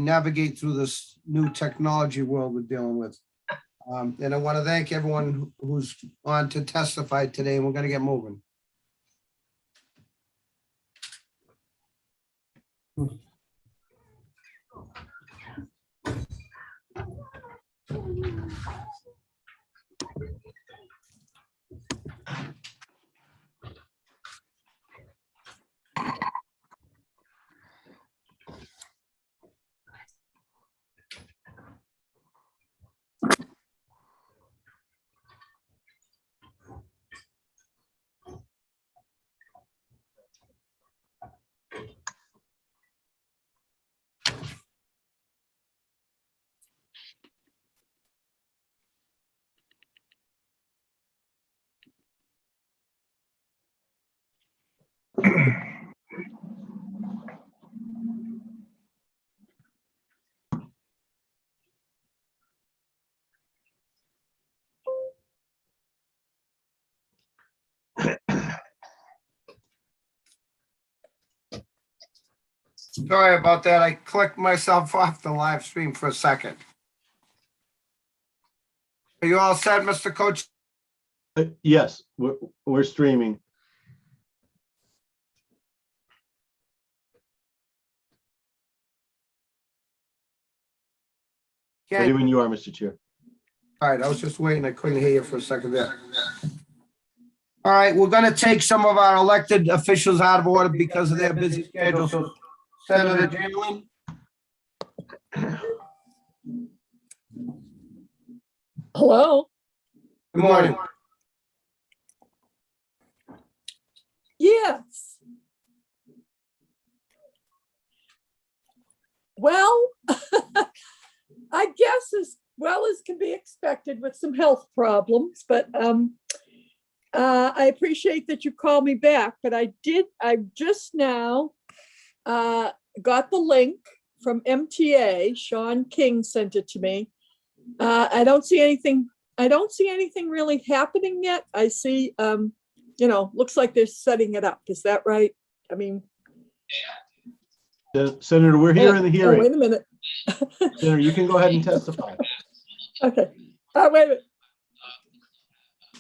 navigate through this new technology world we're dealing with. And I want to thank everyone who's on to testify today, and we're going to get moving. Sorry about that. I clicked myself off the live stream for a second. Are you all set, Mr. Coach? Yes, we're streaming. Ready when you are, Mr. Chair. All right, I was just waiting. I couldn't hear you for a second there. All right, we're going to take some of our elected officials out of order because of their busy schedule. So, Senator Jalen. Hello. Good morning. Yes. Well, I guess as well as can be expected with some health problems, but I appreciate that you called me back. But I just now got the link from MTA. Sean King sent it to me. I don't see anything really happening yet. I see, looks like they're setting it up. Is that right? I mean, Senator, we're here in the hearing. Wait a minute. Senator, you can go ahead and testify. Okay. Wait a minute.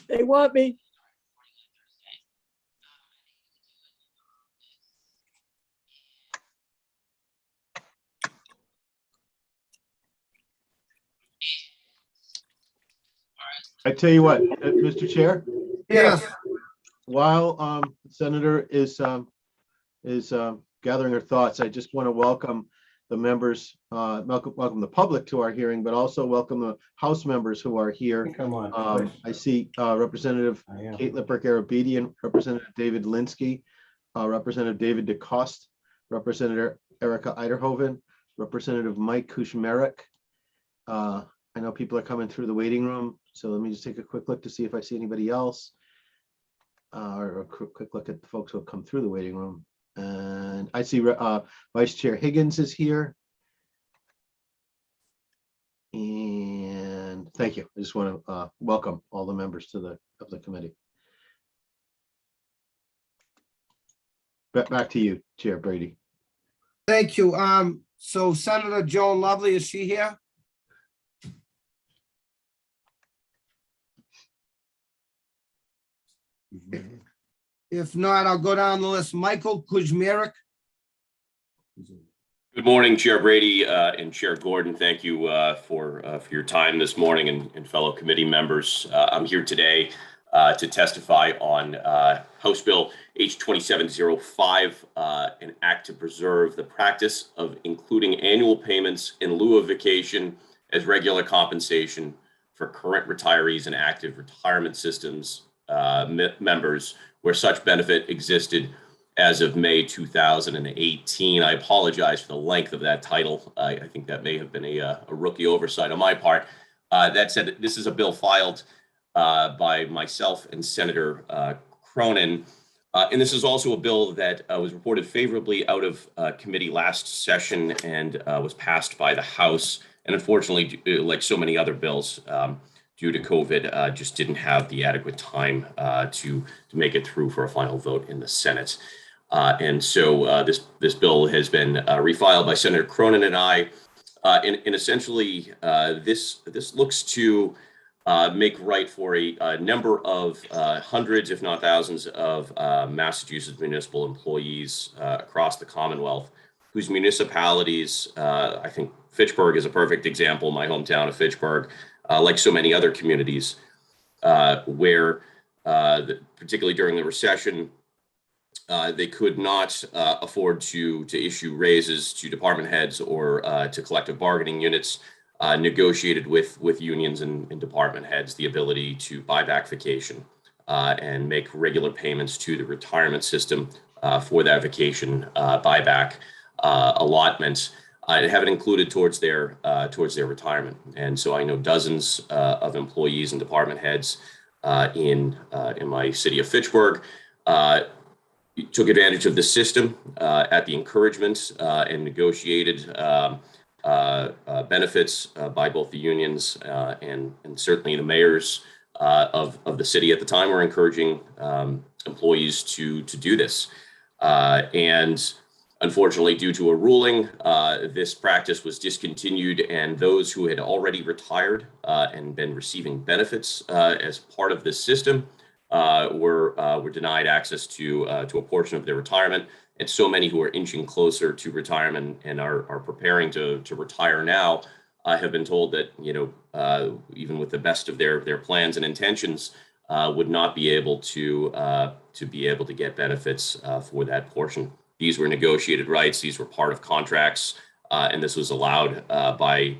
They want me. I tell you what, Mr. Chair. Yes. While Senator is gathering her thoughts, I just want to welcome the members, welcome the public to our hearing, but also welcome the House members who are here. Come on. I see Representative Kate Lippert-Garabedian, Representative David Linsky, Representative David DeCoste, Representative Erica Eiderhoven, Representative Mike Kuchmarek. I know people are coming through the waiting room, so let me just take a quick look to see if I see anybody else. Or a quick look at the folks who have come through the waiting room. And I see Vice Chair Higgins is here. And thank you. I just want to welcome all the members to the committee. Back to you, Chair Brady. Thank you. So Senator Joan Lovely, is she here? If not, I'll go down the list. Michael Kuchmarek. Good morning, Chair Brady and Chair Gordon. Thank you for your time this morning and fellow committee members. I'm here today to testify on House Bill H 2705, an act to preserve the practice of including annual payments in lieu of vacation as regular compensation for current retirees and active retirement systems members where such benefit existed as of May 2018. I apologize for the length of that title. I think that may have been a rookie oversight on my part. That said, this is a bill filed by myself and Senator Cronin. And this is also a bill that was reported favorably out of committee last session and was passed by the House. And unfortunately, like so many other bills, due to COVID, just didn't have the adequate time to make it through for a final vote in the Senate. And so this bill has been refiled by Senator Cronin and I And essentially, this looks to make right for a number of hundreds, if not thousands, of Massachusetts municipal employees across the Commonwealth, whose municipalities, I think Fitchburg is a perfect example, my hometown of Fitchburg, like so many other communities, where particularly during the recession, they could not afford to issue raises to department heads or to collective bargaining units, negotiated with unions and department heads the ability to buy back vacation and make regular payments to the retirement system for that vacation buyback allotments, and have it included towards their retirement. And so I know dozens of employees and department heads in my city of Fitchburg took advantage of the system at the encouragement and negotiated benefits by both the unions and certainly the mayors of the city at the time were encouraging employees to do this. And unfortunately, due to a ruling, this practice was discontinued, and those who had already retired and been receiving benefits as part of this system were denied access to a portion of their retirement. And so many who are inching closer to retirement and are preparing to retire now have been told that, even with the best of their plans and intentions, would not be able to get benefits for that portion. These were negotiated rights. These were part of contracts, and this was allowed by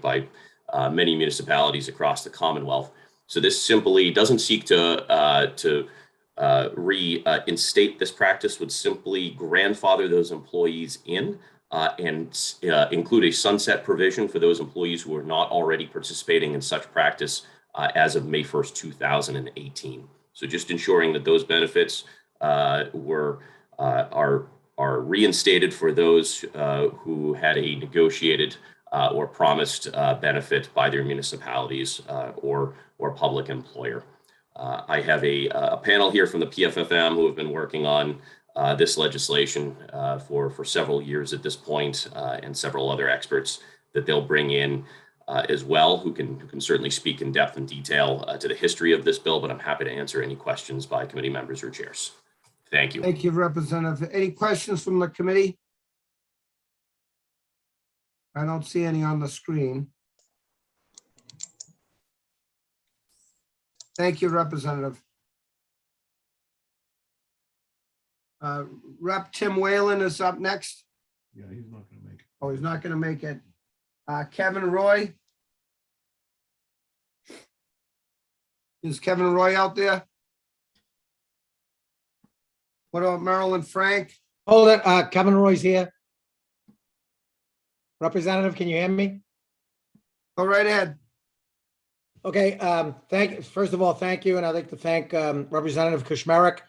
many municipalities across the Commonwealth. So this simply doesn't seek to reinstate this practice, would simply grandfather those employees in and include a sunset provision for those employees who are not already participating in such practice as of May 1st, 2018. So just ensuring that those benefits are reinstated for those who had a negotiated or promised benefit by their municipalities or public employer. I have a panel here from the PFFM who have been working on this legislation for several years at this point, and several other experts that they'll bring in as well, who can certainly speak in depth and detail to the history of this bill, but I'm happy to answer any questions by committee members or chairs. Thank you. Thank you, Representative. Any questions from the committee? I don't see any on the screen. Thank you, Representative. Rep. Tim Whalen is up next. Yeah, he's not going to make it. Oh, he's not going to make it. Kevin Roy. Is Kevin Roy out there? What about Marilyn Frank? Hold it, Kevin Roy's here. Representative, can you hear me? Go right ahead. Okay, first of all, thank you, and I'd like to thank Representative Kushmarek.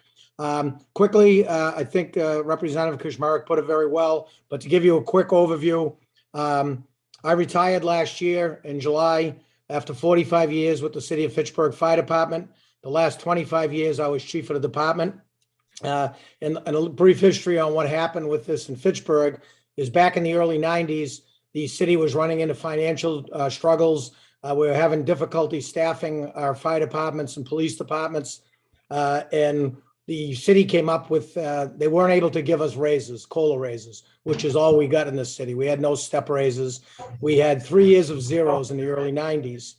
Quickly, I think Representative Kushmarek put it very well, but to give you a quick overview, I retired last year in July after 45 years with the City of Fitchburg Fire Department. The last 25 years, I was chief of the department. And a brief history on what happened with this in Fitchburg is back in the early 90s, the city was running into financial struggles. We were having difficulty staffing our fire departments and police departments. And the city came up with, they weren't able to give us raises, COLA raises, which is all we got in this city. We had no step raises. We had 3 years of zeros in the early 90s.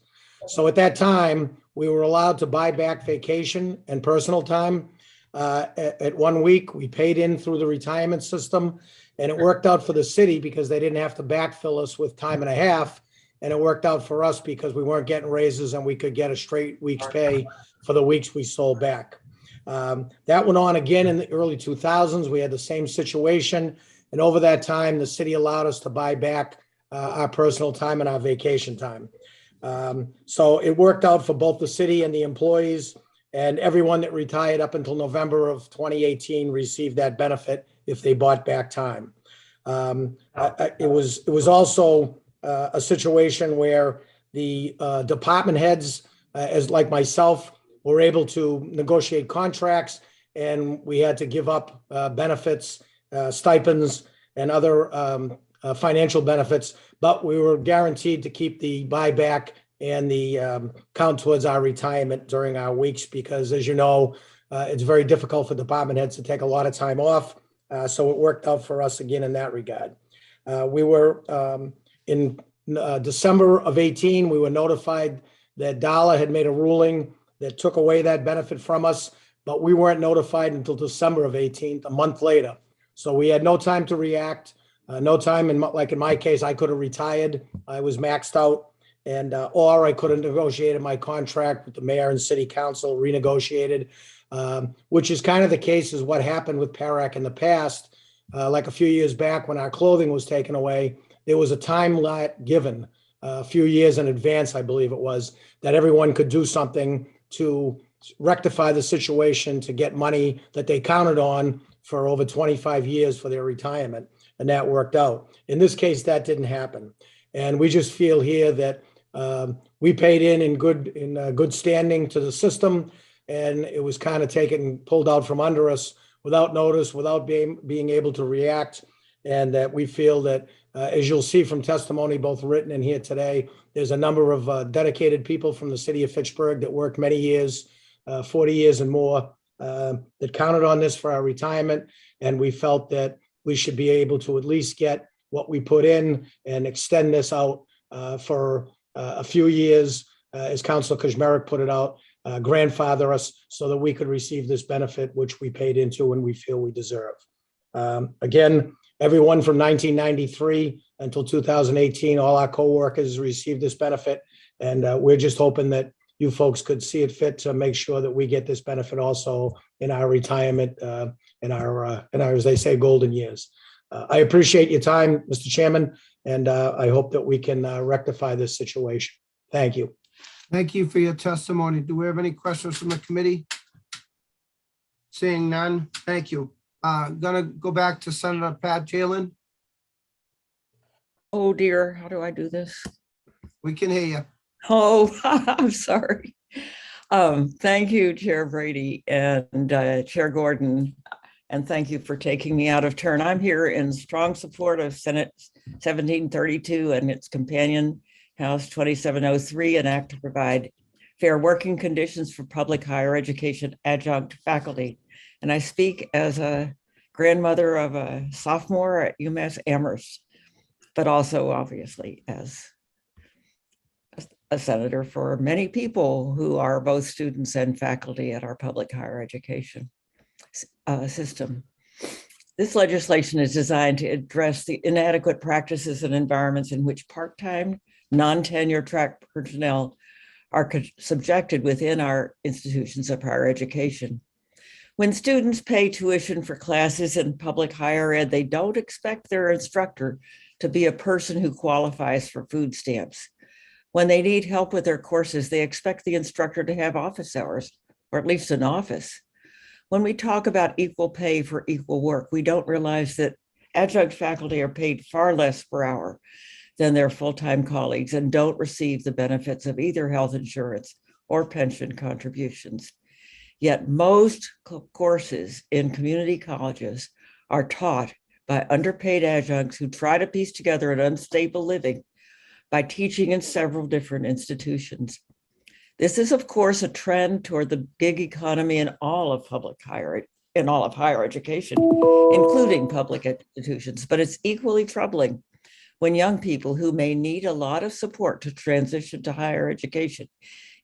So at that time, we were allowed to buy back vacation and personal time. At 1 week, we paid in through the retirement system, and it worked out for the city because they didn't have to backfill us with time and a half. And it worked out for us because we weren't getting raises and we could get a straight week's pay for the weeks we sold back. That went on again in the early 2000s. We had the same situation. And over that time, the city allowed us to buy back our personal time and our vacation time. So it worked out for both the city and the employees. And everyone that retired up until November of 2018 received that benefit if they bought back time. It was also a situation where the department heads, as like myself, were able to negotiate contracts, and we had to give up benefits, stipends, and other financial benefits, but we were guaranteed to keep the buyback and the count towards our retirement during our weeks, because as you know, it's very difficult for department heads to take a lot of time off. So it worked out for us again in that regard. We were in December of 18, we were notified that Dala had made a ruling that took away that benefit from us, but we weren't notified until December of 18, a month later. So we had no time to react, no time. Like in my case, I could have retired. I was maxed out, and or I could have negotiated my contract with the mayor and city council, renegotiated, which is kind of the case is what happened with PARAC in the past. Like a few years back when our clothing was taken away, there was a time limit given a few years in advance, I believe it was, that everyone could do something to rectify the situation, to get money that they counted on for over 25 years for their retirement. And that worked out. In this case, that didn't happen. And we just feel here that we paid in good standing to the system, and it was kind of pulled out from under us without notice, without being able to react. And that we feel that, as you'll see from testimony, both written and here today, there's a number of dedicated people from the city of Fitchburg that worked many years, 40 years and more, that counted on this for our retirement. And we felt that we should be able to at least get what we put in and extend this out for a few years, as Councilor Kuzmarek put it out, grandfather us so that we could receive this benefit, which we paid into and we feel we deserve. Again, everyone from 1993 until 2018, all our co-workers received this benefit. And we're just hoping that you folks could see it fit to make sure that we get this benefit also in our retirement, in our, as they say, golden years. I appreciate your time, Mr. Chairman, and I hope that we can rectify this situation. Thank you. Thank you for your testimony. Do we have any questions from the committee? Seeing none, thank you. Gonna go back to Senator Pat Jalen. Oh dear, how do I do this? We can hear you. Oh, I'm sorry. Thank you, Chair Brady and Chair Gordon, and thank you for taking me out of turn. I'm here in strong support of Senate 1732 and its companion House 2703, an act to provide fair working conditions for public higher education adjunct faculty. And I speak as a grandmother of a sophomore at UMass Amherst, but also obviously as a senator for many people who are both students and faculty at our public higher education system. This legislation is designed to address the inadequate practices and environments in which part-time, non-tenure track personnel are subjected within our institutions of higher education. When students pay tuition for classes in public higher ed, they don't expect their instructor to be a person who qualifies for food stamps. When they need help with their courses, they expect the instructor to have office hours, or at least an office. When we talk about equal pay for equal work, we don't realize that adjunct faculty are paid far less per hour than their full-time colleagues and don't receive the benefits of either health insurance or pension contributions. Yet most courses in community colleges are taught by underpaid adjuncts who try to piece together an unstable living by teaching in several different institutions. This is, of course, a trend toward the gig economy in all of higher education, including public institutions, but it's equally troubling when young people who may need a lot of support to transition to higher education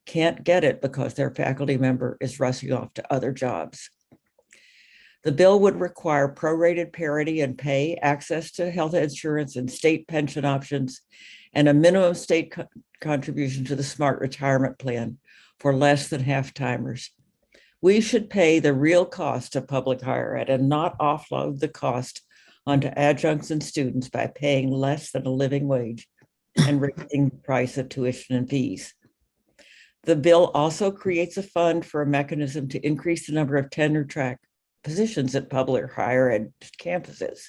can't get it because their faculty member is rushing off to other jobs. The bill would require prorated parity in pay, access to health insurance and state pension options, and a minimum state contribution to the SMART retirement plan for less than half-timers. We should pay the real cost of public higher ed and not offload the cost onto adjuncts and students by paying less than a living wage and raising the price of tuition and fees. The bill also creates a fund for a mechanism to increase the number of tenure track positions at public higher ed campuses.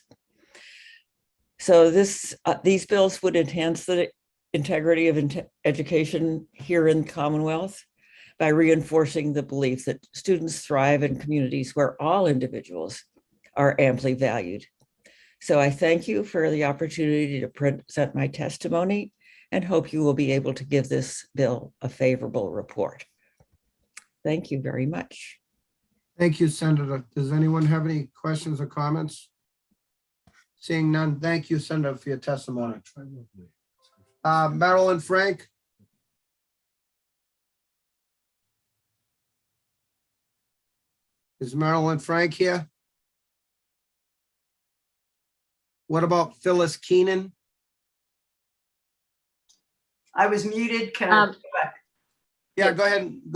So these bills would enhance the integrity of education here in the Commonwealth by reinforcing the belief that students thrive in communities where all individuals are amply valued. So I thank you for the opportunity to present my testimony and hope you will be able to give this bill a favorable report. Thank you very much. Thank you, Senator. Does anyone have any questions or comments? Seeing none, thank you, Senator, for your testimony. Marilyn Frank? Is Marilyn Frank here? What about Phyllis Keenan? I was muted. Can I? Yeah, go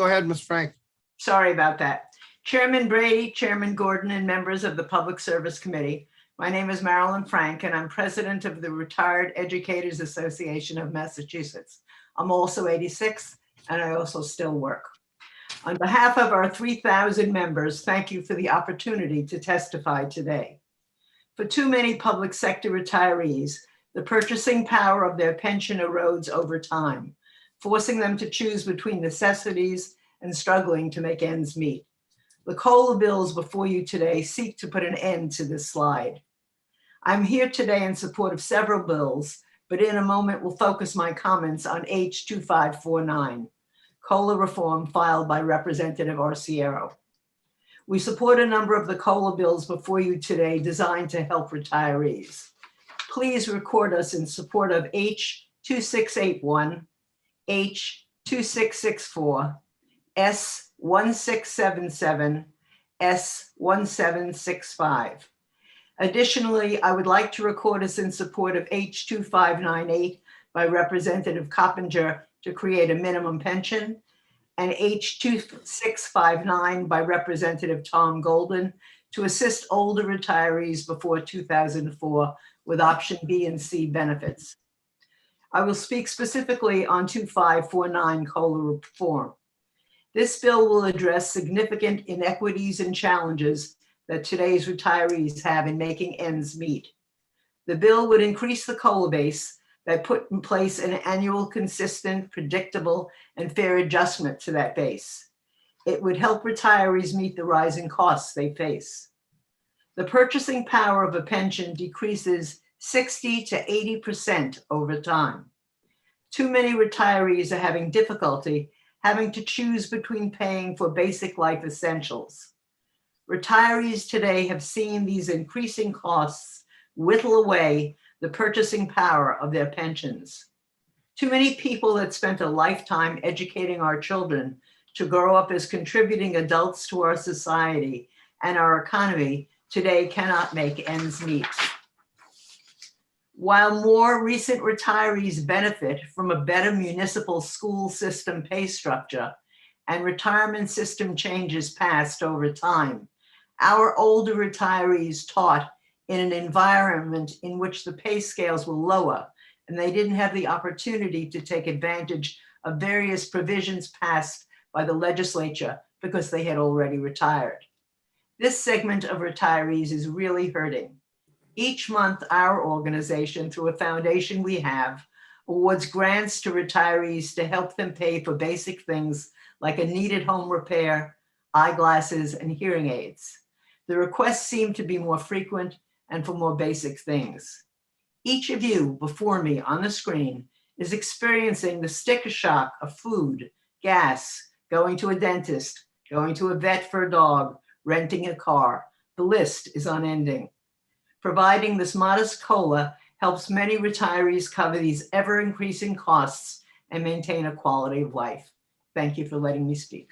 ahead, Ms. Frank. Sorry about that. Chairman Brady, Chairman Gordon, and members of the Public Service Committee. My name is Marilyn Frank, and I'm president of the Retired Educators Association of Massachusetts. I'm also 86, and I also still work. On behalf of our 3,000 members, thank you for the opportunity to testify today. For too many public sector retirees, the purchasing power of their pension erodes over time, forcing them to choose between necessities and struggling to make ends meet. The COLA bills before you today seek to put an end to this slide. I'm here today in support of several bills, but in a moment will focus my comments on H2549, COLA reform filed by Representative Arciero. We support a number of the COLA bills before you today designed to help retirees. Please record us in support of H2681, H2664, S1677, S1765. Additionally, I would like to record us in support of H2598 by Representative Coppinger to create a minimum pension, and H2659 by Representative Tom Golden to assist older retirees before 2004 with option B and C benefits. I will speak specifically on 2549 COLA reform. This bill will address significant inequities and challenges that today's retirees have in making ends meet. The bill would increase the COLA base by put in place an annual, consistent, predictable, and fair adjustment to that base. It would help retirees meet the rising costs they face. The purchasing power of a pension decreases 60 to 80% over time. Too many retirees are having difficulty having to choose between paying for basic life essentials. Retirees today have seen these increasing costs whittle away the purchasing power of their pensions. Too many people that spent a lifetime educating our children to grow up as contributing adults to our society and our economy today cannot make ends meet. While more recent retirees benefit from a better municipal school system pay structure and retirement system changes passed over time, our older retirees taught in an environment in which the pay scales were lower and they didn't have the opportunity to take advantage of various provisions passed by the legislature because they had already retired. This segment of retirees is really hurting. Each month, our organization, through a foundation we have, awards grants to retirees to help them pay for basic things like a needed home repair, eyeglasses, and hearing aids. The requests seem to be more frequent and for more basic things. Each of you before me on the screen is experiencing the sticker shock of food, gas, going to a dentist, going to a vet for a dog, renting a car. The list is unending. Providing this modest COLA helps many retirees cover these ever-increasing costs and maintain a quality of life. Thank you for letting me speak.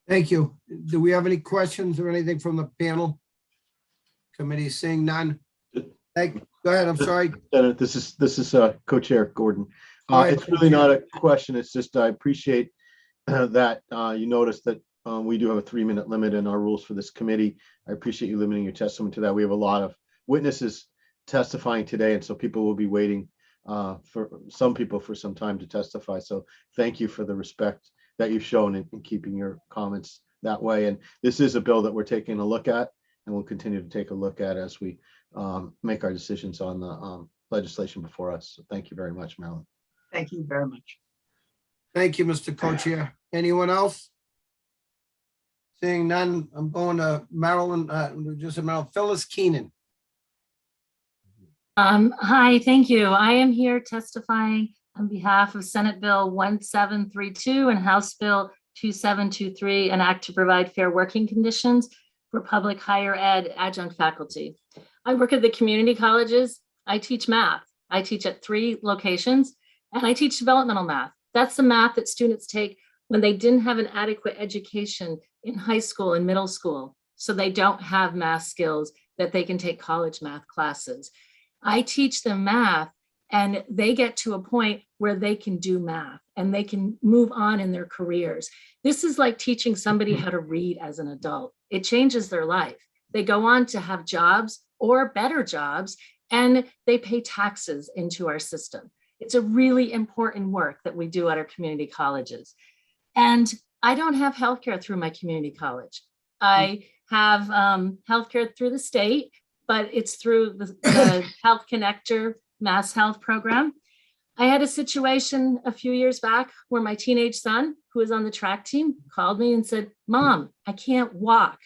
Thank you. Do we have any questions or anything from the panel? Committee, seeing none. Go ahead, I'm sorry. This is Co-Chair Gordon. Go ahead, It's really Co-Chair. not a question. It's just I appreciate that you noticed that we do have a 3-minute limit in our rules for this committee. I appreciate you limiting your testimony to that. We have a lot of witnesses testifying today, and so people will be waiting for some people for some time to testify. So thank you for the respect that you've shown in keeping your comments that way. And this is a bill that we're taking a look at, and we'll continue to take a look at as we make our decisions on the legislation before us. So thank you very much, Marilyn. Thank you very much. Thank you, Mr. Co-Chair. Anyone else? Seeing none, I'm going to Marilyn, just a Marilyn, Phyllis Keenan. Hi, thank you. I am here testifying on behalf of Senate Bill 1732 and House Bill 2723, an act to provide fair working conditions for public higher ed adjunct faculty. I work at the community colleges. I teach math. I teach at 3 locations, and I teach developmental math. That's the math that students take when they didn't have an adequate education in high school and middle school. So they don't have math skills that they can take college math classes. I teach them math, and they get to a point where they can do math and they can move on in their careers. This is like teaching somebody how to read as an adult. It changes their life. They go on to have jobs or better jobs, and they pay taxes into our system. It's a really important work that we do at our community colleges. And I don't have healthcare through my community college. I have healthcare through the state, but it's through the Health Connector Mass Health program. I had a situation a few years back where my teenage son, who was on the track team, called me and said, "Mom, I can't walk."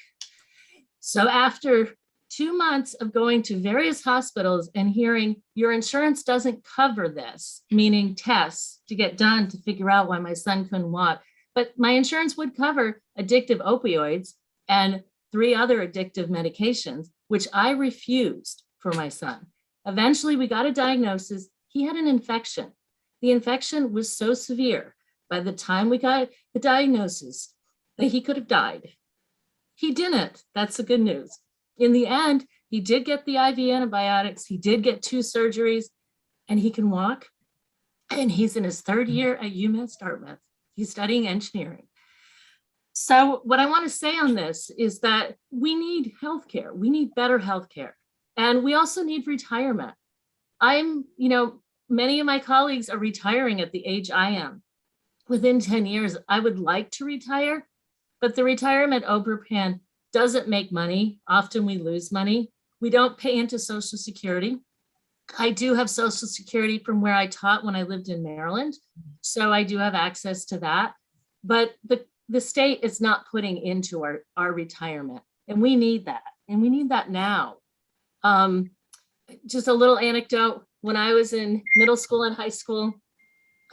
So after 2 months of going to various hospitals and hearing your insurance doesn't cover this, meaning tests to get done to figure out why my son couldn't walk, but my insurance would cover addictive opioids and 3 other addictive medications, which I refused for my son. Eventually, we got a diagnosis. He had an infection. The infection was so severe by the time we got the diagnosis that he could have died. He didn't. That's the good news. In the end, he did get the IV antibiotics. He did get 2 surgeries, and he can walk. And he's in his 3rd year at UMass Dartmouth. He's studying engineering. So what I want to say on this is that we need healthcare. We need better healthcare. And we also need retirement. Many of my colleagues are retiring at the age I am. Within 10 years, I would like to retire, but the retirement Oberpan doesn't make money. Often we lose money. We don't pay into Social Security. I do have Social Security from where I taught when I lived in Maryland. So I do have access to that. But the state is not putting into our retirement. And we need that. And we need that now. Just a little anecdote. When I was in middle school and high school,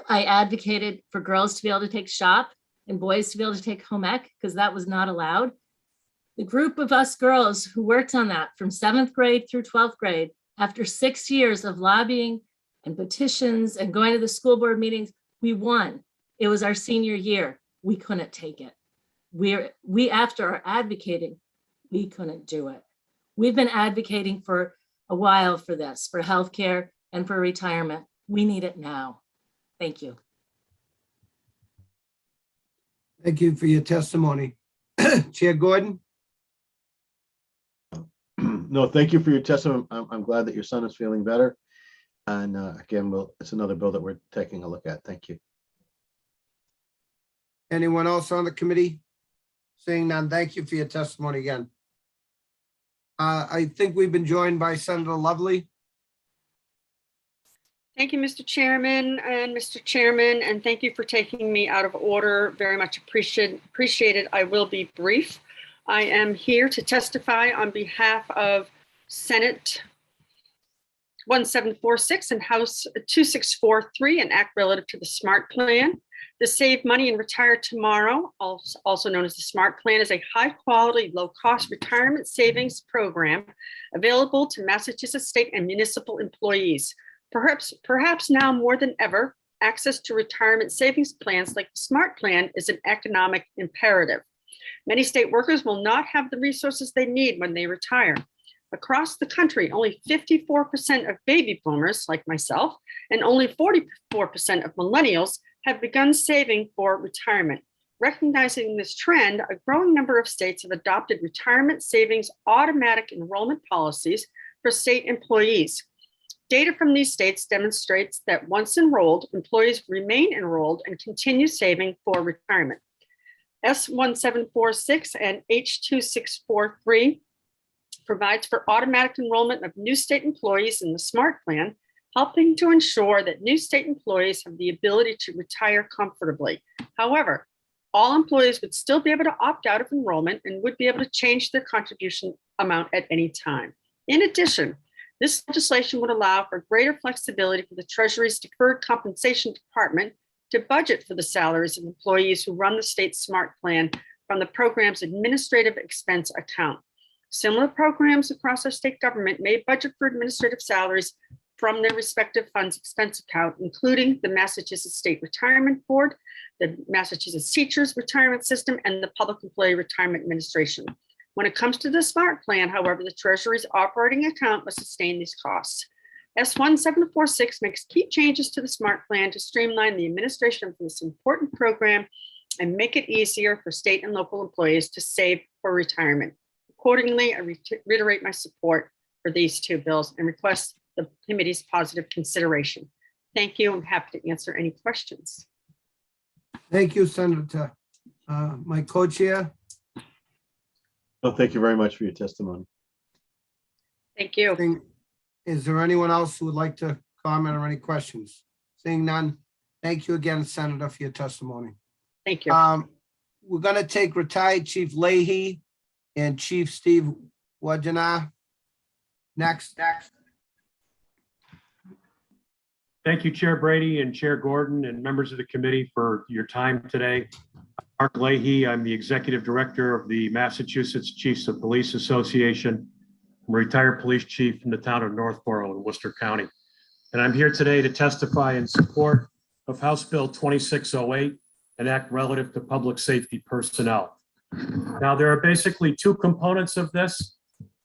I advocated for girls to be able to take shop and boys to be able to take home ec because that was not allowed. The group of us girls who worked on that from 7th grade through 12th grade, after 6 years of lobbying and petitions and going to the school board meetings, we won. It was our senior year. We couldn't take it. We after our advocating, we couldn't do it. We've been advocating for a while for this, for healthcare and for retirement. We need it now. Thank you. Thank you for your testimony. Chair Gordon? No, thank you for your testimony. I'm glad that your son is feeling better. And again, it's another bill that we're taking a look at. Thank you. Anyone else on the committee? Seeing none, thank you for your testimony again. I think we've been joined by Senator Lovely. Thank you, Mr. Chairman and thank you for taking me out of order. Very much appreciated. I will be brief. I am here to testify on behalf of Senate 1746 and House 2643, an act relative to the SMART plan. The Save Money and Retire Tomorrow, also known as the SMART plan, is a high-quality, low-cost retirement savings program available to Massachusetts state and municipal employees. Perhaps now more than ever, access to retirement savings plans like the SMART plan is an economic imperative. Many state workers will not have the resources they need when they retire. Across the country, only 54% of baby boomers, like myself, and only 44% of millennials have begun saving for retirement. Recognizing this trend, a growing number of states have adopted retirement savings automatic enrollment policies for state employees. Data from these states demonstrates that once enrolled, employees remain enrolled and continue saving for retirement. S1746 and H2643 provides for automatic enrollment of new state employees in the SMART plan, helping to ensure that new state employees have the ability to retire comfortably. However, All employees would still be able to opt out of enrollment and would be able to change their contribution amount at any time. In addition, this legislation would allow for greater flexibility for the Treasury's Deferred Compensation Department to budget for the salaries of employees who run the state SMART plan from the program's administrative expense account. Similar programs across our state government may budget for administrative salaries from their respective funds expense account, including the Massachusetts State Retirement Board, the Massachusetts Teachers Retirement System, and the Public Employee Retirement Administration. When it comes to the SMART plan, however, the Treasury's operating account must sustain these costs. S1746 makes key changes to the SMART plan to streamline the administration of this important program and make it easier for state and local employees to save for retirement. Accordingly, I reiterate my support for these two bills and request the committee's positive consideration. Thank you. I'm happy to answer any questions. Thank you, Senator. My co-chair, Well, thank you very much for your testimony. Thank you. is there anyone else who would like to comment or any questions? Seeing none, thank you again, Senator, for your testimony. Thank you. We're gonna take retired Chief Leahy and Chief Steve Wajana. Next. Thank you, Chair Brady and Chair Gordon and members of the committee for your time today. Mark Leahy, I'm the Executive Director of the Massachusetts Chiefs of Police Association. I'm a retired police chief in the town of Northborough in Worcester County. And I'm here today to testify in support of House Bill 2608, an act relative to public safety personnel. Now, there are basically two components of this.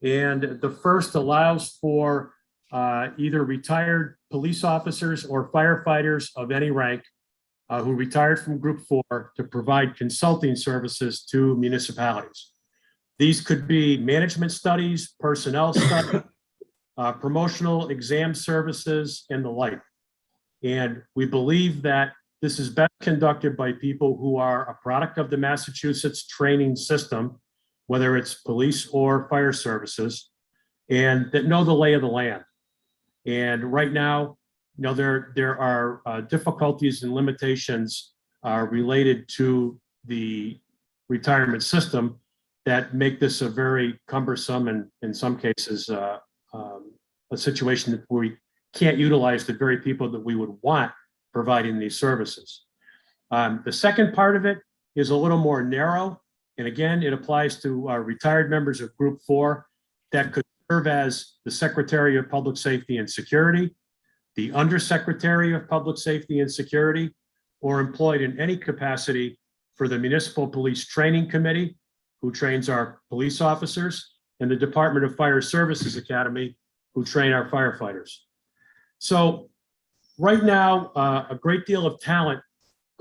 And the first allows for either retired police officers or firefighters of any rank who retired from Group 4 to provide consulting services to municipalities. These could be management studies, personnel studies, promotional exam services, and the like. And we believe that this is best conducted by people who are a product of the Massachusetts training system, whether it's police or fire services, and that know the lay of the land. And right now, you know, there are difficulties and limitations related to the retirement system that make this a very cumbersome and in some cases a situation where we can't utilize the very people that we would want providing these services. The second part of it is a little more narrow. And again, it applies to retired members of Group 4 that could serve as the Secretary of Public Safety and Security, the Undersecretary of Public Safety and Security, or employed in any capacity for the Municipal Police Training Committee, who trains our police officers, and the Department of Fire Services Academy, who train our firefighters. So right now, a great deal of talent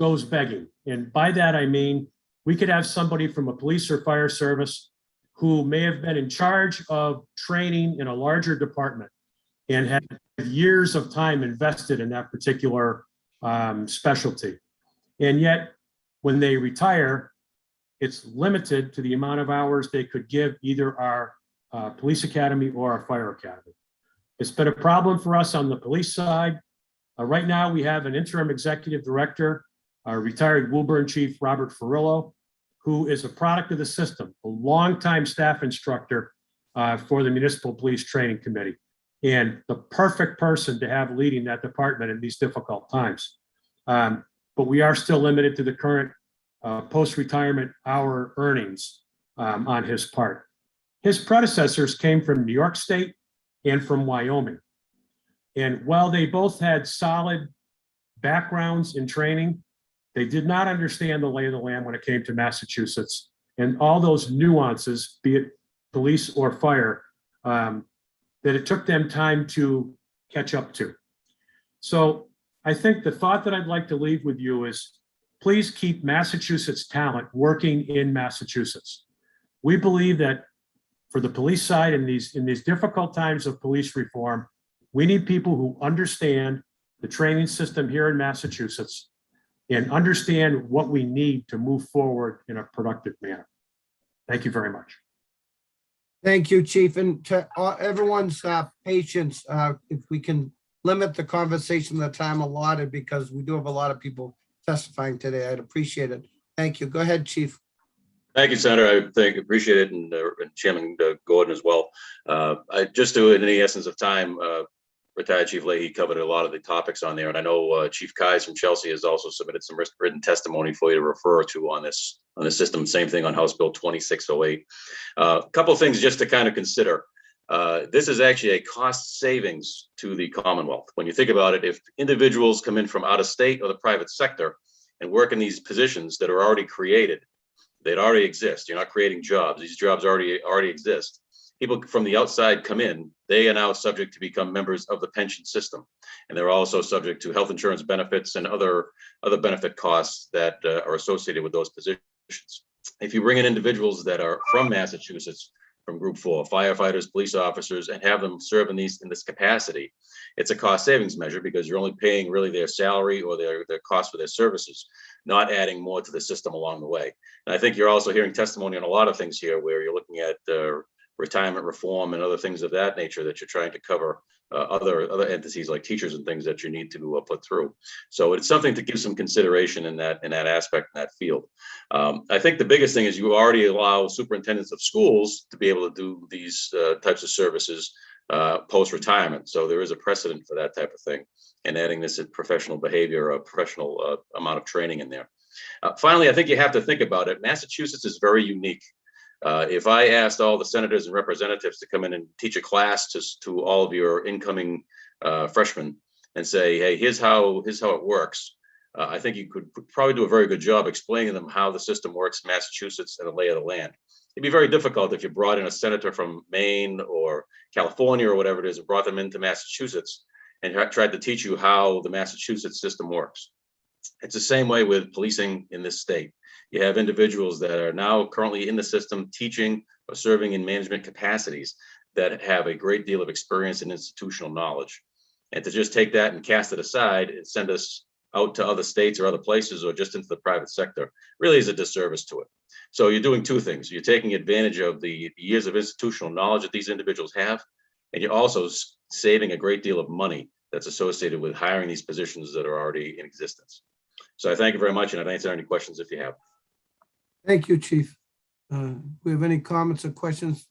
goes begging. And by that, I mean, we could have somebody from a police or fire service who may have been in charge of training in a larger department and had years of time invested in that particular specialty. And yet, when they retire, it's limited to the amount of hours they could give either our police academy or our fire academy. It's been a problem for us on the police side. Right now, we have an interim executive director, our retired Woburn Chief Robert Ferrillo, who is a product of the system, a longtime staff instructor for the Municipal Police Training Committee, and the perfect person to have leading that department in these difficult times. But we are still limited to the current post-retirement hour earnings on his part. His predecessors came from New York State and from Wyoming. And while they both had solid backgrounds in training, they did not understand the lay of the land when it came to Massachusetts and all those nuances, be it police or fire, that it took them time to catch up to. So I think the thought that I'd like to leave with you is, please keep Massachusetts talent working in Massachusetts. We believe that for the police side in these difficult times of police reform, we need people who understand the training system here in Massachusetts and understand what we need to move forward in a productive manner. Thank you very much. Thank you, Chief, and to everyone's patience, if we can limit the conversation, the time allotted, because we do have a lot of people testifying today, I'd appreciate it. Thank you. Go ahead, Chief. Thank you, Senator. Appreciate it, and Chairman Gordon as well. I just do it in the essence of time. Retired Chief Leahy covered a lot of the topics on there, and I know Chief Kais from Chelsea has also submitted some written testimony for you to refer to on this system. Same thing on House Bill 2608. A couple of things just to kind of consider. This is actually a cost savings to the Commonwealth. When you think about it, if individuals come in from out of state or the private sector and work in these positions that are already created, they'd already exist. You're not creating jobs. These jobs already exist. People from the outside come in, they are now subject to become members of the pension system. And they're also subject to health insurance benefits and other benefit costs that are associated with those positions. If you bring in individuals that are from Massachusetts, from Group 4, firefighters, police officers, and have them serve in this capacity, it's a cost savings measure because you're only paying really their salary or their cost for their services, not adding more to the system along the way. And I think you're also hearing testimony on a lot of things here where you're looking at retirement reform and other things of that nature that you're trying to cover other entities like teachers and things that you need to put through. So it's something to give some consideration in that aspect, in that field. I think the biggest thing is you already allow superintendents of schools to be able to do these types of services post-retirement. So there is a precedent for that type of thing, and adding this professional behavior, a professional amount of training in there. Finally, I think you have to think about it. Massachusetts is very unique. If I asked all the senators and representatives to come in and teach a class to all of your incoming freshmen and say, hey, here's how it works, I think you could probably do a very good job explaining them how the system works in Massachusetts and the lay of the land. It'd be very difficult if you brought in a senator from Maine or California or whatever it is and brought them into Massachusetts and tried to teach you how the Massachusetts system works. It's the same way with policing in this state. You have individuals that are now currently in the system teaching or serving in management capacities that have a great deal of experience and institutional knowledge. And to just take that and cast it aside and send us out to other states or other places or just into the private sector really is a disservice to it. So you're doing two things. You're taking advantage of the years of institutional knowledge that these individuals have, and you're also saving a great deal of money that's associated with hiring these positions that are already in existence. So I thank you very much, and I'd answer any questions if you have. Thank you, Chief. We have any comments or questions?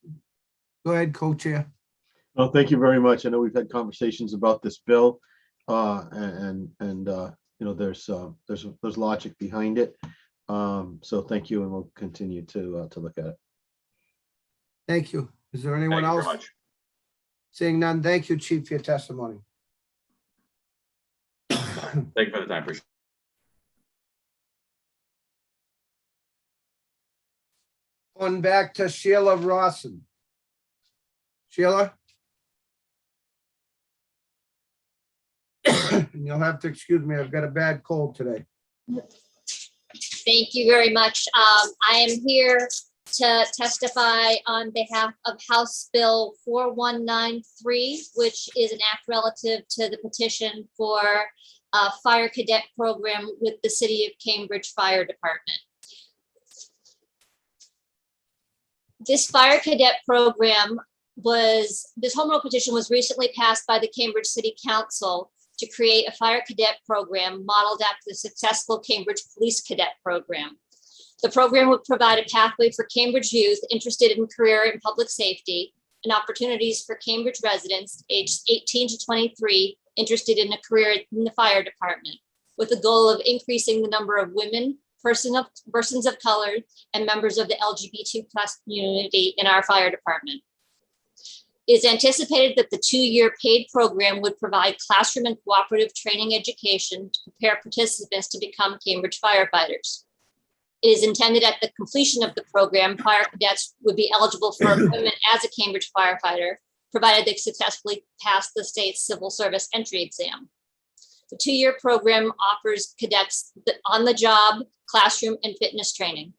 Go ahead, Co-Chair. Well, thank you very much. I know we've had conversations about this bill, and you know, there's logic behind it. So thank you, and we'll continue to look at it. Thank you. Is there anyone Thank you else? very much. Seeing none, thank you, Chief, for your testimony. Thank you for the time. Appreciate it. On back to Sheila Rawson. Sheila? You'll have to excuse me, I've got a bad cold today. Thank you very much. I am here to testify on behalf of House Bill 4193, which is an act relative to the petition for a fire cadet program with the City of Cambridge Fire Department. This fire cadet program this home rule petition was recently passed by the Cambridge City Council to create a fire cadet program modeled after the successful Cambridge Police Cadet Program. The program would provide a pathway for Cambridge youth interested in career in public safety and opportunities for Cambridge residents aged 18 to 23 interested in a career in the fire department, with the goal of increasing the number of women, persons of color, and members of the LGBT+ community in our fire department. It is anticipated that the 2-year paid program would provide classroom and cooperative training education to prepare participants to become Cambridge firefighters. It is intended at the completion of the program, fire cadets would be eligible for employment as a Cambridge firefighter, provided they successfully pass the state's civil service entry exam. The 2-year program offers cadets the on-the-job, classroom, and fitness training.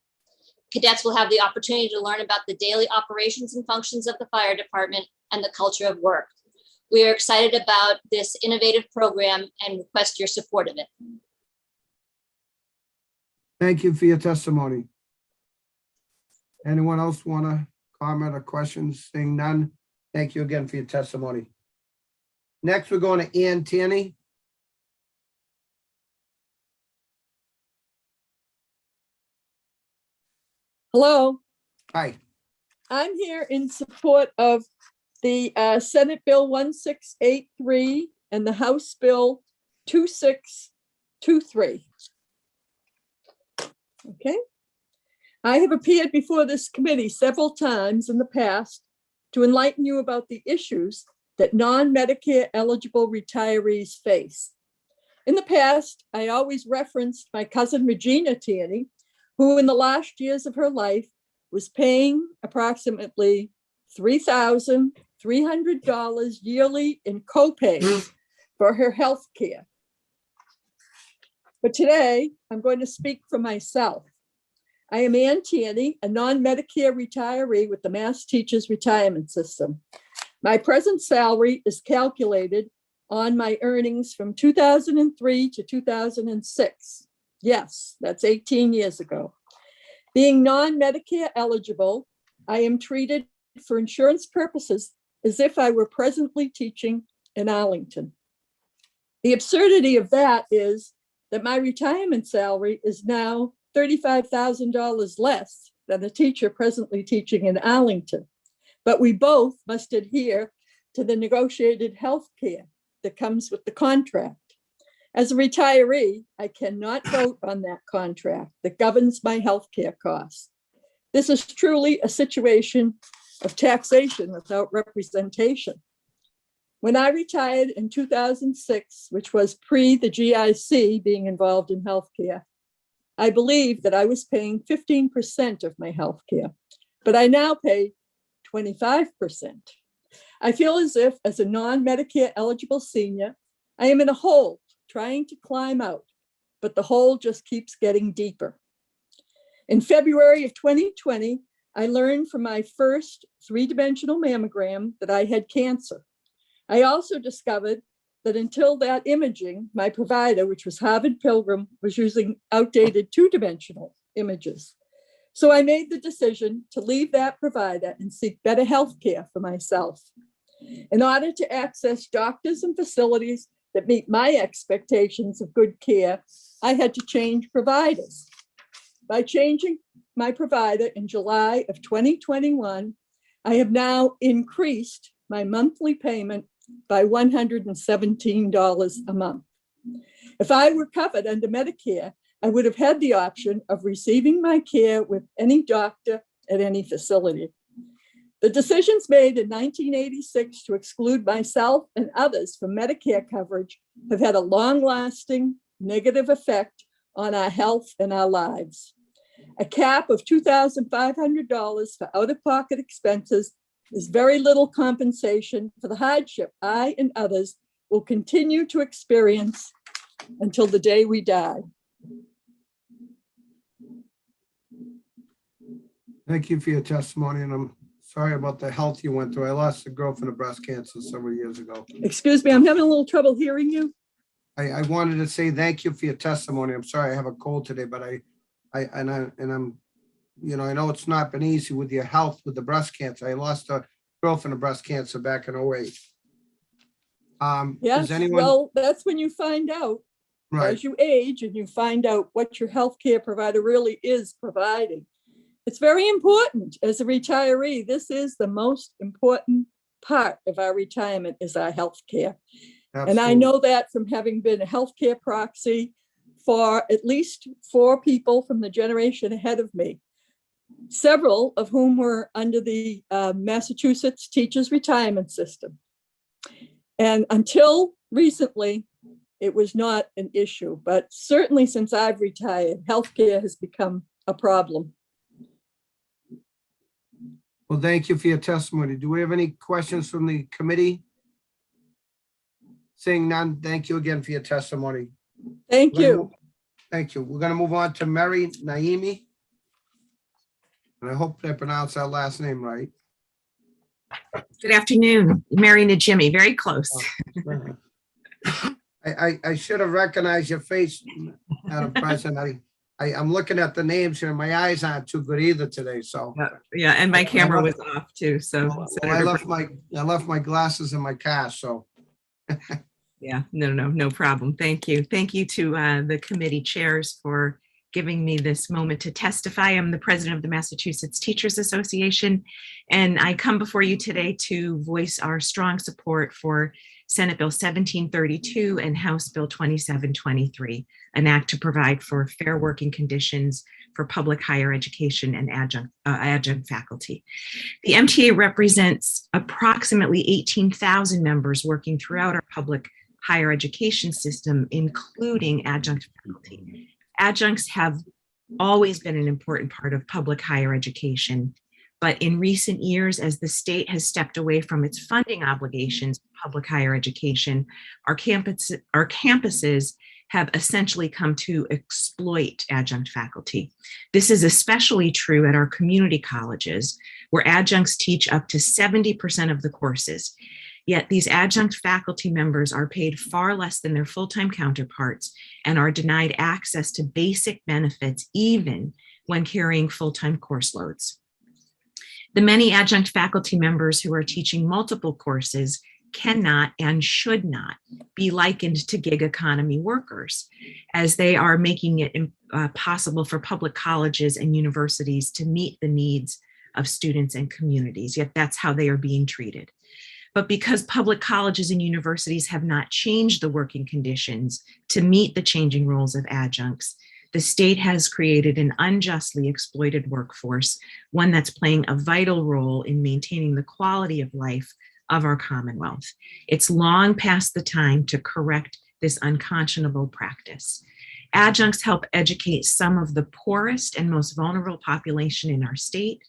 Cadets will have the opportunity to learn about the daily operations and functions of the fire department and the culture of work. We are excited about this innovative program and request your support of it. Thank you for your testimony. Anyone else want to comment or questions? Seeing none, thank you again for your testimony. Next, we're going to Ann Tierney. Hello, Hi. I'm here in support of the Senate Bill 1683 and the House Bill 2623. Okay. I have appeared before this committee several times in the past to enlighten you about the issues that non-Medicare eligible retirees face. In the past, I always referenced my cousin Regina Tierney, who in the last years of her life was paying approximately $3,300 yearly in copays for her health care. But today, I'm going to speak for myself. I am Ann Tierney, a non-Medicare retiree with the Mass Teachers Retirement System. My present salary is calculated on my earnings from 2003 to 2006. Yes, that's 18 years ago. Being non-Medicare eligible, I am treated for insurance purposes as if I were presently teaching in Arlington. The absurdity of that is that my retirement salary is now $35,000 less than a teacher presently teaching in Arlington. But we both must adhere to the negotiated health care that comes with the contract. As a retiree, I cannot vote on that contract that governs my health care costs. This is truly a situation of taxation without representation. When I retired in 2006, which was pre the GIC being involved in healthcare, I believe that I was paying 15% of my healthcare, but I now pay 25%. I feel as if, as a non-Medicare eligible senior, I am in a hole trying to climb out, but the hole just keeps getting deeper. In February of 2020, I learned from my first three-dimensional mammogram that I had cancer. I also discovered that until that imaging, my provider, which was Harvard Pilgrim, was using outdated two-dimensional images. So I made the decision to leave that provider and seek better health care for myself. In order to access doctors and facilities that meet my expectations of good care, I had to change providers. By changing my provider in July of 2021, I have now increased my monthly payment by $117 a month. If I were covered under Medicare, I would have had the option of receiving my care with any doctor at any facility. The decisions made in 1986 to exclude myself and others from Medicare coverage have had a long-lasting negative effect on our health and our lives. A cap of $2,500 for out-of-pocket expenses is very little compensation for the hardship I and others will continue to experience until the day we die. Thank you for your testimony, and I'm sorry about the health you went through. I lost a girlfriend of breast cancer several years ago. Excuse me, I'm having a little trouble hearing you. I wanted to say thank you for your testimony. I'm sorry I have a cold today, but I'm, you know, I know it's not been easy with your health with the breast cancer. I lost a girlfriend of breast cancer back in 2008. Yes, Does anyone, well, that's when you find out, right, as you age and you find out what your healthcare provider really is providing. It's very important as a retiree. This is the most important part of our retirement is our healthcare. And I know that from having been a healthcare proxy for at least 4 people from the generation ahead of me, several of whom were under the Massachusetts Teachers Retirement System. And until recently, it was not an issue, but certainly since I've retired, healthcare has become a problem. Well, thank you for your testimony. Do we have any questions from the committee? Seeing none, thank you again for your testimony. Thank you. Thank you. We're going to move on to Mary Naimi. And I hope I pronounced that last name right. Good afternoon, Mary Najimy, very close. I should have recognized your face, Madam President. I'm looking at the names here. My eyes aren't too good either today, so. Yeah, and my camera was off too, so. I left my glasses in my car, so. Yeah, no problem. Thank you. Thank you to the committee chairs for giving me this moment to testify. I'm the president of the Massachusetts Teachers Association, and I come before you today to voice our strong support for Senate Bill 1732 and House Bill 2723, an act to provide for fair working conditions for public higher education and adjunct faculty. The MTA represents approximately 18,000 members working throughout our public higher education system, including adjunct faculty. Adjuncts have always been an important part of public higher education, but in recent years, as the state has stepped away from its funding obligations to public higher education, our campuses have essentially come to exploit adjunct faculty. This is especially true at our community colleges, where adjuncts teach up to 70% of the courses. Yet these adjunct faculty members are paid far less than their full-time counterparts and are denied access to basic benefits even when carrying full-time course loads. The many adjunct faculty members who are teaching multiple courses cannot and should not be likened to gig economy workers, as they are making it possible for public colleges and universities to meet the needs of students and communities, yet that's how they are being treated. But because public colleges and universities have not changed the working conditions to meet the changing roles of adjuncts, the state has created an unjustly exploited workforce, one that's playing a vital role in maintaining the quality of life of our Commonwealth. It's long past the time to correct this unconscionable practice. Adjuncts help educate some of the poorest and most vulnerable population in our state,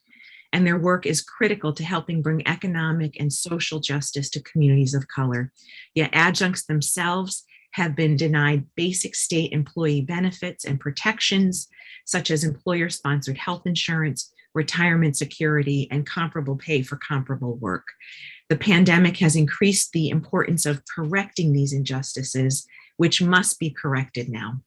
and their work is critical to helping bring economic and social justice to communities of color. Yet adjuncts themselves have been denied basic state employee benefits and protections, such as employer-sponsored health insurance, retirement security, and comparable pay for comparable work. The pandemic has increased the importance of correcting these injustices, which must be corrected now.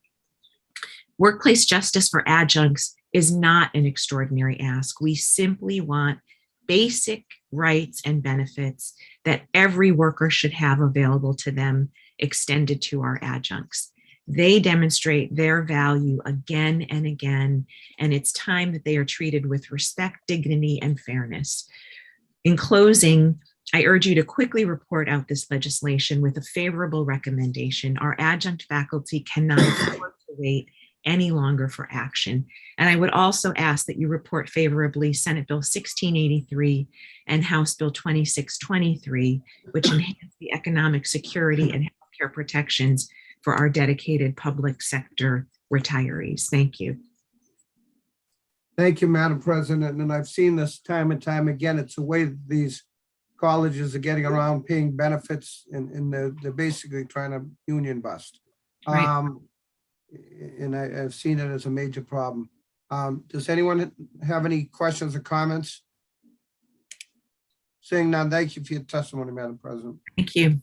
Workplace justice for adjuncts is not an extraordinary ask. We simply want basic rights and benefits that every worker should have available to them, extended to our adjuncts. They demonstrate their value again and again, and it's time that they are treated with respect, dignity, and fairness. In closing, I urge you to quickly report out this legislation with a favorable recommendation. Our adjunct faculty cannot afford to wait any longer for action. And I would also ask that you report favorably Senate Bill 1683 and House Bill 2623, which enhance the economic security and healthcare protections for our dedicated public sector retirees. Thank you. Thank you, Madam President. And I've seen this time and time again. It's the way these colleges are getting around paying benefits, and they're basically trying to union bust. Right. And I've seen it as a major problem. Does anyone have any questions or comments? Seeing none, thank you for your testimony, Madam President. Thank you.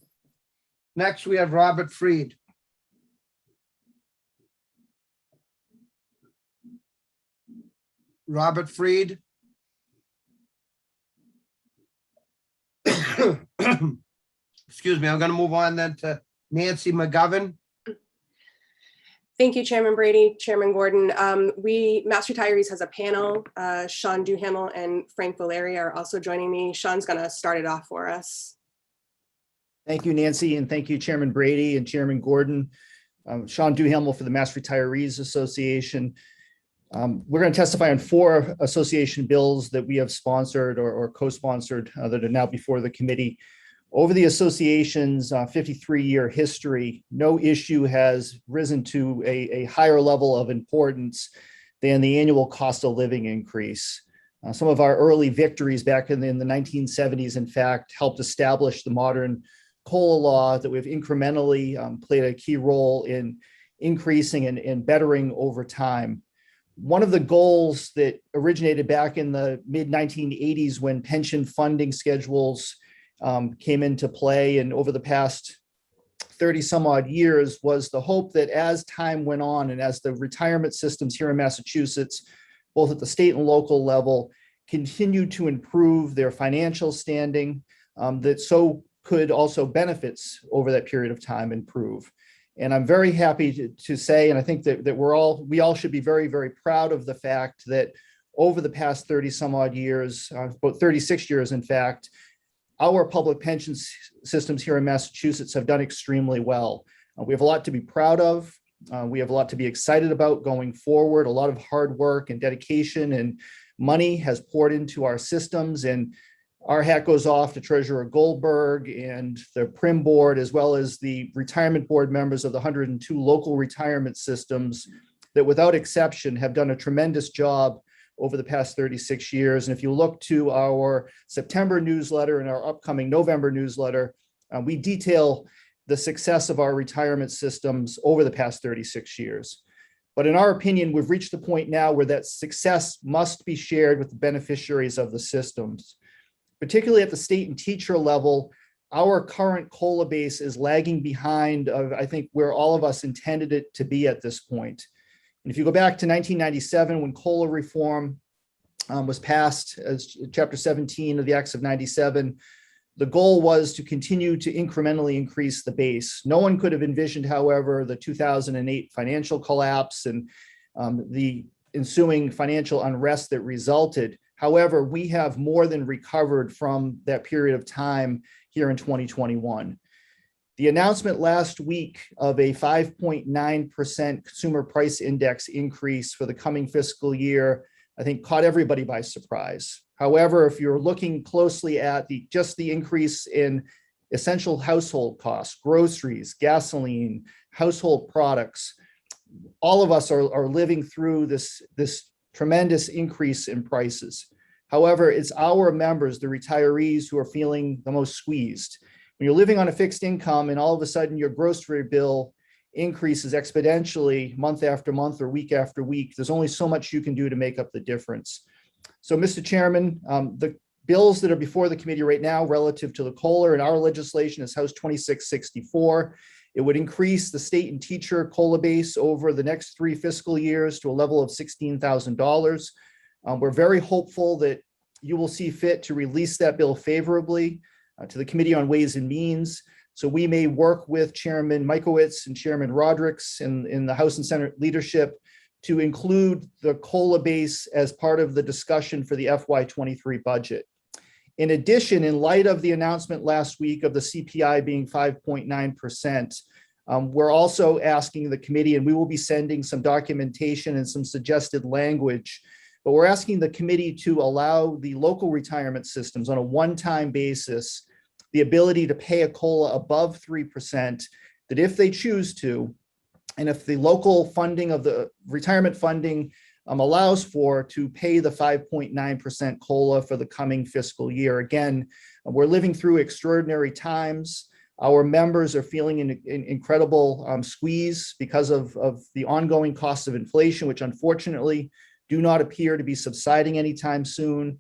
Next, we have Robert Freed. Robert Freed. Excuse me, I'm going to move on then to Nancy McGovern. Thank you, Chairman Brady, Chairman Gordon. Mass Retirees has a panel. Sean Duhamel and Frank Valeri are also joining me. Sean's going to start it off for us. Thank you, Nancy, and thank you, Chairman Brady and Chairman Gordon. Sean Duhamel for the Mass Retirees Association. We're going to testify on 4 association bills that we have sponsored or co-sponsored that are now before the committee. Over the association's 53-year history, no issue has risen to a higher level of importance than the annual cost of living increase. Some of our early victories back in the 1970s, in fact, helped establish the modern COLA law that we've incrementally played a key role in increasing and bettering over time. One of the goals that originated back in the mid-1980s when pension funding schedules came into play, and over the past 30 some odd years, was the hope that as time went on and as the retirement systems here in Massachusetts, both at the state and local level, continued to improve their financial standing, that so could also benefits over that period of time improve. And I'm very happy to say, and I think that we all should be very, very proud of the fact that over the past 30 some odd years, about 36 years, in fact, our public pension systems here in Massachusetts have done extremely well. We have a lot to be proud of. We have a lot to be excited about going forward. A lot of hard work and dedication and money has poured into our systems, and our hat goes off to Treasurer Goldberg and the Prim Board, as well as the retirement board members of the 102 local retirement systems that without exception have done a tremendous job over the past 36 years. And if you look to our September newsletter and our upcoming November newsletter, we detail the success of our retirement systems over the past 36 years. But in our opinion, we've reached the point now where that success must be shared with the beneficiaries of the systems. Particularly at the state and teacher level, our current COLA base is lagging behind, I think, where all of us intended it to be at this point. And if you go back to 1997, when COLA reform was passed as Chapter 17 of the Acts of 97, the goal was to continue to incrementally increase the base. No one could have envisioned, however, the 2008 financial collapse and the ensuing financial unrest that resulted. However, we have more than recovered from that period of time here in 2021. The announcement last week of a 5.9% consumer price index increase for the coming fiscal year, I think, caught everybody by surprise. However, if you're looking closely at just the increase in essential household costs, groceries, gasoline, household products, all of us are living through this tremendous increase in prices. However, it's our members, the retirees, who are feeling the most squeezed. When you're living on a fixed income and all of a sudden your grocery bill increases exponentially month after month or week after week, there's only so much you can do to make up the difference. So, Mr. Chairman, the bills that are before the committee right now relative to the COLA in our legislation is House 2664. It would increase the state and teacher COLA base over the next 3 fiscal years to a level of $16,000. We're very hopeful that you will see fit to release that bill favorably to the Committee on Ways and Means. So we may work with Chairman Mikowitz and Chairman Rodrick's in the House and Senate leadership to include the COLA base as part of the discussion for the FY23 budget. In addition, in light of the announcement last week of the CPI being 5.9%, we're also asking the committee, and we will be sending some documentation and some suggested language, but we're asking the committee to allow the local retirement systems on a one-time basis the ability to pay a COLA above 3%, that if they choose to, and if the local funding of the retirement funding allows for, to pay the 5.9% COLA for the coming fiscal year. Again, we're living through extraordinary times. Our members are feeling an incredible squeeze because of the ongoing costs of inflation, which unfortunately do not appear to be subsiding anytime soon.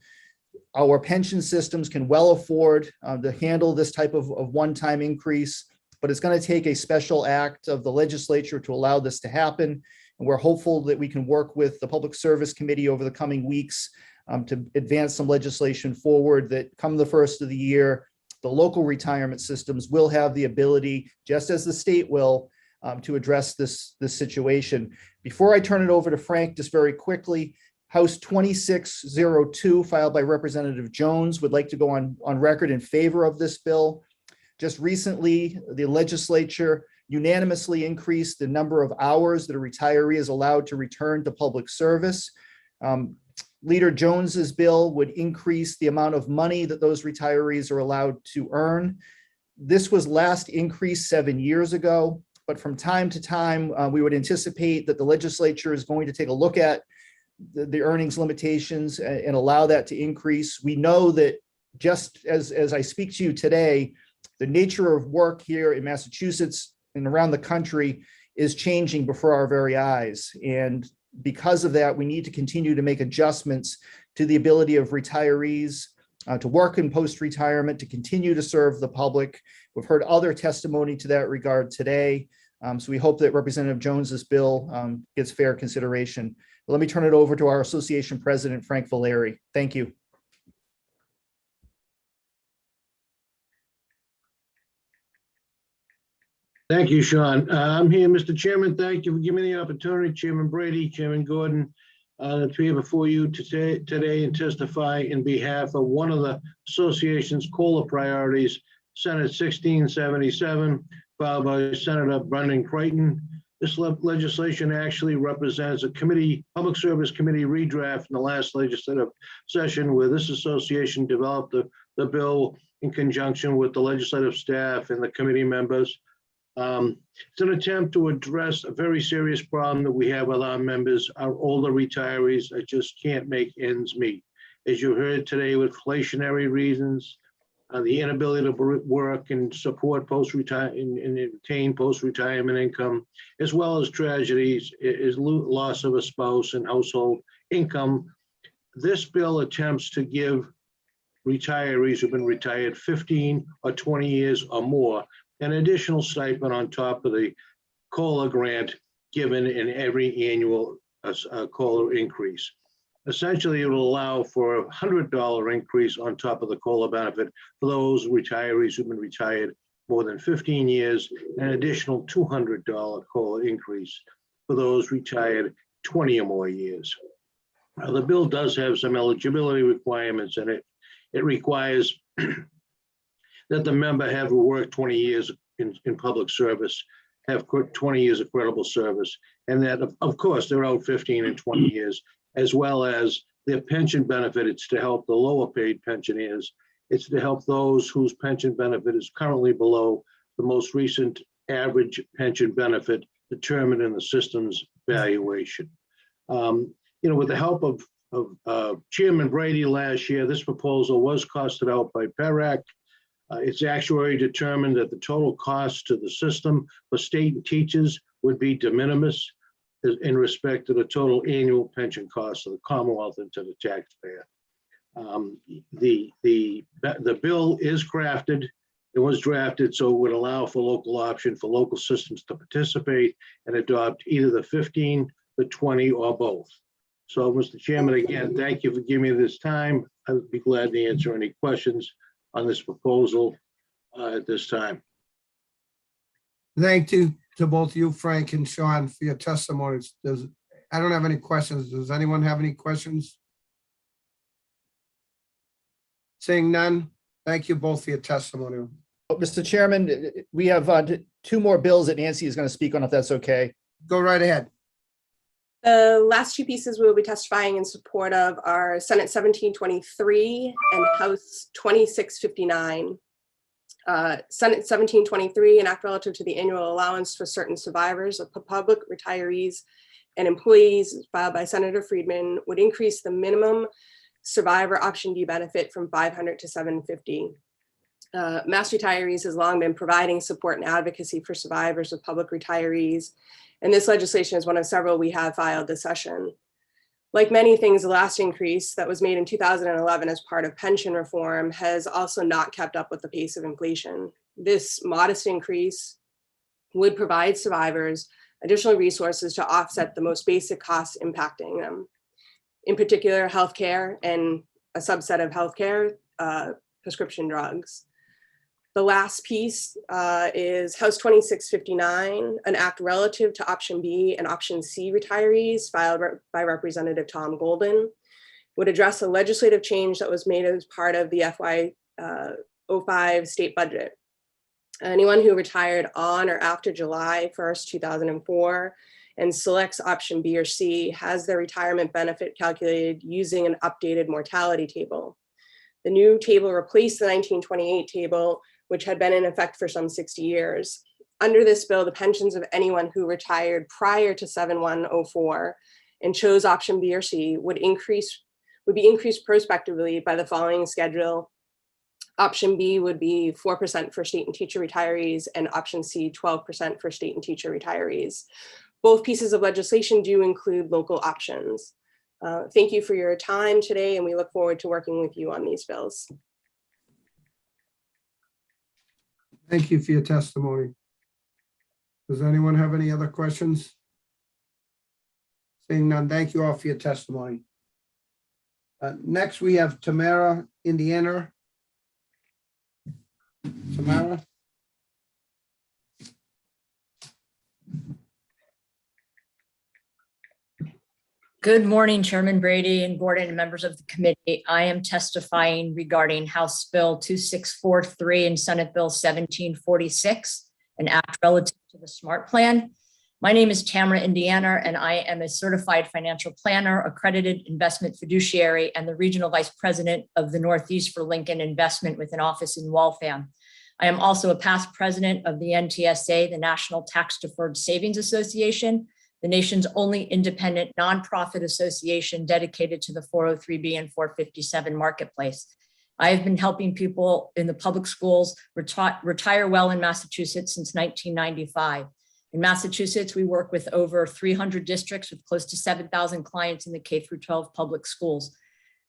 Our pension systems can well afford to handle this type of one-time increase, but it's going to take a special act of the legislature to allow this to happen. And we're hopeful that we can work with the Public Service Committee over the coming weeks to advance some legislation forward that come the first of the year, the local retirement systems will have the ability, just as the state will, to address this situation. Before I turn it over to Frank, just very quickly, House 2602, filed by Representative Jones, would like to go on record in favor of this bill. Just recently, the legislature unanimously increased the number of hours that a retiree is allowed to return to public service. Leader Jones's bill would increase the amount of money that those retirees are allowed to earn. This was last increased 7 years ago, but from time to time, we would anticipate that the legislature is going to take a look at the earnings limitations and allow that to increase. We know that just as I speak to you today, the nature of work here in Massachusetts and around the country is changing before our very eyes. And because of that, we need to continue to make adjustments to the ability of retirees to work in post-retirement, to continue to serve the public. We've heard other testimony to that regard today. So we hope that Representative Jones's bill gets fair consideration. Let me turn it over to our association president, Frank Valeri. Thank you. Thank you, Sean. I'm here, Mr. Chairman. Thank you for giving me the opportunity, Chairman Brady, Chairman Gordon, to be before you today and testify in behalf of one of the association's COLA priorities, Senate 1677, filed by Senator Brendan Creighton. This legislation actually represents a committee, Public Service Committee redraft in the last legislative session where this association developed the bill in conjunction with the legislative staff and the committee members. It's an attempt to address a very serious problem that we have with our members, our older retirees that just can't make ends meet. As you heard today, with inflationary reasons, the inability to work and support post-retirement and obtain post-retirement income, as well as tragedies, is loss of a spouse and household income. This bill attempts to give retirees who've been retired 15 or 20 years or more an additional stipend on top of the COLA grant given in every annual COLA increase. Essentially, it will allow for a $100 increase on top of the COLA benefit for those retirees who've been retired more than 15 years, and an additional $200 COLA increase for those retired 20 or more years. The bill does have some eligibility requirements in it. It requires that the member have worked 20 years in public service, have 20 years of credible service, and that, of course, they're out 15 and 20 years, as well as their pension benefit. It's to help the lower paid pensioners. It's to help those whose pension benefit is currently below the most recent average pension benefit determined in the system's valuation. With the help of Chairman Brady last year, this proposal was costed out by PERAC. Its actuary determined that the total cost to the system for state and teachers would be de minimis in respect to the total annual pension costs of the Commonwealth and to the taxpayer. The bill is crafted. It was drafted so it would allow for local option for local systems to participate and adopt either the 15, the 20, or both. So, Mr. Chairman, again, thank you for giving me this time. I would be glad to answer any questions on this proposal at this time. Thank you to both you, Frank and Sean, for your testimonies. I don't have any questions. Does anyone have any questions? Seeing none, thank you both for your testimony. Mr. Chairman, we have two more bills that Nancy is going to speak on, if that's okay. Go right ahead. The last two pieces we will be testifying in support of are Senate 1723 and House 2659. Senate 1723, an act relative to the annual allowance for certain survivors of public retirees and employees, filed by Senator Friedman, would increase the minimum survivor option D benefit from $500 to $750. Mass Retirees has long been providing support and advocacy for survivors of public retirees, and this legislation is one of several we have filed this session. Like many things, the last increase that was made in 2011 as part of pension reform has also not kept up with the pace of inflation. This modest increase would provide survivors additional resources to offset the most basic costs impacting them. In particular, healthcare and a subset of healthcare, prescription drugs. The last piece is House 2659, an act relative to option B and option C retirees, filed by Representative Tom Golden, would address a legislative change that was made as part of the FY05 state budget. Anyone who retired on or after July 1st, 2004, and selects option B or C has their retirement benefit calculated using an updated mortality table. The new table replaced the 1928 table, which had been in effect for some 60 years. Under this bill, the pensions of anyone who retired prior to 7/1/04 and chose option B or C would be increased prospectively by the following schedule. Option B would be 4% for state and teacher retirees, and option C 12% for state and teacher retirees. Both pieces of legislation do include local options. Thank you for your time today, and we look forward to working with you on these bills. Thank you for your testimony. Does anyone have any other questions? Seeing none, thank you all for your testimony. Next, we have Tamara, Indiana. Tamara? Good morning, Chairman Brady and Gordon and members of the committee. I am testifying regarding House Bill 2643 and Senate Bill 1746, an act relative to the SMART Plan. My name is Tamara Indiana, and I am a certified financial planner, accredited investment fiduciary, and the regional vice president of the Northeast for Lincoln Investment with an office in Waltham. I am also a past president of the NTSA, the National Tax Deferred Savings Association, the nation's only independent nonprofit association dedicated to the 403B and 457 marketplace. I have been helping people in the public schools retire well in Massachusetts since 1995. In Massachusetts, we work with over 300 districts with close to 7,000 clients in the K-12 public schools.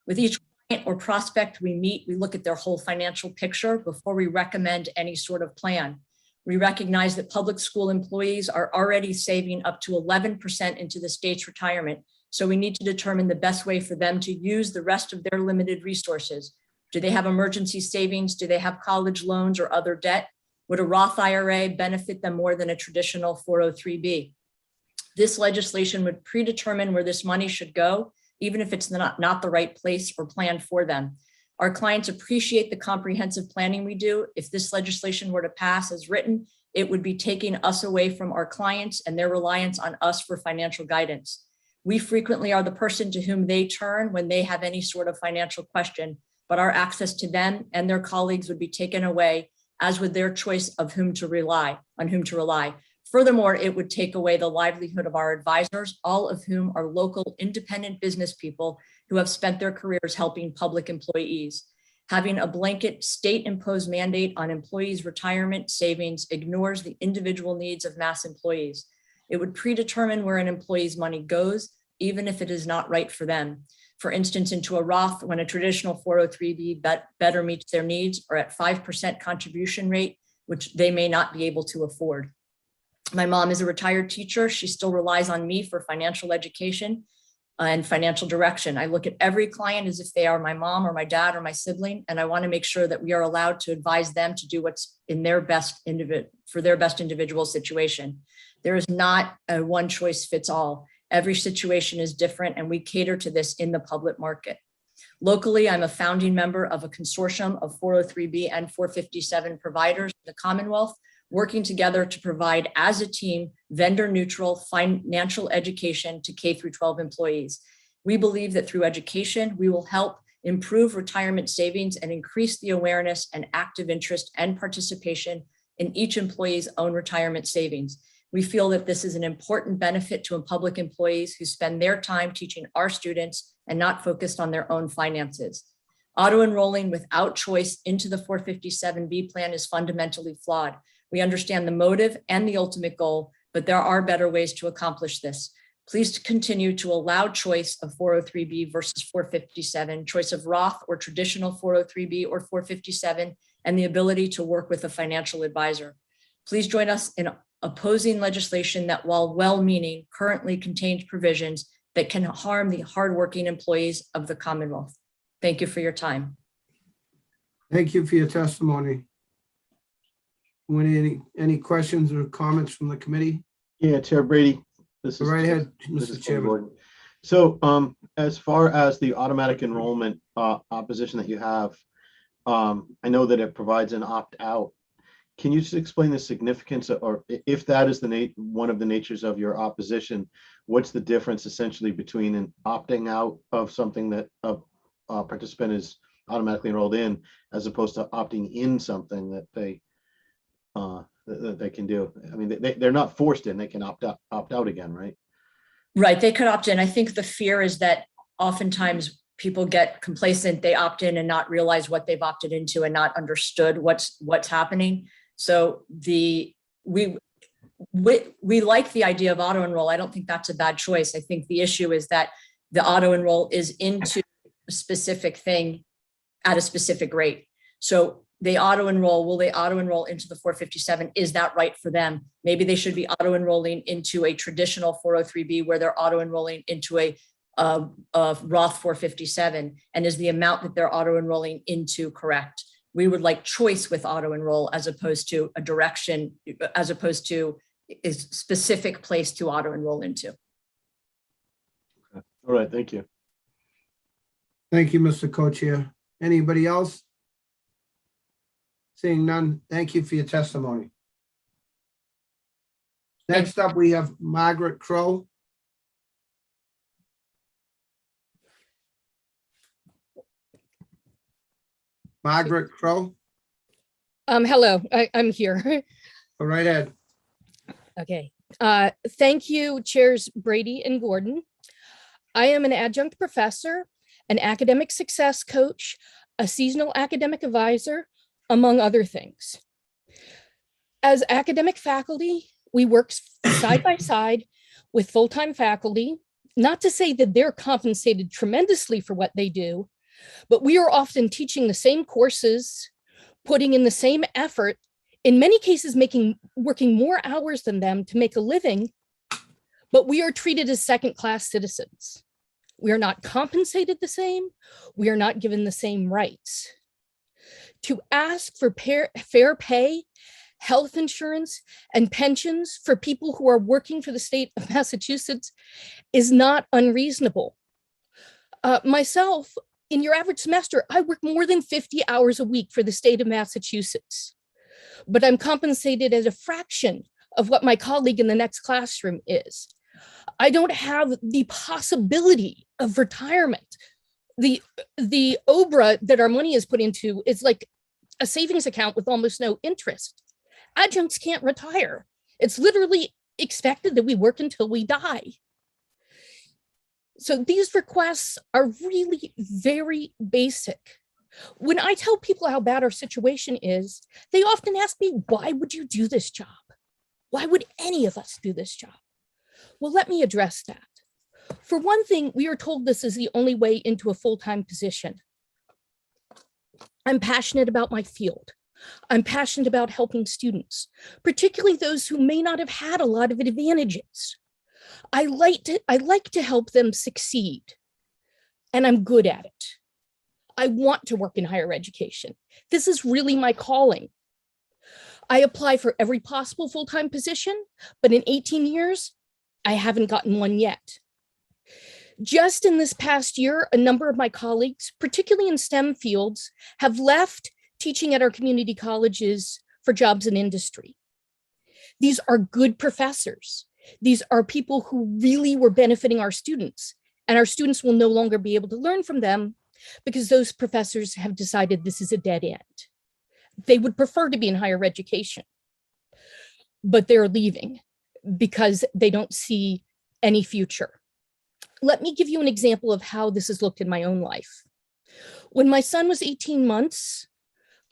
With each client or prospect we meet, we look at their whole financial picture before we recommend any sort of plan. We recognize that public school employees are already saving up to 11% into the state's retirement, so we need to determine the best way for them to use the rest of their limited resources. Do they have emergency savings? Do they have college loans or other debt? Would a Roth IRA benefit them more than a traditional 403B? This legislation would predetermine where this money should go, even if it's not the right place or plan for them. Our clients appreciate the comprehensive planning we do. If this legislation were to pass as written, it would be taking us away from our clients and their reliance on us for financial guidance. We frequently are the person to whom they turn when they have any sort of financial question, but our access to them and their colleagues would be taken away, as would their choice of on whom to rely. Furthermore, it would take away the livelihood of our advisors, all of whom are local independent business people who have spent their careers helping public employees. Having a blanket state-imposed mandate on employees' retirement savings ignores the individual needs of mass employees. It would predetermine where an employee's money goes, even if it is not right for them. For instance, into a Roth when a traditional 403B better meets their needs, or at 5% contribution rate, which they may not be able to afford. My mom is a retired teacher. She still relies on me for financial education and financial direction. I look at every client as if they are my mom or my dad or my sibling, and I want to make sure that we are allowed to advise them to do what's in their best for their best individual situation. There is not a one choice fits all. Every situation is different, and we cater to this in the public market. Locally, I'm a founding member of a consortium of 403B and 457 providers in the Commonwealth, working together to provide as a team vendor-neutral financial education to K-12 employees. We believe that through education, we will help improve retirement savings and increase the awareness and active interest and participation in each employee's own retirement savings. We feel that this is an important benefit to public employees who spend their time teaching our students and not focused on their own finances. Auto-enrolling without choice into the 457B plan is fundamentally flawed. We understand the motive and the ultimate goal, but there are better ways to accomplish this. Please continue to allow choice of 403B versus 457, choice of Roth or traditional 403B or 457, and the ability to work with a financial advisor. Please join us in opposing legislation that, while well-meaning, currently contains provisions that can harm the hardworking employees of the Commonwealth. Thank you for your time. Thank you for your testimony. Any questions or comments from the committee? Yeah, Chair Brady. This is right ahead, Mr. Mr. Chairman. So as far as the automatic enrollment opposition that you have, I know that it provides an opt-out. Can you just explain the significance, or if that is one of the natures of your opposition, what's the difference essentially between an opting out of something that a participant is automatically enrolled in, as opposed to opting in something that they can do? I mean, they're not forced in; they can opt out again, right? Right, they could opt in. I think the fear is that oftentimes people get complacent, they opt in and not realize what they've opted into and not understood what's happening. So we like the idea of auto enroll. I don't think that's a bad choice. I think the issue is that the auto enroll is into a specific thing at a specific rate. So they auto enroll. Will they auto enroll into the 457? Is that right for them? Maybe they should be auto enrolling into a traditional 403B where they're auto enrolling into a Roth 457. And is the amount that they're auto enrolling into correct? We would like choice with auto enroll as opposed to a direction, as opposed to a specific place to auto enroll into. All right, thank you. Thank you, Mr. Co-Chair. Anybody else? Seeing none, thank you for your testimony. Next up, we have Margaret Crow. Margaret Crow, Hello, I'm here. go right ahead. Okay. Thank you, Chairs Brady and Gordon. I am an adjunct professor, an academic success coach, a seasonal academic advisor, among other things. As academic faculty, we work side by side with full-time faculty, not to say that they're compensated tremendously for what they do, but we are often teaching the same courses, putting in the same effort, in many cases working more hours than them to make a living, but we are treated as second-class citizens. We are not compensated the same. We are not given the same rights. To ask for fair pay, health insurance, and pensions for people who are working for the state of Massachusetts is not unreasonable. Myself, in your average semester, I work more than 50 hours a week for the state of Massachusetts, but I'm compensated at a fraction of what my colleague in the next classroom is. I don't have the possibility of retirement. The OBRA that our money is put into is like a savings account with almost no interest. Adjuncts can't retire. It's literally expected that we work until we die. So these requests are really very basic. When I tell people how bad our situation is, they often ask me, why would you do this job? Why would any of us do this job? Well, let me address that. For one thing, we are told this is the only way into a full-time position. I'm passionate about my field. I'm passionate about helping students, particularly those who may not have had a lot of advantages. I like to help them succeed, and I'm good at it. I want to work in higher education. This is really my calling. I apply for every possible full-time position, but in 18 years, I haven't gotten one yet. Just in this past year, a number of my colleagues, particularly in STEM fields, have left teaching at our community colleges for jobs in industry. These are good professors. These are people who really were benefiting our students, and our students will no longer be able to learn from them because those professors have decided this is a dead end. They would prefer to be in higher education, but they're leaving because they don't see any future. Let me give you an example of how this has looked in my own life. When my son was 18 months,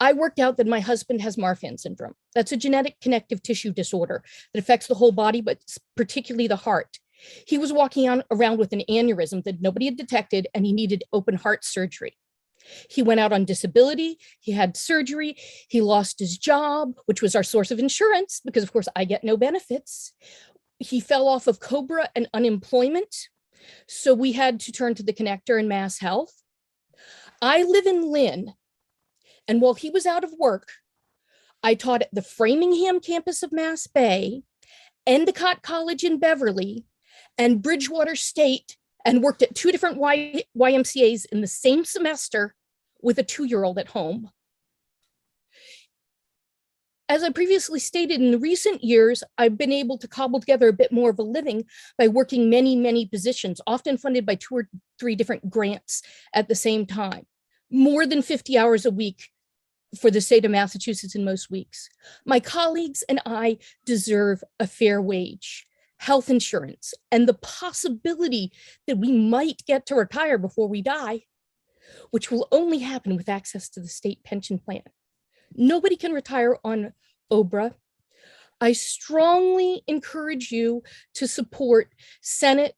I worked out that my husband has Marfan syndrome. That's a genetic connective tissue disorder that affects the whole body, but particularly the heart. He was walking around with an aneurysm that nobody had detected, and he needed open heart surgery. He went out on disability, he had surgery, he lost his job, which was our source of insurance, because of course I get no benefits. He fell off of COBRA and unemployment, so we had to turn to the Connector and Mass Health. I live in Lynn, and while he was out of work, I taught at the Framingham campus of Mass Bay, Endicott College in Beverly, and Bridgewater State, and worked at 2 different YMCAs in the same semester with a 2-year-old at home. As I previously stated, in recent years, I've been able to cobble together a bit more of a living by working many positions, often funded by 2 or 3 different grants at the same time. More than 50 hours a week for the state of Massachusetts in most weeks. My colleagues and I deserve a fair wage, health insurance, and the possibility that we might get to retire before we die, which will only happen with access to the state pension plan. Nobody can retire on OBRA. I strongly encourage you to support Senate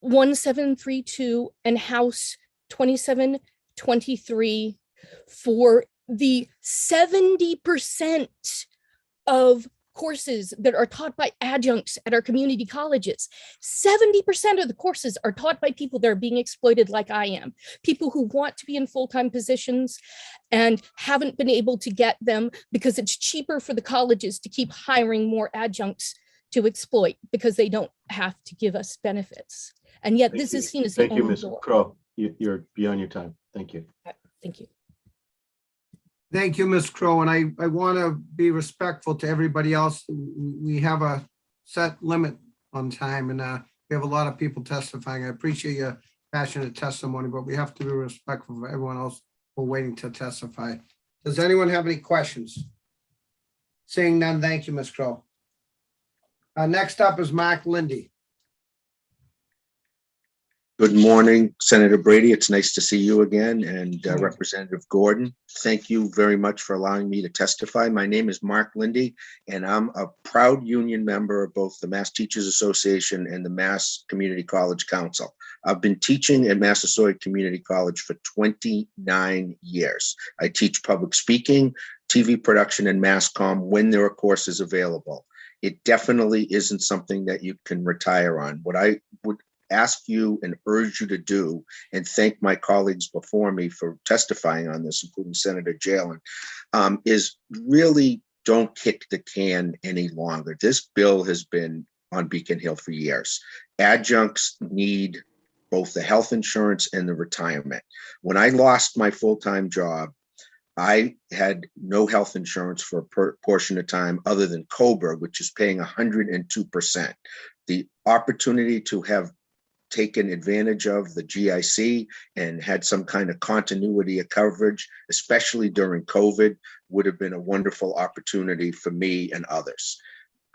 1732 and House 2723 for the 70% of courses that are taught by adjuncts at our community colleges. 70% of the courses are taught by people that are being exploited like I am, people who want to be in full-time positions and haven't been able to get them because it's cheaper for the colleges to keep hiring more adjuncts to exploit because they don't have to give us benefits. And yet this is seen as the Thank you, only Ms. door. Crowe. You're beyond your time. Thank you. Thank you. Thank you, Ms. Crowe, and I want to be respectful to everybody else. We have a set limit on time, and we have a lot of people testifying. I appreciate your passionate testimony, but we have to be respectful for everyone else who are waiting to testify. Does anyone have any questions? Seeing none, thank you, Ms. Crowe. Next up is Mark Lindy. Good morning, Senator Brady. It's nice to see you again, and Representative Gordon. Thank you very much for allowing me to testify. My name is Mark Lindy, and I'm a proud union member of both the Mass Teachers Association and the Mass Community College Council. I've been teaching at Massasoit Community College for 29 years. I teach public speaking, TV production, and mass comm when there are courses available. It definitely isn't something that you can retire on. What I would ask you and urge you to do, and thank my colleagues before me for testifying on this, including Senator Jalen, is really don't kick the can any longer. This bill has been on Beacon Hill for years. Adjuncts need both the health insurance and the retirement. When I lost my full-time job, I had no health insurance for a portion of time other than COBRA, which is paying 102%. The opportunity to have taken advantage of the GIC and had some kind of continuity of coverage, especially during COVID, would have been a wonderful opportunity for me and others.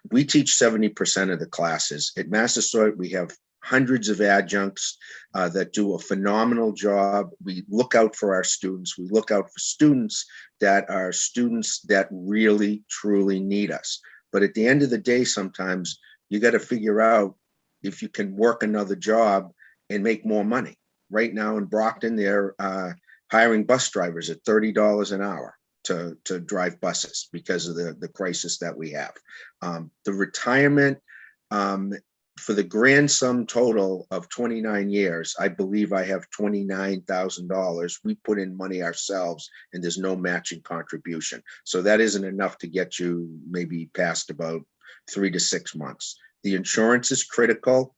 We teach 70% of the classes. At Massasoit, we have hundreds of adjuncts that do a phenomenal job. We look out for our students. We look out for students that are students that really, truly need us. But at the end of the day, sometimes you got to figure out if you can work another job and make more money. Right now in Brockton, they're hiring bus drivers at $30 an hour to drive buses because of the crisis that we have. The retirement, for the grand sum total of 29 years, I believe I have $29,000. We put in money ourselves and there's no matching contribution. So that isn't enough to get you maybe past about 3 to 6 months. The insurance is critical.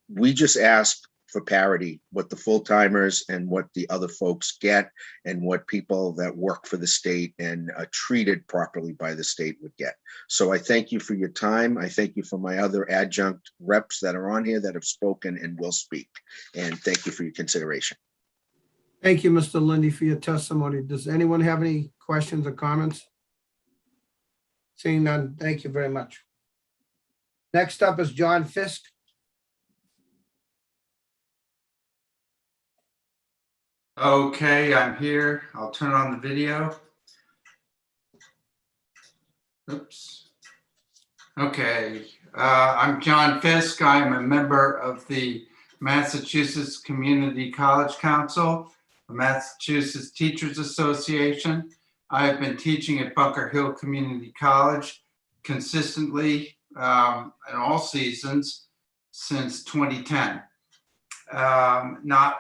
We just ask for parity, what the full-timers and what the other folks get and what people that work for the state and are treated properly by the state would get. So I thank you for your time. I thank you for my other adjunct reps that are on here that have spoken and will speak. And thank you for your consideration. Thank you, Mr. Lindy, for your testimony. Does anyone have any questions or comments? Seeing none, thank you very much. Next up is John Fisk. Okay, I'm here. I'll turn on the video. Oops. Okay, I'm John Fisk. I am a member of the Massachusetts Community College Council, the Massachusetts Teachers Association. I have been teaching at Bunker Hill Community College consistently in all seasons since 2010. Not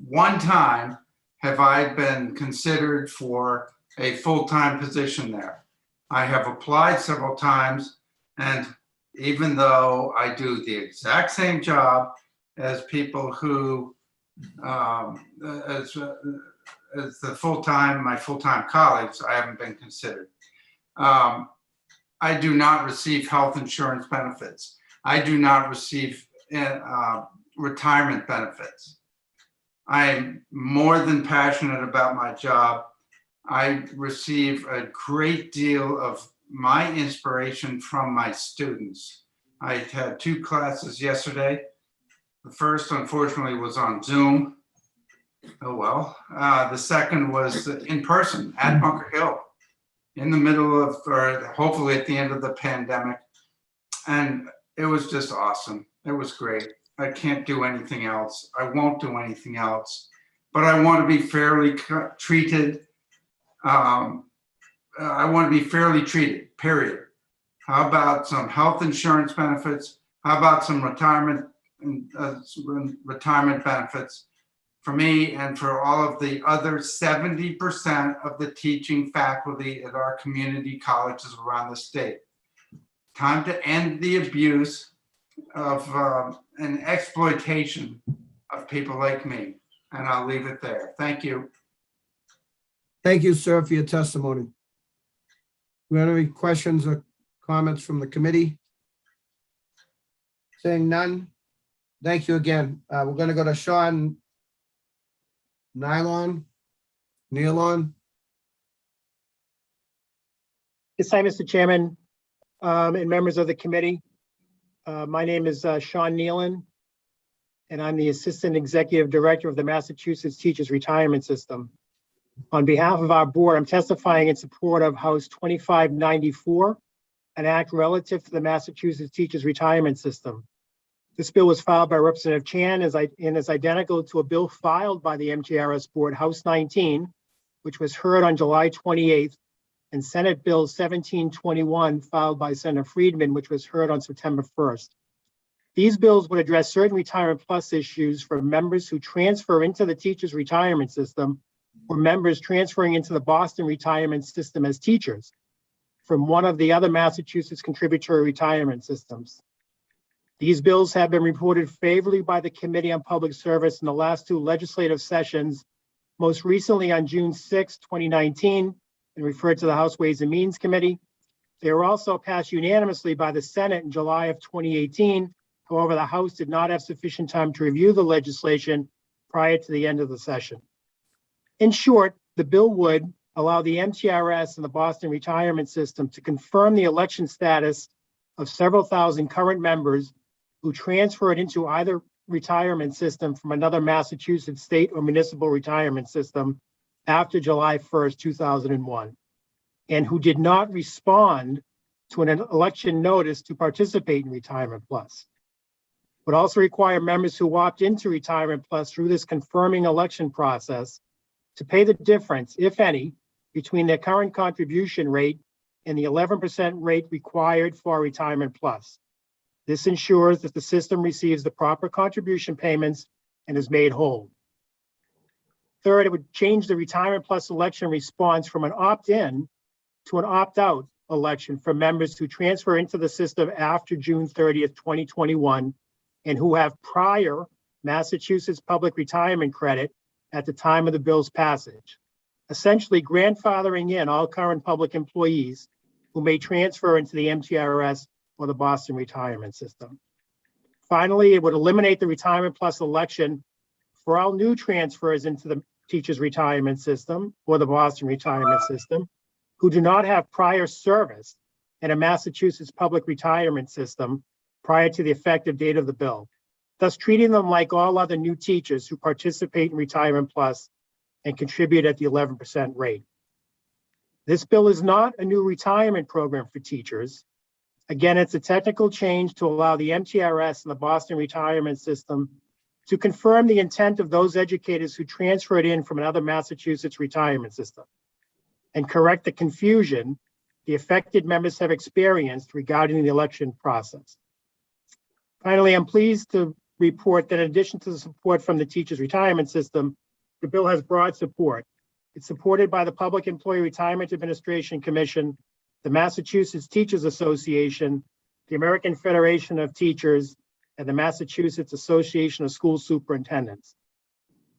one time have I been considered for a full-time position there. I have applied several times, and even though I do the exact same job as people who, as the my full-time colleagues, I haven't been considered. I do not receive health insurance benefits. I do not receive retirement benefits. I am more than passionate about my job. I receive a great deal of my inspiration from my students. I had 2 classes yesterday. The first, unfortunately, was on Zoom. Oh well. The second was in person at Bunker Hill in the middle of, or hopefully at the end of the pandemic. And it was just awesome. It was great. I can't do anything else. I won't do anything else, but I want to be fairly treated. I want to be fairly treated, period. How about some health insurance benefits? How about some retirement benefits for me and for all of the other 70% of the teaching faculty at our community colleges around the state? Time to end the abuse of and exploitation of people like me. And I'll leave it there. Thank you. Thank you, sir, for your testimony. We have any questions or comments from the committee? Saying none. Thank you again. We're going to go to Sean Nylon. Yes, hi, Mr. Chairman, and members of the committee. My name is Sean Nealon, and I'm the Assistant Executive Director of the Massachusetts Teachers Retirement System. On behalf of our board, I'm testifying in support of House 2594, an act relative to the Massachusetts Teachers Retirement System. This bill was filed by Representative Chan and is identical to a bill filed by the MTRS Board, House 19, which was heard on July 28th, and Senate Bill 1721 filed by Senator Friedman, which was heard on September 1st. These bills would address certain Retirement Plus issues for members who transfer into the Teachers Retirement System or members transferring into the Boston Retirement System as teachers from one of the other Massachusetts contributory retirement systems. These bills have been reported favorably by the Committee on Public Service in the last two legislative sessions, most recently on June 6, 2019, and referred to the House Ways and Means Committee. They were also passed unanimously by the Senate in July of 2018. However, the House did not have sufficient time to review the legislation prior to the end of the session. In short, the bill would allow the MTRS and the Boston Retirement System to confirm the election status of several thousand current members who transferred into either retirement system from another Massachusetts state or municipal retirement system after July 1st, 2001, and who did not respond to an election notice to participate in Retirement Plus. Would also require members who opt into Retirement Plus through this confirming election process to pay the difference, if any, between their current contribution rate and the 11% rate required for Retirement Plus. This ensures that the system receives the proper contribution payments and is made whole. Third, it would change the Retirement Plus election response from an opt-in to an opt-out election for members who transfer into the system after June 30th, 2021, and who have prior Massachusetts public retirement credit at the time of the bill's passage, essentially grandfathering in all current public employees who may transfer into the MTRS or the Boston Retirement System. Finally, it would eliminate the Retirement Plus election for all new transfers into the Teachers Retirement System or the Boston Retirement System who do not have prior service in a Massachusetts public retirement system prior to the effective date of the bill, thus treating them like all other new teachers who participate in Retirement Plus and contribute at the 11% rate. This bill is not a new retirement program for teachers. Again, it's a technical change to allow the MTRS and the Boston Retirement System to confirm the intent of those educators who transferred in from another Massachusetts retirement system and correct the confusion the affected members have experienced regarding the election process. Finally, I'm pleased to report that in addition to the support from the Teachers Retirement System, the bill has broad support. It's supported by the Public Employee Retirement Administration Commission, the Massachusetts Teachers Association, the American Federation of Teachers, and the Massachusetts Association of School Superintendents.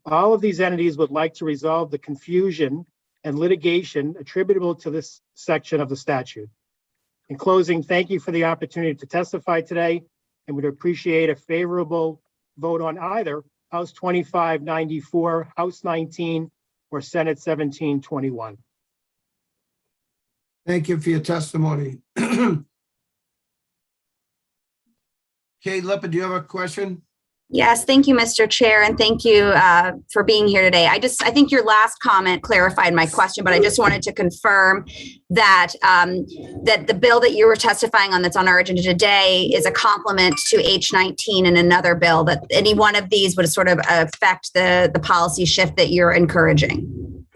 All of these entities would like to resolve the confusion and litigation attributable to this section of the statute. In closing, thank you for the opportunity to testify today, and would appreciate a favorable vote on either House 2594, House 19, or Senate 1721. Thank you for your testimony. Kate Lippert, do you have a question? Yes, thank you, Mr. Chair, and thank you for being here today. I think your last comment clarified my question, but I just wanted to confirm that that the bill that you were testifying on that's on our agenda today is a complement to H19 and another bill, that any one of these would sort of affect the policy shift that you're encouraging.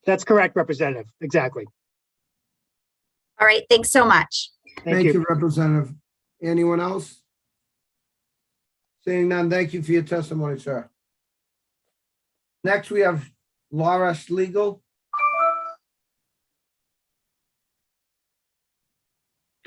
That's correct, Representative. Exactly. All right, thanks so much. Thank you, Representative. Anyone else? Seeing none, thank you for your testimony, sir. Next, we have Laura Schlegel.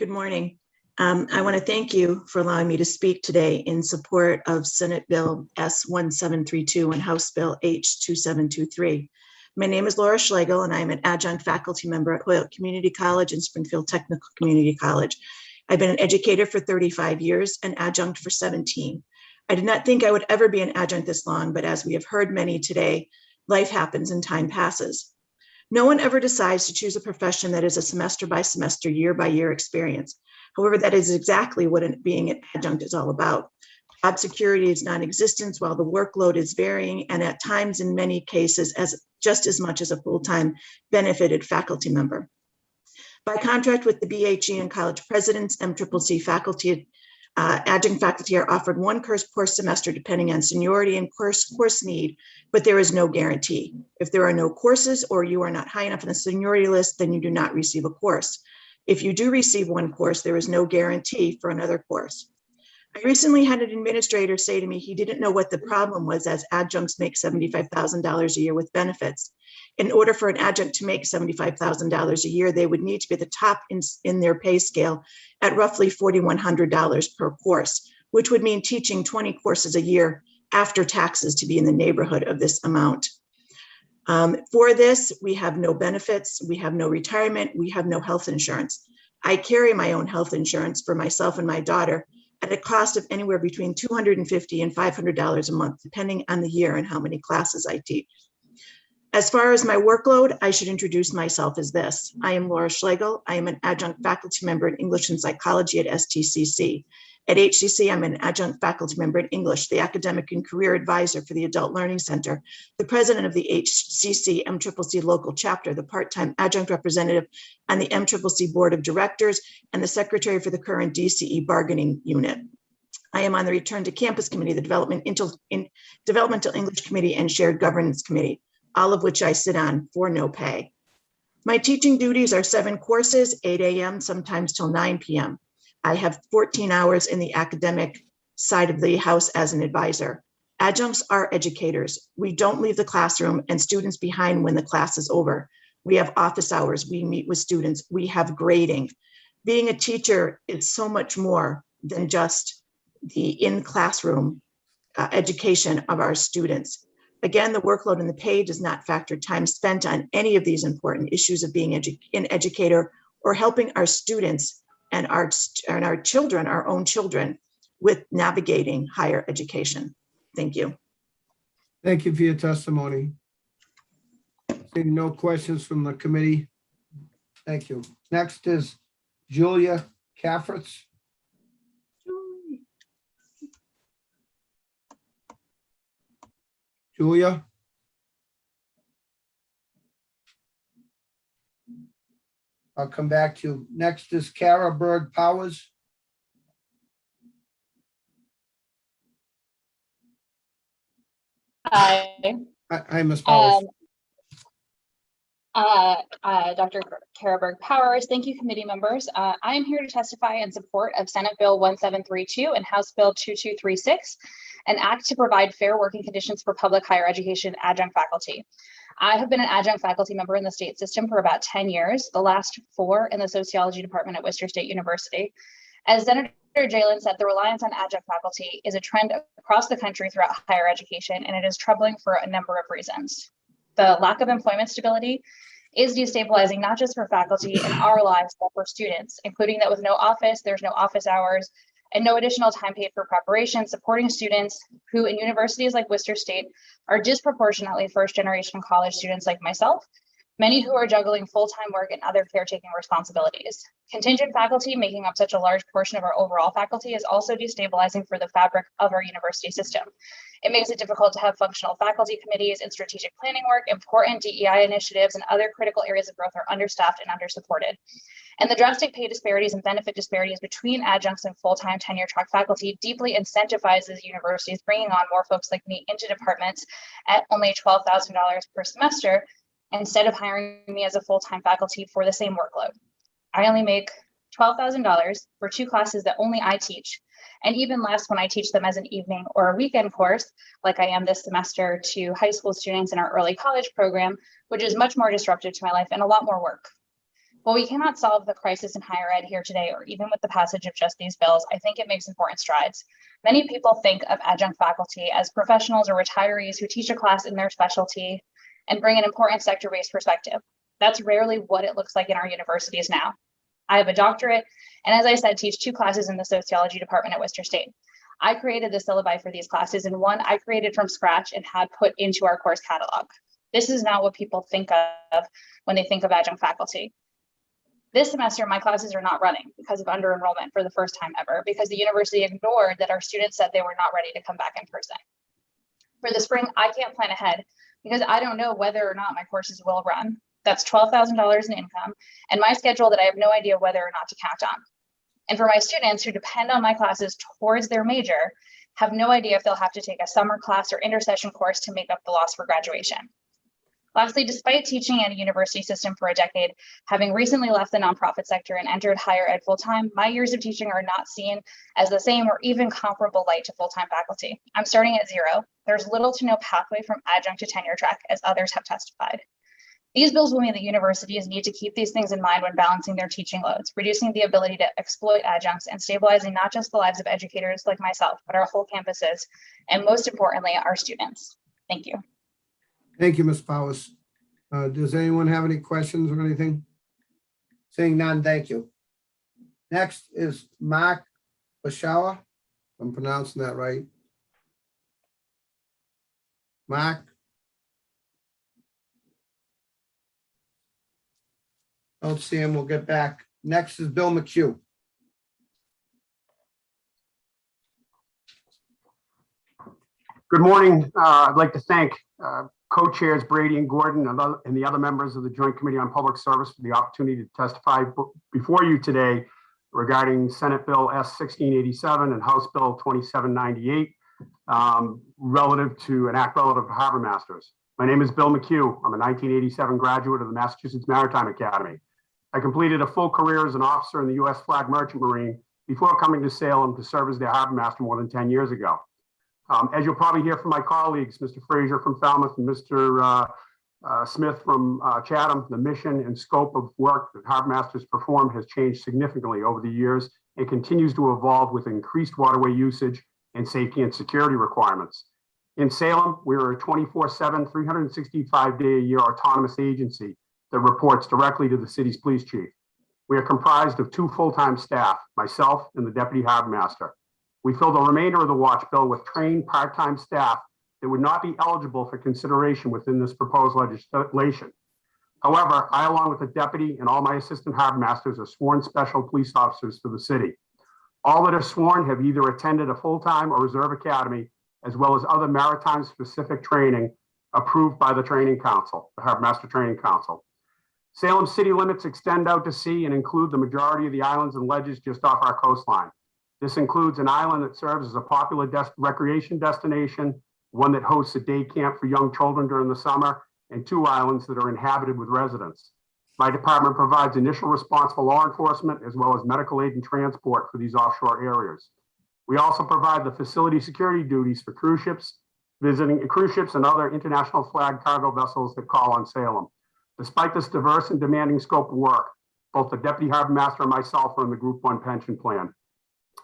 Good morning. I want to thank you for allowing me to speak today in support of Senate Bill S1732 and House Bill H2723. My name is Laura Schlegel, and I'm an adjunct faculty member at Hoyok Community College and Springfield Technical Community College. I've been an educator for 35 years, an adjunct for 17. I did not think I would ever be an adjunct this long, but as we have heard many today, life happens and time passes. No one ever decides to choose a profession that is a semester by semester, year by year experience. However, that is exactly what being an adjunct is all about. Job security is non-existent while the workload is varying, and at times, in many cases, as just as much as a full-time benefited faculty member. By contract with the BHE and college presidents, MCCC faculty, adjunct faculty are offered one course per semester depending on seniority and course need, but there is no guarantee. If there are no courses or you are not high enough on the seniority list, then you do not receive a course. If you do receive one course, there is no guarantee for another course. I recently had an administrator say to me he didn't know what the problem was, as adjuncts make $75,000 a year with benefits. In order for an adjunct to make $75,000 a year, they would need to be at the top in their pay scale at roughly $4,100 per course, which would mean teaching 20 courses a year after taxes to be in the neighborhood of this amount. For this, we have no benefits, we have no retirement, we have no health insurance. I carry my own health insurance for myself and my daughter at a cost of anywhere between $250 and $500 a month, depending on the year and how many classes I teach. As far as my workload, I should introduce myself as this. I am Laura Schlegel. I am an adjunct faculty member in English and Psychology at STCC. At HCC, I'm an adjunct faculty member in English, the academic and career advisor for the Adult Learning Center, the president of the HCC MCCC local chapter, the part-time adjunct representative on the MCCC board of directors, and the secretary for the current DCE bargaining unit. I am on the Return to Campus Committee, the Developmental English Committee, and Shared Governance Committee, all of which I sit on for no pay. My teaching duties are 7 courses, 8 a.m., sometimes till 9 p.m. I have 14 hours in the academic side of the house as an advisor. Adjuncts are educators. We don't leave the classroom and students behind when the class is over. We have office hours. We meet with students. We have grading. Being a teacher is so much more than just the in-classroom education of our students. Again, the workload and the pay does not factor time spent on any of these important issues of being an educator or helping our students and our children, our own children, with navigating higher education. Thank you. Thank you for your testimony. Seeing no questions from the committee. Thank you. Next is Julia Cafferts. Julia? I'll come back to you. Next is Kara Berg Powers. Hi. Hi, Ms. Powers. Dr. Kara Berg Powers, thank you, committee members. I am here to testify in support of Senate Bill 1732 and House Bill 2236, an act to provide fair working conditions for public higher education adjunct faculty. I have been an adjunct faculty member in the state system for about 10 years, the last 4 in the sociology department at Worcester State University. As Senator Jalen said, the reliance on adjunct faculty is a trend across the country throughout higher education, and it is troubling for a number of reasons. The lack of employment stability is destabilizing, not just for faculty in our lives, but for students, including that with no office, there's no office hours, and no additional time paid for preparation, supporting students who in universities like Worcester State are disproportionately first-generation college students like myself, many who are juggling full-time work and other caretaking responsibilities. Contingent faculty making up such a large portion of our overall faculty is also destabilizing for the fabric of our university system. It makes it difficult to have functional faculty committees and strategic planning work. Important DEI initiatives and other critical areas of growth are understaffed and undersupported. And the drastic pay disparities and benefit disparities between adjuncts and full-time tenure track faculty deeply incentivizes universities bringing on more folks like me into departments at only $12,000 per semester, instead of hiring me as a full-time faculty for the same workload. I only make $12,000 for 2 classes that only I teach, and even less when I teach them as an evening or a weekend course, like I am this semester to high school students in our early college program, which is much more disruptive to my life and a lot more work. While we cannot solve the crisis in higher ed here today, or even with the passage of just these bills, I think it makes important strides. Many people think of adjunct faculty as professionals or retirees who teach a class in their specialty and bring an important sector-based perspective. That's rarely what it looks like in our universities now. I have a doctorate, and as I said, teach 2 classes in the sociology department at Worcester State. I created the syllabi for these classes, and one I created from scratch and had put into our course catalog. This is not what people think of when they think of adjunct faculty. This semester, my classes are not running because of under enrollment for the first time ever, because the university ignored that our students said they were not ready to come back in person. For the spring, I can't plan ahead because I don't know whether or not my courses will run. That's $12,000 in income and my schedule that I have no idea whether or not to count on. And for my students who depend on my classes towards their major, have no idea if they'll have to take a summer class or intersession course to make up the loss for graduation. Lastly, despite teaching in a university system for a decade, having recently left the nonprofit sector and entered higher ed full-time, my years of teaching are not seen as the same or even comparable light to full-time faculty. I'm starting at 0. There's little to no pathway from adjunct to tenure track, as others have testified. These bills will mean that universities need to keep these things in mind when balancing their teaching loads, reducing the ability to exploit adjuncts and stabilizing not just the lives of educators like myself, but our whole campuses, and most importantly, our students. Thank you. Thank you, Ms. Powers. Does anyone have any questions or anything? Seeing none, thank you. Next is Mark Bashawa. I'm pronouncing that right. Mark? Don't see him, we'll get back. Next is Bill McHugh. Good morning. I'd like to thank co-chairs Brady and Gordon and the other members of the Joint Committee on Public Service for the opportunity to testify before you today regarding Senate Bill S-1687 and House Bill 2798 relative to an act relative to harbor masters. My name is Bill McHugh. I'm a 1987 graduate of the Massachusetts Maritime Academy. I completed a full career as an officer in the U.S. Flag Merchant Marine before coming to Salem to serve as their harbor master more than 10 years ago. As you'll probably hear from my colleagues, Mr. Frazier from Falmouth and Mr. Smith from Chatham, the mission and scope of work that harbor masters perform has changed significantly over the years and continues to evolve with increased waterway usage and safety and security requirements. In Salem, we are a 24/7, 365-day-a-year autonomous agency that reports directly to the city's police chief. We are comprised of 2 full-time staff, myself and the deputy harbor master. We fill the remainder of the watch bill with trained part-time staff that would not be eligible for consideration within this proposed legislation. However, I, along with the deputy and all my assistant harbor masters, are sworn special police officers for the city. All that are sworn have either attended a full-time or reserve academy, as well as other maritime-specific training approved by the Training Council, the Harbor Master Training Council. Salem city limits extend out to sea and include the majority of the islands and ledges just off our coastline. This includes an island that serves as a popular recreation destination, one that hosts a day camp for young children during the summer, and 2 islands that are inhabited with residents. My department provides initial response for law enforcement, as well as medical aid and transport for these offshore areas. We also provide the facility security duties for cruise ships, visiting cruise ships and other international flag cargo vessels that call on Salem. Despite this diverse and demanding scope of work, both the deputy harbor master and myself are in the Group 1 pension plan.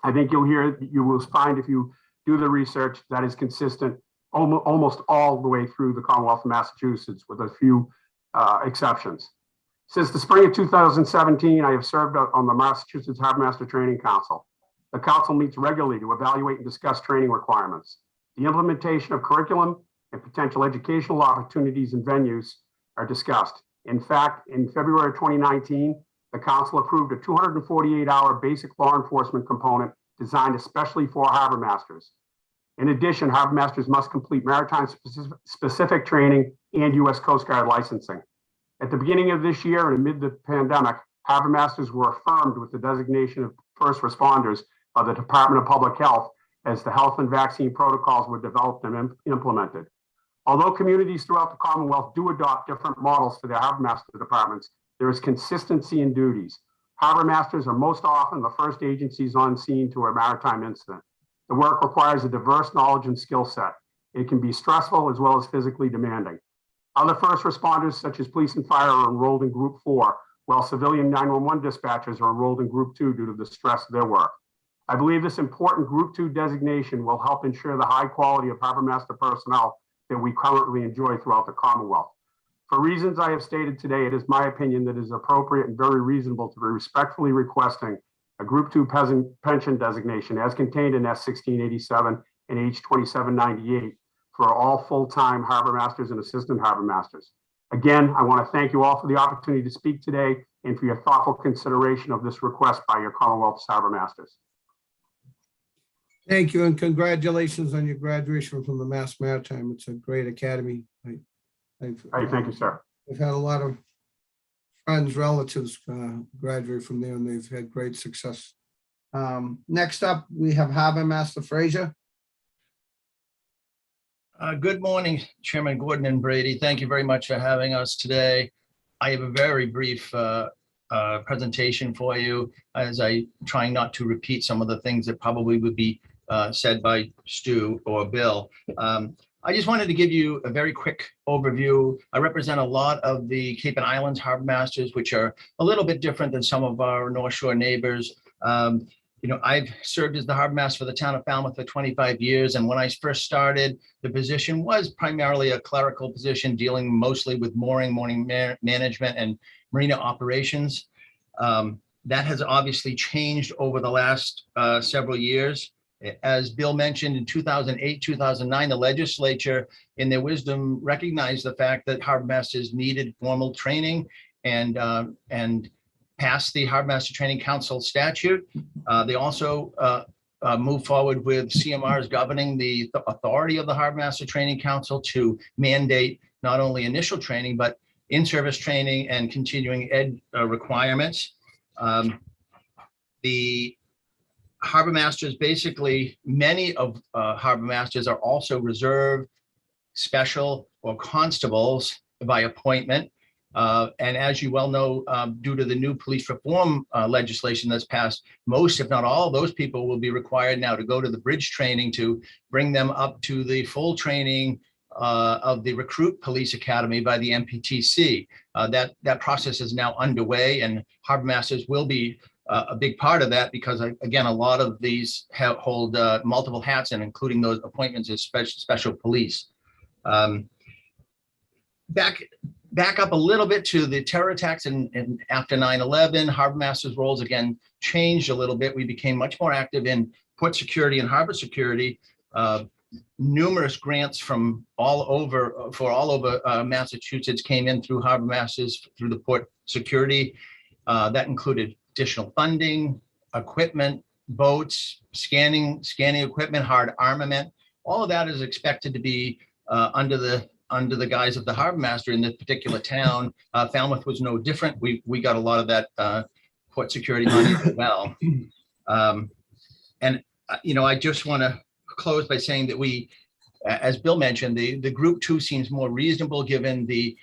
I think you will find if you do the research that is consistent almost all the way through the Commonwealth of Massachusetts, with a few exceptions. Since the spring of 2017, I have served on the Massachusetts Harbor Master Training Council. The council meets regularly to evaluate and discuss training requirements. The implementation of curriculum and potential educational opportunities and venues are discussed. In fact, in February 2019, the council approved a 248-hour basic law enforcement component designed especially for harbor masters. In addition, harbor masters must complete maritime specific training and U.S. Coast Guard licensing. At the beginning of this year and amid the pandemic, harbor masters were affirmed with the designation of first responders by the Department of Public Health as the health and vaccine protocols were developed and implemented. Although communities throughout the Commonwealth do adopt different models for their harbor master departments, there is consistency in duties. Harbor masters are most often the first agencies on scene to a maritime incident. The work requires a diverse knowledge and skill set. It can be stressful as well as physically demanding. Other first responders, such as police and fire, are enrolled in Group 4, while civilian 911 dispatchers are enrolled in Group 2 due to the stress of their work. I believe this important Group 2 designation will help ensure the high quality of harbor master personnel that we currently enjoy throughout the Commonwealth. For reasons I have stated today, it is my opinion that it is appropriate and very reasonable to be respectfully requesting a Group 2 pension designation as contained in S 1687 and H 2798 for all full-time harbor masters and assistant harbor masters. Again, I want to thank you all for the opportunity to speak today and for your thoughtful consideration of this request by your Commonwealth harbor masters. Thank you, and congratulations on your graduation from the Mass Maritime. It's a great academy. Thank you, sir. I've had a lot of friends, relatives graduate from there, and they've had great success. Next up, we have Harbor Master Frazier. Good morning, Chairman Gordon and Brady. Thank you very much for having us today. I have a very brief presentation for you, as I trying not to repeat some of the things that probably would be said by Stu or Bill. I just wanted to give you a very quick overview. I represent a lot of the Cape and Islands harbor masters, which are a little bit different than some of our North Shore neighbors. I've served as the harbor master for the town of Falmouth for 25 years. And when I first started, the position was primarily a clerical position, dealing mostly with mooring management and marina operations. That has obviously changed over the last several years. As Bill mentioned, in 2008, 2009, the legislature, in their wisdom, recognized the fact that harbor masters needed formal training and passed the Harbor Master Training Council statute. They also moved forward with CMRs governing the authority of the Harbor Master Training Council to mandate not only initial training, but in-service training and continuing ed requirements. The harbor masters, basically, many of harbor masters are also reserve, special, or constables by appointment. And as you well know, due to the new police reform legislation that's passed, most, if not all, those people will be required now to go to the bridge training to bring them up to the full training of the Recruit Police Academy by the MPTC. That process is now underway, and harbor masters will be a big part of that because, again, a lot of these hold multiple hats, and including those appointments as special police. Back up a little bit to the terror attacks and after 9/11, harbor masters' roles again changed a little bit. We became much more active in port security and harbor security. Numerous grants from all over Massachusetts came in through harbor masters through the port security. That included additional funding, equipment, boats, scanning equipment, hard armament. All of that is expected to be under the guise of the harbor master in this particular town. Falmouth was no different. We got a lot of that port security money as well. I just want to close by saying that we, as Bill mentioned, the Group 2 seems more reasonable given the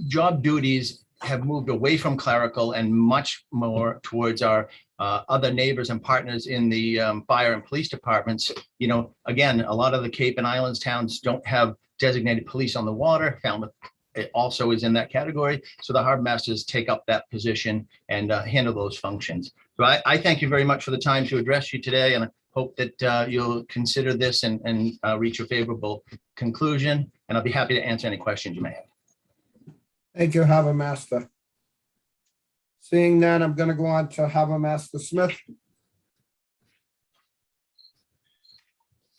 job duties have moved away from clerical and much more towards our other neighbors and partners in the fire and police departments. Again, a lot of the Cape and Islands towns don't have designated police on the water. Falmouth also is in that category. So the harbor masters take up that position and handle those functions. So I thank you very much for the time to address you today, and I hope that you'll consider this and reach a favorable conclusion. And I'll be happy to answer any questions you may have. Thank you, Harbor Master. Seeing that, I'm going to go on to Harbor Master Smith.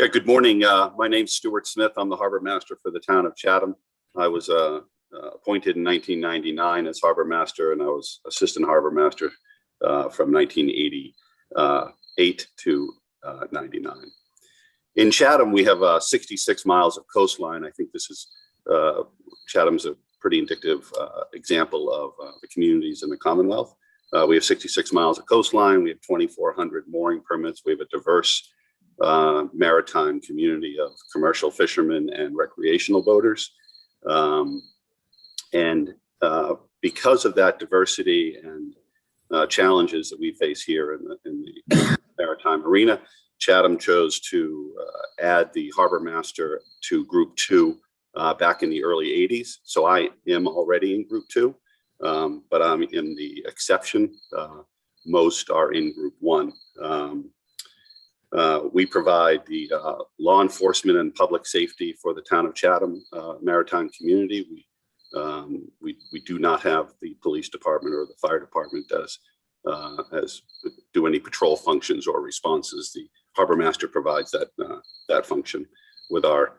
Yeah, good morning. My name's Stuart Smith. I'm the harbor master for the town of Chatham. I was appointed in 1999 as harbor master, and I was assistant harbor master from 1988 to 99. In Chatham, we have 66 miles of coastline. I think this is Chatham's a pretty indicative example of the communities in the Commonwealth. We have 66 miles of coastline. We have 2,400 mooring permits. We have a diverse maritime community of commercial fishermen and recreational boaters. Because of that diversity and challenges that we face here in the maritime arena, Chatham chose to add the harbor master to Group 2 back in the early 80s. So I am already in Group 2. but I'm in the exception. Most are in group 1. We provide the law enforcement and public safety for the town of Chatham maritime community. We do not have the police department or the fire department as do any patrol functions or responses. The harbor master provides that function with our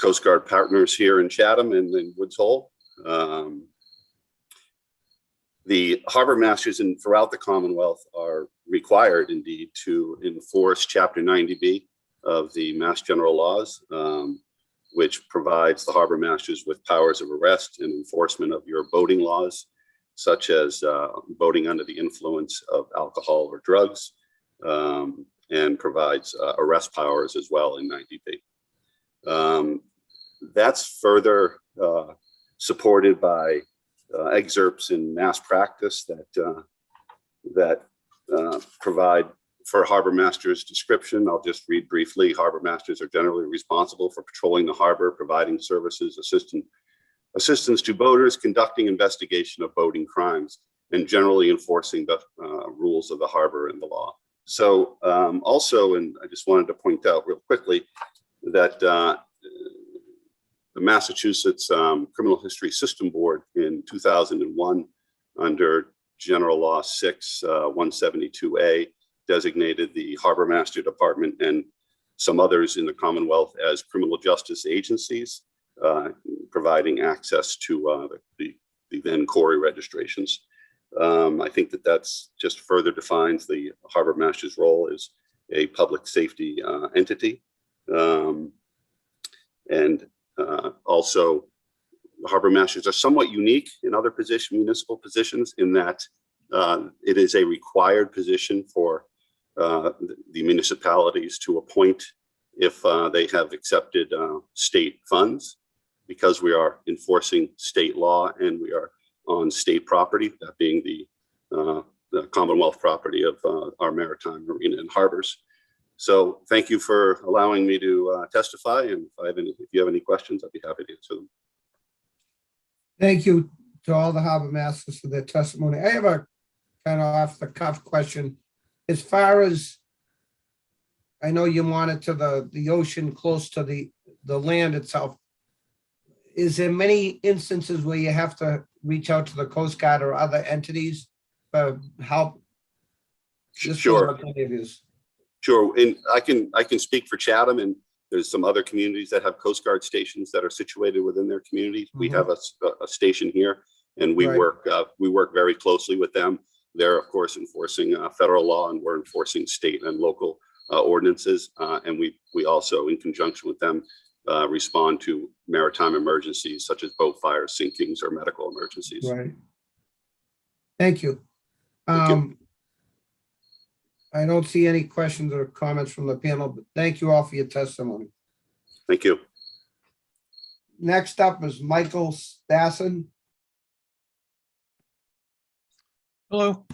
Coast Guard partners here in Chatham and in Woods Hole. The harbor masters throughout the Commonwealth are required indeed to enforce Chapter 90B of the Mass General Laws, which provides the harbor masters with powers of arrest and enforcement of your boating laws, such as boating under the influence of alcohol or drugs, and provides arrest powers as well in 90B. That's further supported by excerpts in mass practice that provide for harbor masters description. I'll just read briefly. Harbor masters are generally responsible for patrolling the harbor, providing services, assistance to boaters, conducting investigation of boating crimes, and generally enforcing the rules of the harbor and the law. So also, and I just wanted to point out real quickly that the Massachusetts Criminal History System Board in 2001, under General Law 6 172A, designated the Harbor Master Department and some others in the Commonwealth as criminal justice agencies, providing access to the then Corey registrations. I think that's just further defines the Harbor Master's role as a public safety entity. Also, the harbor masters are somewhat unique in other municipal positions in that it is a required position for the municipalities to appoint if they have accepted state funds, because we are enforcing state law and we are on state property, that being the Commonwealth property of our maritime, marina, and harbors. So thank you for allowing me to testify. And if you have any questions, I'd be happy to answer them. Thank you to all the harbor masters for their testimony. I have a kind of off the cuff question. As far as, I know you monitor the ocean close to the land itself. Is there many instances where you have to reach out to the Coast Guard or other entities for help? Sure. Sure, and I can speak for Chatham, and there's some other communities that have Coast Guard stations that are situated within their communities. We have a station here, and we work very closely with them. They're of course enforcing federal law, and we're enforcing state and local ordinances. And we also, in conjunction with them, respond to maritime emergencies such as boat fires, sinkings, or medical emergencies. Right. Thank you. I don't see any questions or comments from the panel, but thank you all for your testimony. Thank you. Next up is Michael Stassen. Hello.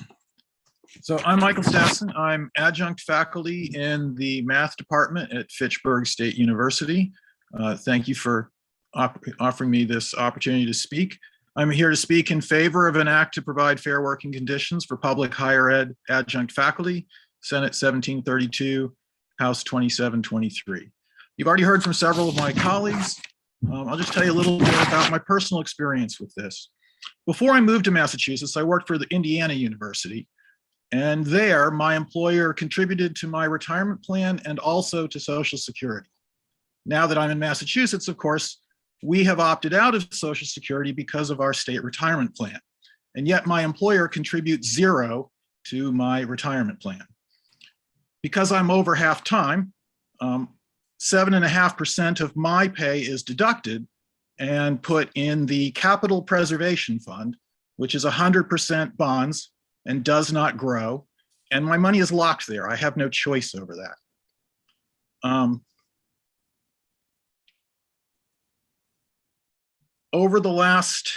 So I'm Michael Stassen. I'm adjunct faculty in the math department at Fitchburg State University. Thank you for offering me this opportunity to speak. I'm here to speak in favor of an act to provide fair working conditions for public higher ed adjunct faculty, Senate 1732, House 2723. You've already heard from several of my colleagues. I'll just tell you a little bit about my personal experience with this. Before I moved to Massachusetts, I worked for the Indiana University, and there my employer contributed to my retirement plan and also to Social Security. Now that I'm in Massachusetts, of course, we have opted out of Social Security because of our state retirement plan. And yet my employer contributes $0 to my retirement plan. Because I'm over half time, 7.5% of my pay is deducted and put in the Capital Preservation Fund, which is 100% bonds and does not grow. And my money is locked there. I have no choice over that. Over the last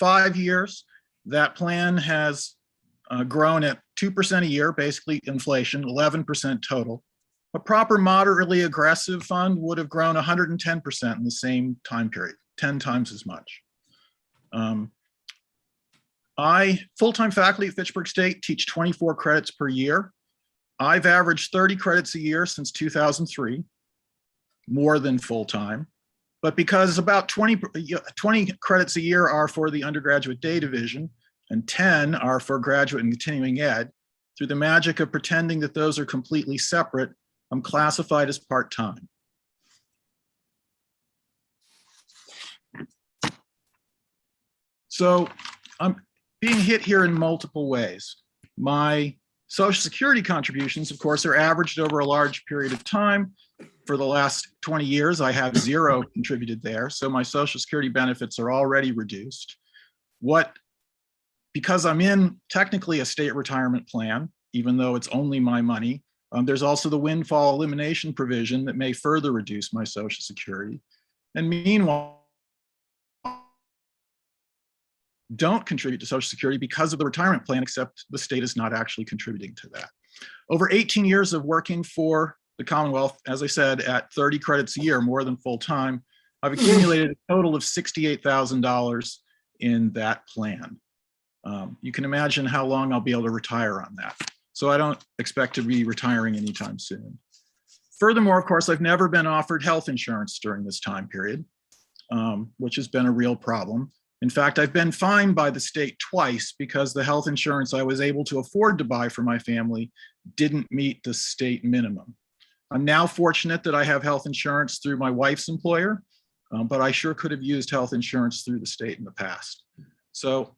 5 years, that plan has grown at 2% a year, basically inflation, 11% total. A proper moderately aggressive fund would have grown 110% in the same time period, 10 times as much. I, full-time faculty at Fitchburg State, teach 24 credits per year. I've averaged 30 credits a year since 2003, more than full-time. But because about 20 credits a year are for the undergraduate day division and 10 are for graduate and continuing ed, through the magic of pretending that those are completely separate, I'm classified as part-time. So I'm being hit here in multiple ways. My Social Security contributions, of course, are averaged over a large period of time. For the last 20 years, I have zero contributed there. So my Social Security benefits are already reduced. Because I'm in technically a state retirement plan, even though it's only my money, there's also the windfall elimination provision that may further reduce my Social Security. And meanwhile, don't contribute to Social Security because of the retirement plan, except the state is not actually contributing to that. Over 18 years of working for the Commonwealth, as I said, at 30 credits a year, more than full time, I've accumulated a total of $68,000 in that plan. You can imagine how long I'll be able to retire on that. So I don't expect to be retiring anytime soon. Furthermore, of course, I've never been offered health insurance during this time period, which has been a real problem. In fact, I've been fined by the state twice because the health insurance I was able to afford to buy for my family didn't meet the state minimum. I'm now fortunate that I have health insurance through my wife's employer, but I sure could have used health insurance through the state in the past. So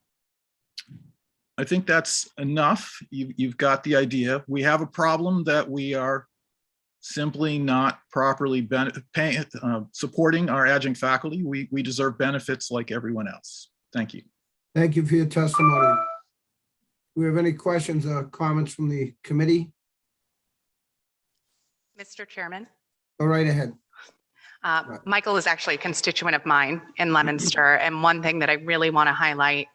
I think that's enough. You've got the idea. We have a problem that we are simply not properly supporting our adjunct faculty. We deserve benefits like everyone else. Thank you. Thank you for your testimony. Do we have any questions or comments from the committee? Mr. Chairman, Go right ahead. Michael is actually a constituent of mine in Leominster, and one thing that I really want to highlight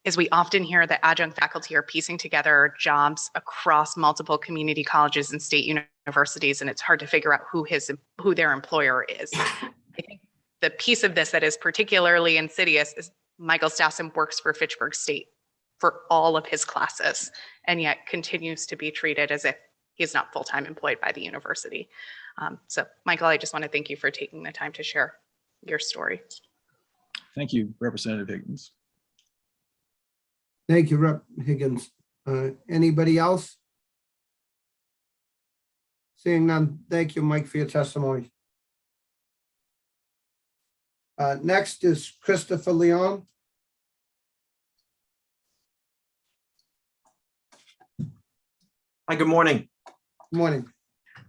is we often hear that adjunct faculty are piecing together jobs across multiple community colleges and state universities, and it's hard to figure out who their employer is. I think the piece of this that is particularly insidious is Michael Stassen works for Fitchburg State for all of his classes, and yet continues to be treated as if he's not full-time employed by the university. So Michael, I just want to thank you for taking the time to share your story. Thank you, Representative Higgins. Thank you, Rep. Higgins. Anybody else? Seeing none, thank you, Mike, for your testimony. Next is Christopher Leon. Hi, good morning. Good morning.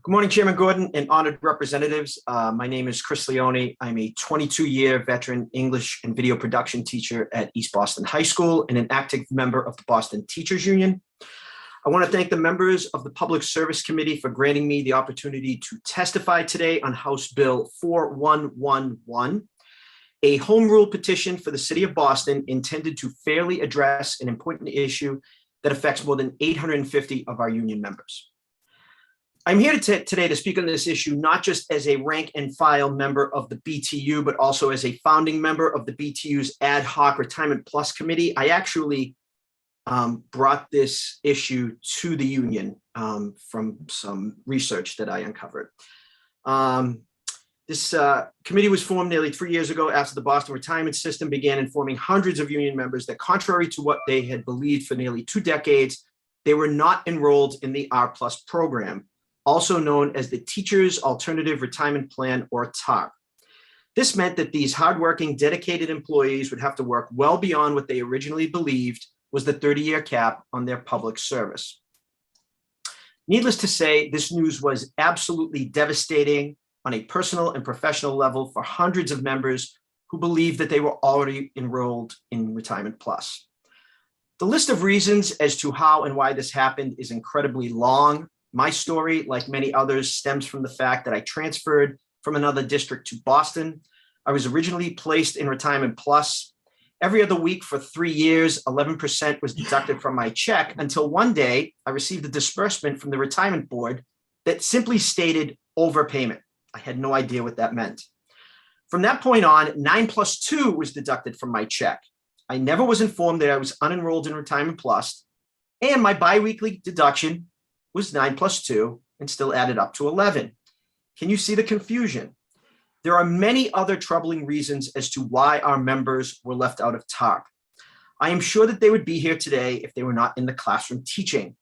Good morning, Chairman Gordon and honored representatives. My name is Chris Leone. I'm a 22-year veteran English and video production teacher at East Boston High School and an active member of the Boston Teachers Union. I want to thank the members of the Public Service Committee for granting me the opportunity to testify today on House Bill 4111, a home rule petition for the city of Boston intended to fairly address an important issue that affects more than 850 of our union members. I'm here today to speak on this issue, not just as a rank and file member of the BTU, but also as a founding member of the BTU's Ad Hoc Retirement Plus Committee. I actually brought this issue to the union from some research that I uncovered. This committee was formed nearly 3 years ago after the Boston retirement system began informing hundreds of union members that contrary to what they had believed for nearly 2 decades, they were not enrolled in the R+ program, also known as the Teachers Alternative Retirement Plan, or TARP. This meant that these hardworking, dedicated employees would have to work well beyond what they originally believed was the 30-year cap on their public service. Needless to say, this news was absolutely devastating on a personal and professional level for hundreds of members who believed that they were already enrolled in Retirement Plus. The list of reasons as to how and why this happened is incredibly long. My story, like many others, stems from the fact that I transferred from another district to Boston. I was originally placed in Retirement Plus. Every other week for 3 years, 11% was deducted from my check until one day I received a disbursement from the retirement board that simply stated overpayment. I had no idea what that meant. From that point on, 9 + 2 was deducted from my check. I never was informed that I was unenrolled in Retirement Plus, and my biweekly deduction was 9 plus 2 and still added up to 11. Can you see the confusion? There are many other troubling reasons as to why our members were left out of TARP. I am sure that they would be here today if they were not in the classroom teaching,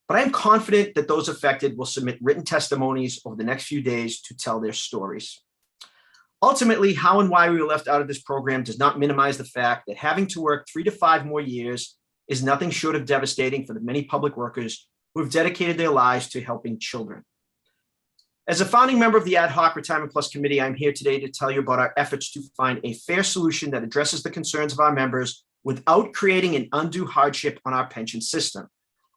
but I am confident that those affected will submit written testimonies over the next few days to tell their stories. Ultimately, how and why we were left out of this program does not minimize the fact that having to work 3 to 5 more years is nothing short of devastating for the many public workers who have dedicated their lives to helping children. As a founding member of the Ad Hoc Retirement Plus Committee, I'm here today to tell you about our efforts to find a fair solution that addresses the concerns of our members without creating an undue hardship on our pension system.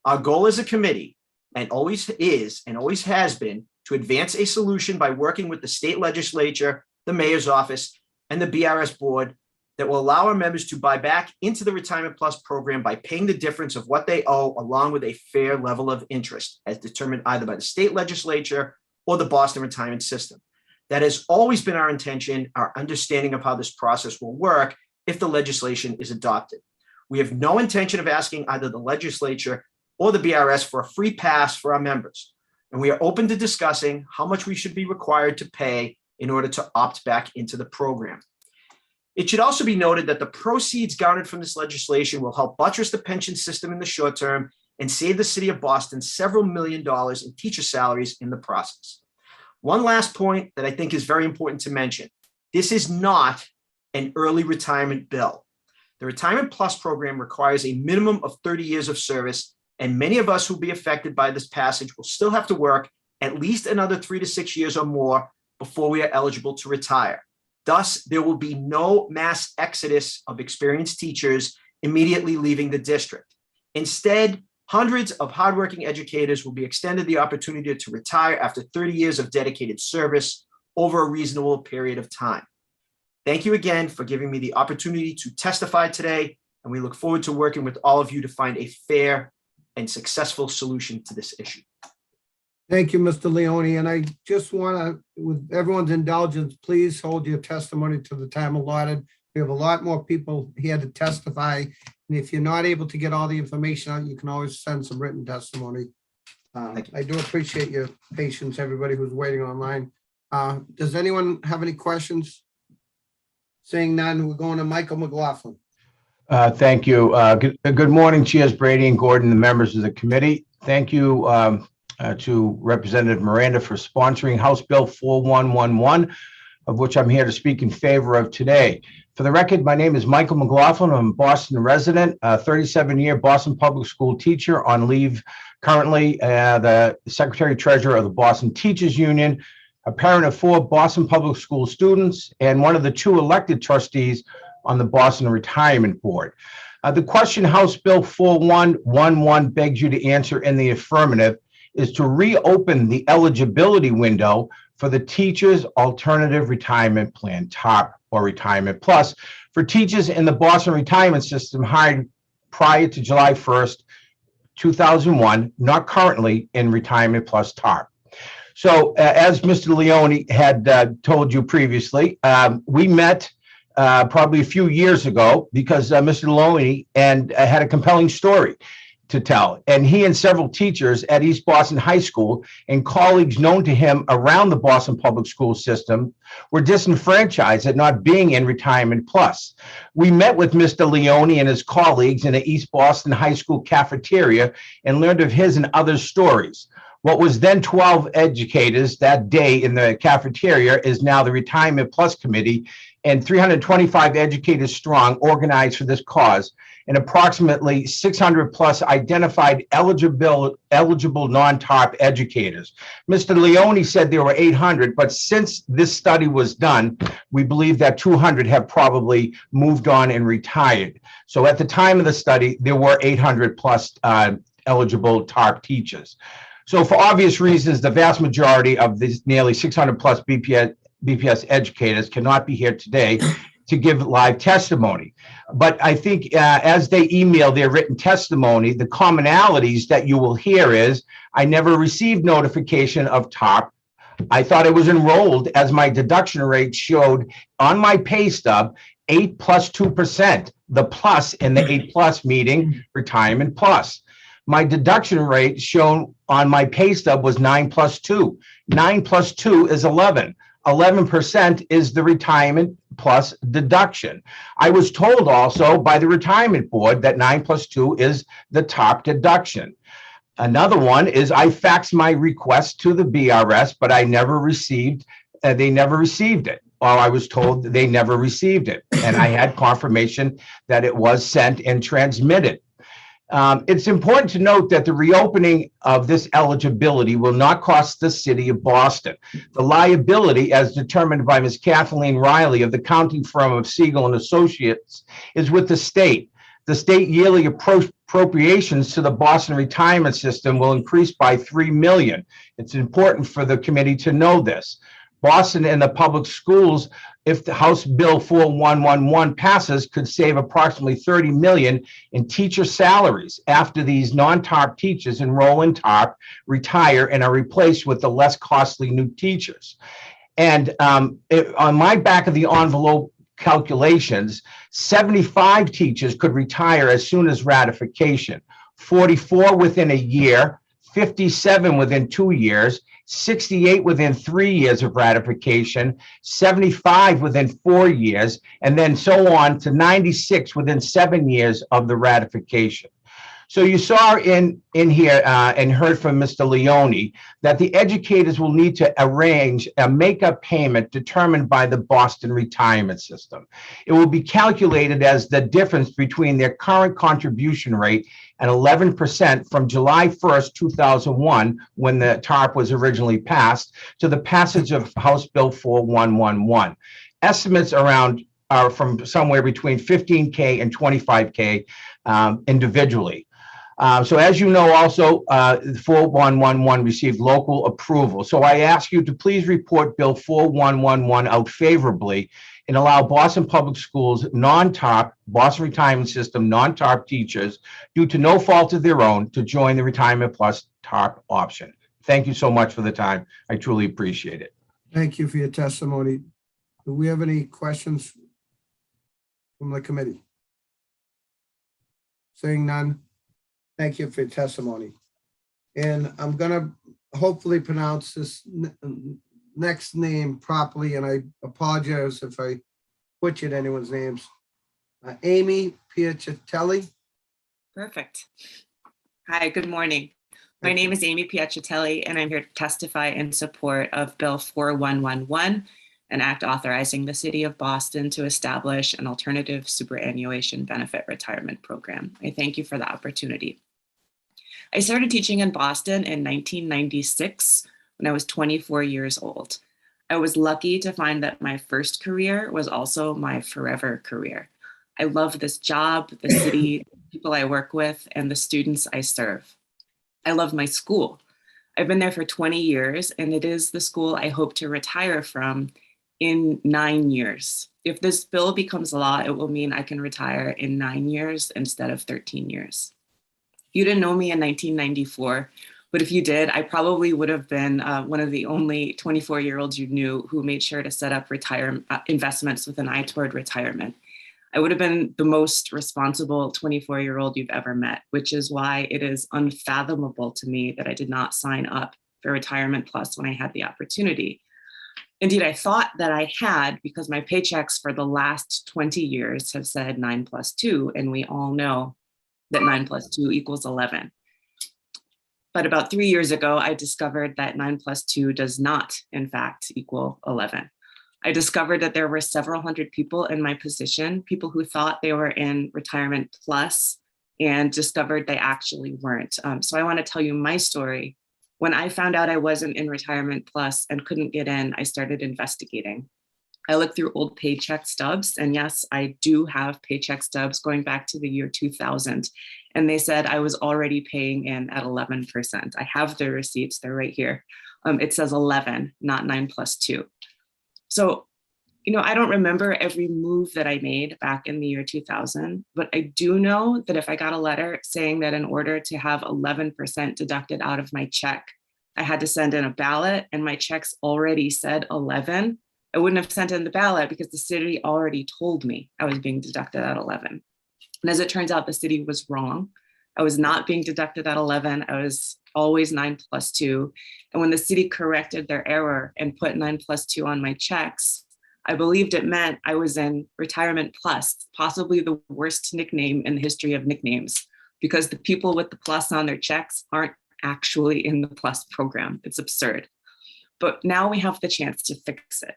Our goal as a committee, and always is and always has been, to advance a solution by working with the state legislature, the mayor's office, and the BRS board that will allow our members to buy back into the Retirement Plus program by paying the difference of what they owe, along with a fair level of interest, as determined either by the state legislature or the Boston retirement system. That has always been our intention, our understanding of how this process will work if the legislation is adopted. We have no intention of asking either the legislature or the BRS for a free pass for our members, and we are open to discussing how much we should be required to pay in order to opt back into the program. It should also be noted that the proceeds garnered from this legislation will help buttress the pension system in the short term and save the city of Boston several $1 million in teacher salaries in the process. One last point that I think is very important to mention. This is not an early retirement bill. The Retirement Plus program requires a minimum of 30 years of service, and many of us who will be affected by this passage will still have to work at least another 3 to 6 years or more before we are eligible to retire. Thus, there will be no mass exodus of experienced teachers immediately leaving the district. Instead, hundreds of hardworking educators will be extended the opportunity to retire after 30 years of dedicated service over a reasonable period of time. Thank you again for giving me the opportunity to testify today, and we look forward to working with all of you to find a fair and successful solution to this issue. Thank you, Mr. Leone. And I just want to, with everyone's indulgence, please hold your testimony to the time allotted. We have a lot more people here to testify. And if you're not able to get all the information out, you can always send some written testimony. I do appreciate your patience, everybody who's waiting online. Does anyone have any questions? Seeing none, we're going to Michael McLaughlin. Thank you. Good morning, Chairs Brady and Gordon, the members of the committee. Thank you to Representative Miranda for sponsoring House Bill 4111, of which I'm here to speak in favor of today. For the record, my name is Michael McLaughlin. I'm a Boston resident, a 37-year Boston public school teacher on leave currently, the Secretary Treasurer of the Boston Teachers Union, a parent of 4 Boston public school students, and one of the 2 elected trustees on the Boston Retirement Board. The question House Bill 4111 begs you to answer in the affirmative is to reopen the eligibility window for the Teachers Alternative Retirement Plan, TARP, or Retirement Plus, for teachers in the Boston retirement system hired prior to July 1st, 2001, not currently in Retirement Plus TARP. So as Mr. Leone had told you previously, we met probably a few years ago because Mr. Leone had a compelling story to tell. And he and several teachers at East Boston High School and colleagues known to him around the Boston public school system were disenfranchised at not being in Retirement Plus. We met with Mr. Leone and his colleagues in the East Boston High School cafeteria and learned of his and others' stories. What was then 12 educators that day in the cafeteria is now the Retirement Plus Committee, and 325 educators strong organized for this cause, and approximately 600 plus identified eligible non-TARP educators. Mr. Leone said there were 800, but since this study was done, we believe that 200 have probably moved on and retired. So at the time of the study, there were 800 plus eligible TARP teachers. So for obvious reasons, the vast majority of these nearly 600 plus BPS educators cannot be here today to give live testimony. But I think as they email their written testimony, the commonalities that you will hear is, I never received notification of TARP. I thought I was enrolled as my deduction rate showed on my pay stub 8 plus 2%. the plus in the 8+ meeting, retirement plus. My deduction rate shown on my pay stub was 9 + 2. 9 + 2 is 11. 11% is the retirement plus deduction. I was told also by the retirement board that 9 + 2 is the top deduction. Another one is I faxed my request to the BRS, but I never received, they never received it. Or I was told they never received it. And I had confirmation that it was sent and transmitted. It's important to note that the reopening of this eligibility will not cost the city of Boston. The liability, as determined by Ms. Kathleen Riley of the accounting firm of Siegel and Associates, is with the state. The state yearly appropriations to the Boston retirement system will increase by $3 million. It's important for the committee to know this. Boston and the public schools, if the House Bill 4111 passes, could save approximately $30 million in teacher salaries after these non-TARP teachers enroll in TARP, retire, and are replaced with the less costly new teachers. And on my back of the envelope calculations, 75 teachers could retire as soon as ratification, 44 within a year, 57 within 2 years, 68 within 3 years of ratification, 75 within 4 years, and then so on to 96 within 7 years of the ratification. So you saw in here and heard from Mr. Leone that the educators will need to arrange a make-up payment determined by the Boston retirement system. It will be calculated as the difference between their current contribution rate and 11% from July 1st, 2001, when the TARP was originally passed, to the passage of House Bill 4111. Estimates are from somewhere between 15K and 25K individually. So as you know, also, 4111 received local approval. So I ask you to please report Bill 4111 out favorably and allow Boston Public Schools non-TARP, Boston Retirement System non-TARP teachers, due to no fault of their own, to join the Retirement Plus TARP option. Thank you so much for the time. I truly appreciate it. Thank you for your testimony. Do we have any questions from the committee? Seeing none. Thank you for your testimony. And I'm going to hopefully pronounce this next name properly, and I apologize if I butchered anyone's names. Amy Piacatelli. Perfect. Hi, good morning. My name is Amy Piacatelli, and I'm here to testify in support of Bill 4111, an act authorizing the City of Boston to establish an alternative superannuation benefit retirement program. I thank you for the opportunity. I started teaching in Boston in 1996 when I was 24 years old. I was lucky to find that my first career was also my forever career. I love this job, the city, the people I work with, and the students I serve. I love my school. I've been there for 20 years, and it is the school I hope to retire from in 9 years. If this bill becomes law, it will mean I can retire in 9 years instead of 13 years. You didn't know me in 1994, but if you did, I probably would have been one of the only 24-year-olds you knew who made sure to set up investments with an eye toward retirement. I would have been the most responsible 24-year-old you've ever met, which is why it is unfathomable to me that I did not sign up for Retirement Plus when I had the opportunity. Indeed, I thought that I had, because my paychecks for the last 20 years have said 9 + 2, and we all know that 9 + 2 = 11. But about 3 years ago, I discovered that 9 + 2 does not, in fact, equal 11. I discovered that there were several hundred people in my position, people who thought they were in Retirement Plus and discovered they actually weren't. So I want to tell you my story. When I found out I wasn't in Retirement Plus and couldn't get in, I started investigating. I looked through old paycheck stubs, and yes, I do have paycheck stubs going back to the year 2000. And they said I was already paying in at 11%. I have the receipts, they're right here. It says 11, not 9 + 2. So, I don't remember every move that I made back in the year 2000, but I do know that if I got a letter saying that in order to have 11% deducted out of my check, I had to send in a ballot, and my checks already said 11, I wouldn't have sent in the ballot because the city already told me I was being deducted at 11. And as it turns out, the city was wrong. I was not being deducted at 11. I was always 9+2. And when the city corrected their error and put 9+2 on my checks, I believed it meant I was in retirement plus, possibly the worst nickname in the history of nicknames, because the people with the plus on their checks aren't actually in the plus program. It's absurd. But now we have the chance to fix it.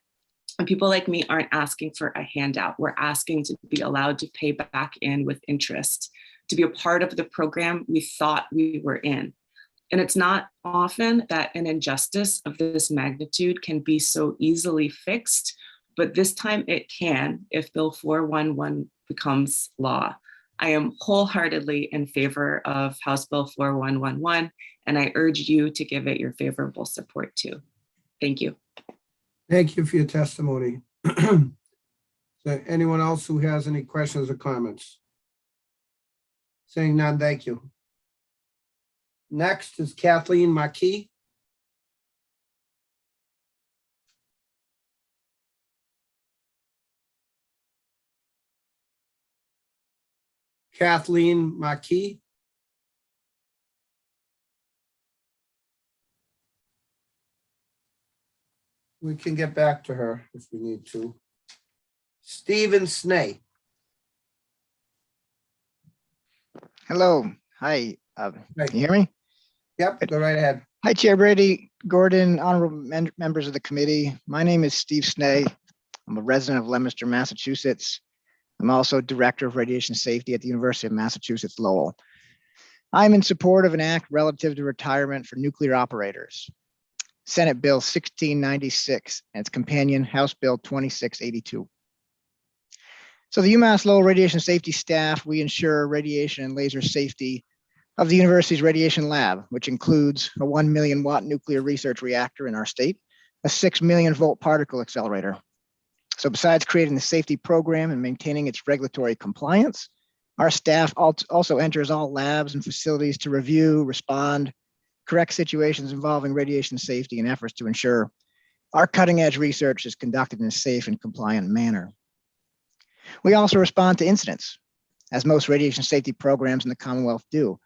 And people like me aren't asking for a handout. We're asking to be allowed to pay back in with interest, to be a part of the program we thought we were in. And it's not often that an injustice of this magnitude can be so easily fixed, but this time it can if Bill 411 becomes law. I am wholeheartedly in favor of House Bill 4111, and I urge you to give it your favorable support too. Thank you. Thank you for your testimony. So anyone else who has any questions or comments? Saying none, thank you. Next is Kathleen Markey. Kathleen Markey. We can get back to her if we need to. Stephen Snee. Hello. Hi. Can you hear me? Yep, go right ahead. Hi, Chair Brady, Gordon, honorable members of the committee. My name is Steve Snee. I'm a resident of Leominster, Massachusetts. I'm also Director of Radiation Safety at the University of Massachusetts Lowell. I'm in support of an act relative to retirement for nuclear operators. Senate Bill 1696 and its companion House Bill 2682. So the UMass Lowell Radiation Safety staff, we ensure radiation and laser safety of the university's radiation lab, which includes a 1 million watt nuclear research reactor in our state, a 6 million volt particle accelerator. So besides creating the safety program and maintaining its regulatory compliance, our staff also enters all labs and facilities to review, respond, correct situations involving radiation safety and efforts to ensure our cutting edge research is conducted in a safe and compliant manner. We also respond to incidents, as most radiation safety programs in the Commonwealth do.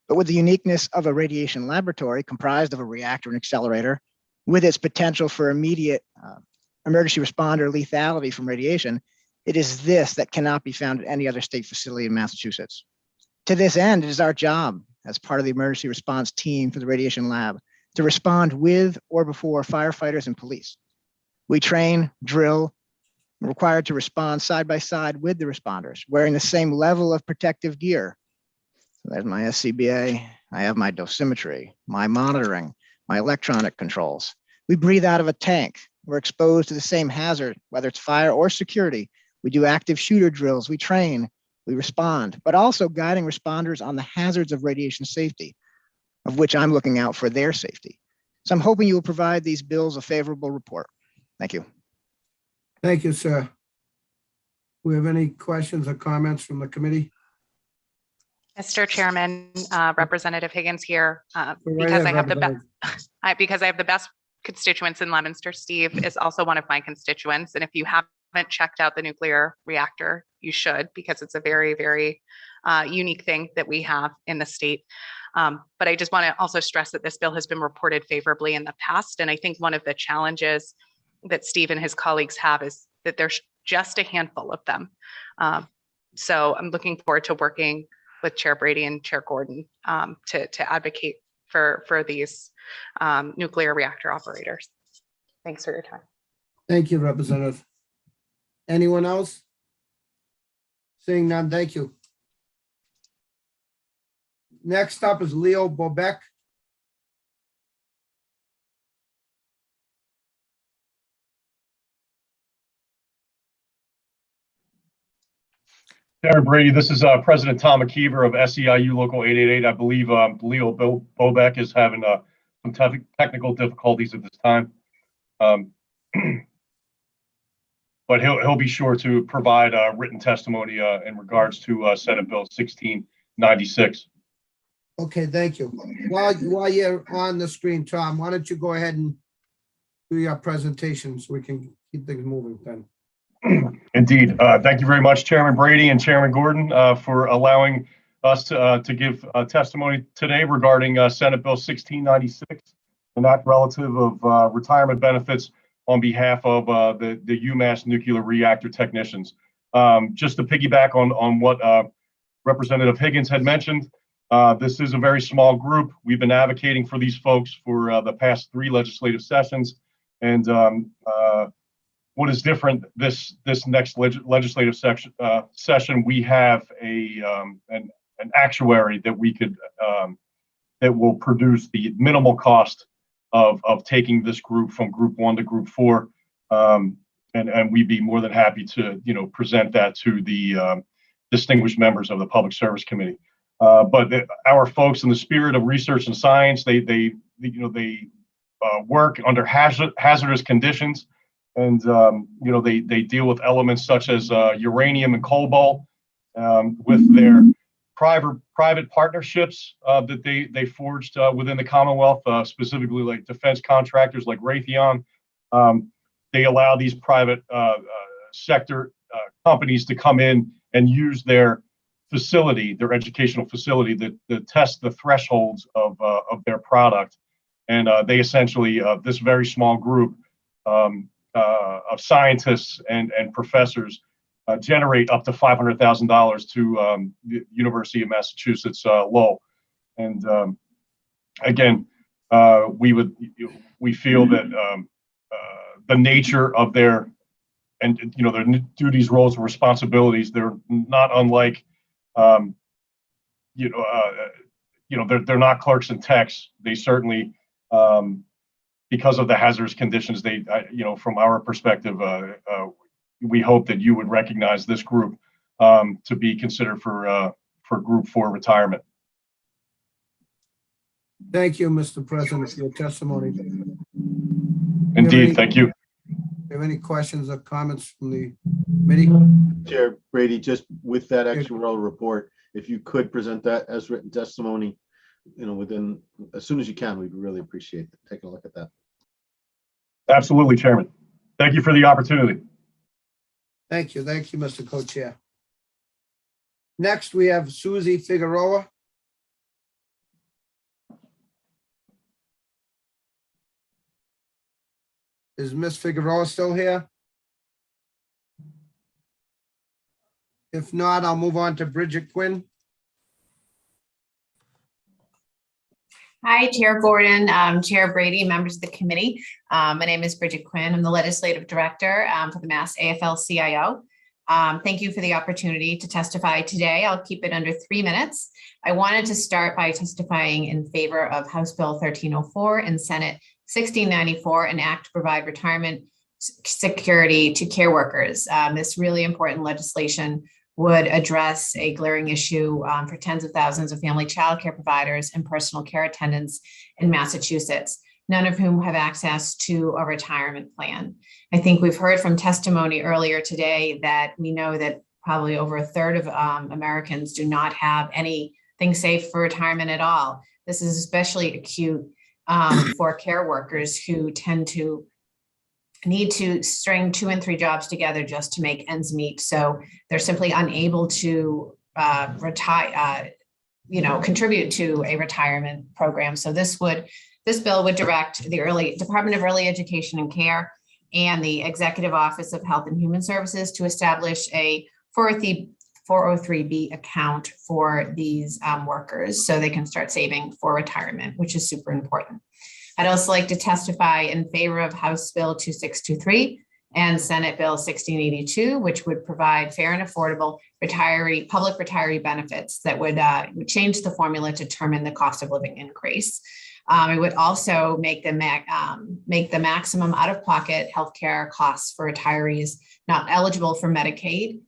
But with the uniqueness of a radiation laboratory comprised of a reactor and accelerator, with its potential for immediate emergency responder lethality from radiation, it is this that cannot be found at any other state facility in Massachusetts. To this end, it is our job as part of the emergency response team for the radiation lab to respond with or before firefighters and police. We train, drill, and are required to respond side by side with the responders, wearing the same level of protective gear. So there's my SCBA. I have my dosimetry, my monitoring, my electronic controls. We breathe out of a tank. We're exposed to the same hazard, whether it's fire or security. We do active shooter drills. We train. We respond, but also guiding responders on the hazards of radiation safety, of which I'm looking out for their safety. So I'm hoping you will provide these bills a favorable report. Thank you. Thank you, sir. We have any questions or comments from the committee? Mr. Chairman, Representative Higgins here, because I have the best constituents in Leominster. Steve is also one of my constituents, and if you haven't checked out the nuclear reactor, you should, because it's a very, very unique thing that we have in the state. But I just want to also stress that this bill has been reported favorably in the past, and I think one of the challenges that Steve and his colleagues have is that there's just a handful of them. So I'm looking forward to working with Chair Brady and Chair Gordon to advocate for these nuclear reactor operators. Thanks for your time. Thank you, Representative. Anyone else? Seeing none, thank you. Next up is Leo Bobek. Chairman Brady, this is President Tom McKeever of SEIU Local 888. I believe Leo Bobek is having some technical difficulties at this time. But he'll be sure to provide written testimony in regards to Senate Bill 1696. Okay, thank you. While you're on the screen, Tom, why don't you go ahead and do your presentation so we can keep things moving then. Indeed. Thank you very much, Chairman Brady and Chairman Gordon, for allowing us to give testimony today regarding Senate Bill 1696, an act relative of retirement benefits on behalf of the UMass nuclear reactor technicians. Just to piggyback on what Representative Higgins had mentioned, this is a very small group. We've been advocating for these folks for the past 3 legislative sessions. And what is different this next legislative session, we have an actuary that we could that will produce the minimal cost of taking this group from group 1 to group 4, and we'd be more than happy to present that to the distinguished members of the Public Service Committee. But our folks, in the spirit of research and science, they work under hazardous conditions, and they deal with elements such as uranium and cobalt, with their private partnerships that they forged within the Commonwealth, specifically like defense contractors like Raytheon. They allow these private sector companies to come in and use their facility, their educational facility, to test the thresholds of their product. And they essentially, this very small group of scientists and professors generate up to $500,000 to the University of Massachusetts Lowell. And again, we feel that the nature of their their duties, roles, and responsibilities, they're not unlike they're not clerks and techs. They certainly, because of the hazardous conditions, they from our perspective, we hope that you would recognize this group to be considered for Group 4 retirement. Thank you, Mr. President, for your testimony. Indeed, thank you. Do you have any questions or comments from the committee? Chair Brady, just with that actuarial report, if you could present that as written testimony, within as soon as you can, we'd really appreciate taking a look at that. Absolutely, Chairman. Thank you for the opportunity. Thank you, Mr. Co-Chair. Next, we have Susie Figueroa. Is Ms. Figueroa still here? If not, I'll move on to Bridget Quinn. Hi, Chair Gordon, Chair Brady, members of the committee. My name is Bridget Quinn. I'm the Legislative Director for the Mass AFL-CIO. Thank you for the opportunity to testify today. I'll keep it under 3 minutes. I wanted to start by testifying in favor of House Bill 1304 and Senate 1694, an act to provide retirement security to care workers. This really important legislation would address a glaring issue for tens of thousands of family child care providers and personal care attendants in Massachusetts, none of whom have access to a retirement plan. I think we've heard from testimony earlier today that we know that probably over a third of Americans do not have anything safe for retirement at all. This is especially acute for care workers who tend to need to string 2 and 3 jobs together just to make ends meet. So they're simply unable to contribute to a retirement program. So this bill would direct the Department of Early Education and Care and the Executive Office of Health and Human Services to establish a 403B account for these workers so they can start saving for retirement, which is super important. I'd also like to testify in favor of House Bill 2623 and Senate Bill 1682, which would provide fair and affordable public retiree benefits that would change the formula to determine the cost of living increase. It would also make the maximum out-of-pocket healthcare costs for retirees not eligible for Medicare,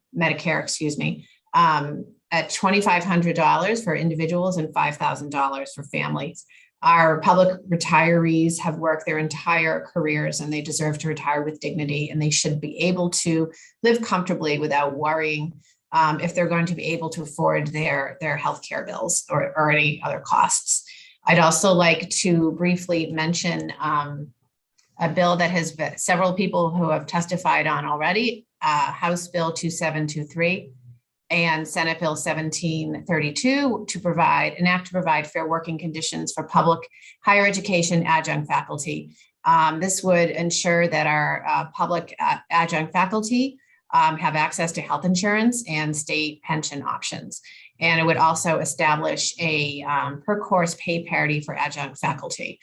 at $2,500 for individuals and $5,000 for families. Our public retirees have worked their entire careers and they deserve to retire with dignity, and they should be able to live comfortably without worrying if they're going to be able to afford their healthcare bills or any other costs. I'd also like to briefly mention a bill that has several people who have testified on already, House Bill 2723 and Senate Bill 1732 to provide fair working conditions for public higher education adjunct faculty. This would ensure that our public adjunct faculty have access to health insurance and state pension options. And it would also establish a per course pay parity for adjunct faculty.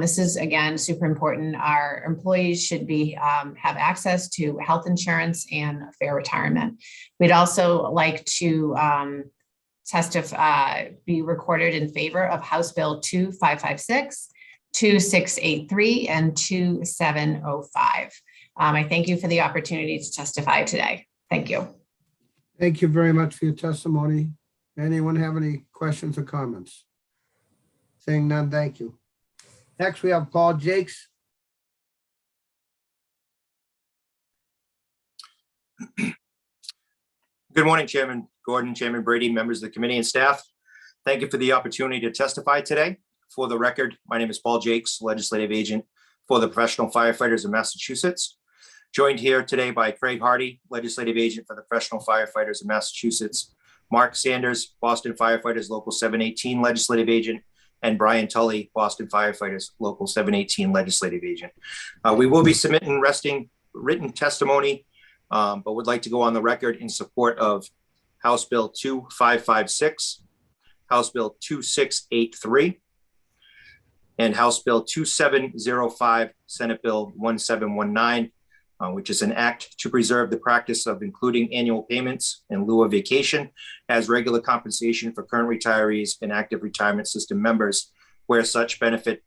This is, again, super important. Our employees should have access to health insurance and a fair retirement. We'd also like to be recorded in favor of House Bill 2556, 2683, and 2705. I thank you for the opportunity to testify today. Thank you. Thank you very much for your testimony. Anyone have any questions or comments? Saying none, thank you. Next, we have Paul Jakes. Good morning, Chairman Gordon, Chairman Brady, members of the committee and staff. Thank you for the opportunity to testify today. For the record, my name is Paul Jakes, legislative agent for the professional firefighters of Massachusetts. Joined here today by Craig Hardy, legislative agent for the professional firefighters of Massachusetts, Mark Sanders, Boston Firefighters Local 718 legislative agent, and Brian Tully, Boston Firefighters Local 718 legislative agent. We will be submitting written testimony, but would like to go on the record in support of House Bill 2556, House Bill 2683, and House Bill 2705, Senate Bill 1719, which is an act to preserve the practice of including annual payments in lieu of vacation as regular compensation for current retirees and active retirement system members, where such benefit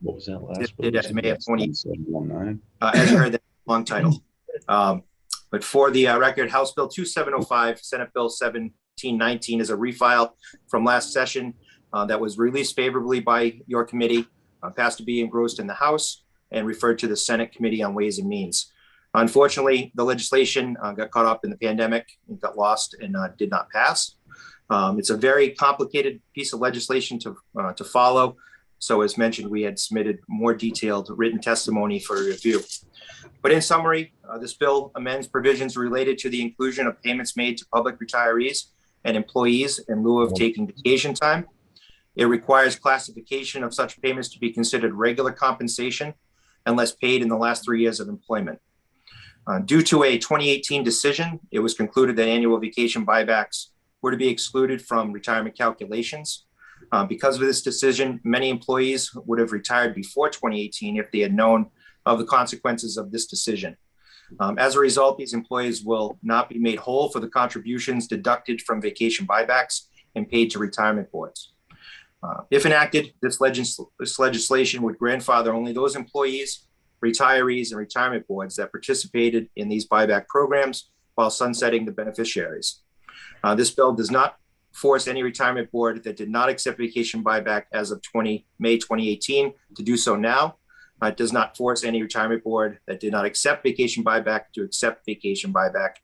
What was that last? did as May of 20. 1719. As you heard, that long title. But for the record, House Bill 2705, Senate Bill 1719 is a refile from last session that was released favorably by your committee, passed to be engrossed in the House, and referred to the Senate Committee on Ways and Means. Unfortunately, the legislation got caught up in the pandemic and got lost and did not pass. It's a very complicated piece of legislation to follow. So as mentioned, we had submitted more detailed written testimony for review. But in summary, this bill amends provisions related to the inclusion of payments made to public retirees and employees in lieu of taking vacation time. It requires classification of such payments to be considered regular compensation unless paid in the last 3 years of employment. Due to a 2018 decision, it was concluded that annual vacation buybacks were to be excluded from retirement calculations. Because of this decision, many employees would have retired before 2018 if they had known of the consequences of this decision. As a result, these employees will not be made whole for the contributions deducted from vacation buybacks and paid to retirement boards. If enacted, this legislation would grandfather only those employees, retirees, and retirement boards that participated in these buyback programs while sunsetting the beneficiaries. This bill does not force any retirement board that did not accept vacation buyback as of May 2018 to do so now. It does not force any retirement board that did not accept vacation buyback to accept vacation buyback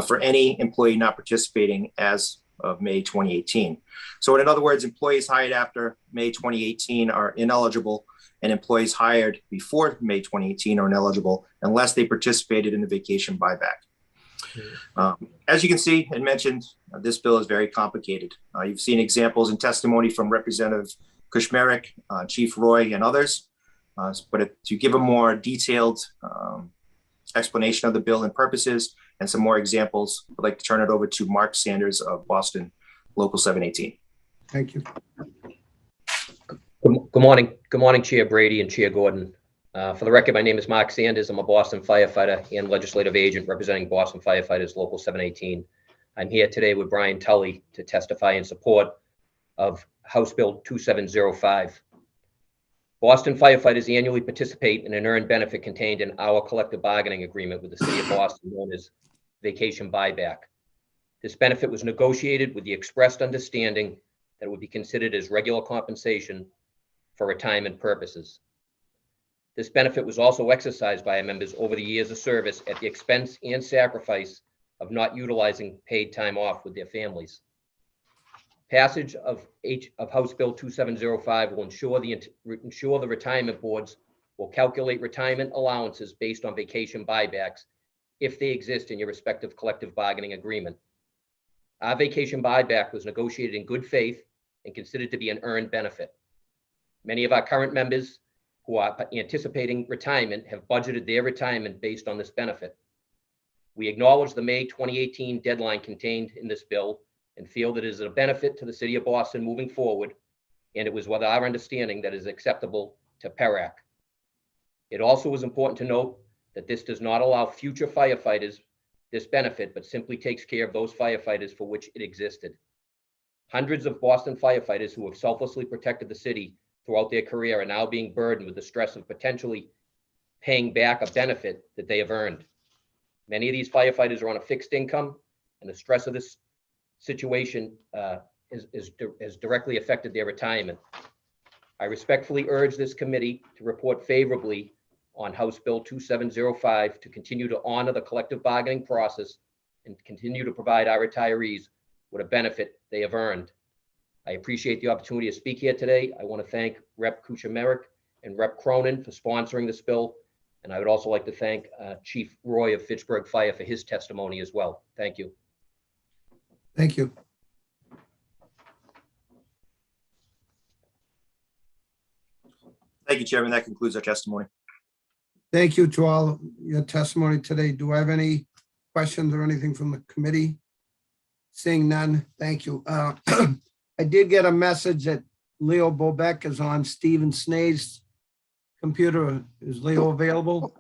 for any employee not participating as of May 2018. So in other words, employees hired after May 2018 are ineligible, and employees hired before May 2018 are ineligible unless they participated in the vacation buyback. As you can see and mentioned, this bill is very complicated. You've seen examples and testimony from Representative Kushmerek, Chief Roy, and others. But to give a more detailed explanation of the bill and purposes and some more examples, I'd like to turn it over to Mark Sanders of Boston Local 718. Thank you. Good morning. Good morning, Chair Brady and Chair Gordon. For the record, my name is Mark Sanders. I'm a Boston firefighter and legislative agent representing Boston Firefighters Local 718. I'm here today with Brian Tully to testify in support of House Bill 2705. Boston firefighters annually participate in an earned benefit contained in our collective bargaining agreement with the city of Boston known as vacation buyback. This benefit was negotiated with the expressed understanding that it would be considered as regular compensation for retirement purposes. This benefit was also exercised by our members over the years of service at the expense and sacrifice of not utilizing paid time off with their families. Passage of House Bill 2705 will ensure the retirement boards will calculate retirement allowances based on vacation buybacks if they exist in your respective collective bargaining agreement. Our vacation buyback was negotiated in good faith and considered to be an earned benefit. Many of our current members who are anticipating retirement have budgeted their retirement based on this benefit. We acknowledge the May 2018 deadline contained in this bill and feel that it is a benefit to the city of Boston moving forward, and it was with our understanding that is acceptable to PERAC. It also is important to note that this does not allow future firefighters this benefit, but simply takes care of those firefighters for which it existed. Hundreds of Boston firefighters who have selflessly protected the city throughout their career are now being burdened with the stress of potentially paying back a benefit that they have earned. Many of these firefighters are on a fixed income, and the stress of this situation has directly affected their retirement. I respectfully urge this committee to report favorably on House Bill 2705 to continue to honor the collective bargaining process and continue to provide our retirees with a benefit they have earned. I appreciate the opportunity to speak here today. I want to thank Rep. Kuchmarek and Rep. Cronin for sponsoring this bill. And I would also like to thank Chief Roy of Fitchburg Fire for his testimony as well. Thank you. Thank you. Thank you, Chairman. That concludes our testimony. Thank you to all your testimony today. Do I have any questions or anything from the committee? Seeing none, thank you. I did get a message that Leo Bobek is on Stephen Snae's computer. Is Leo available?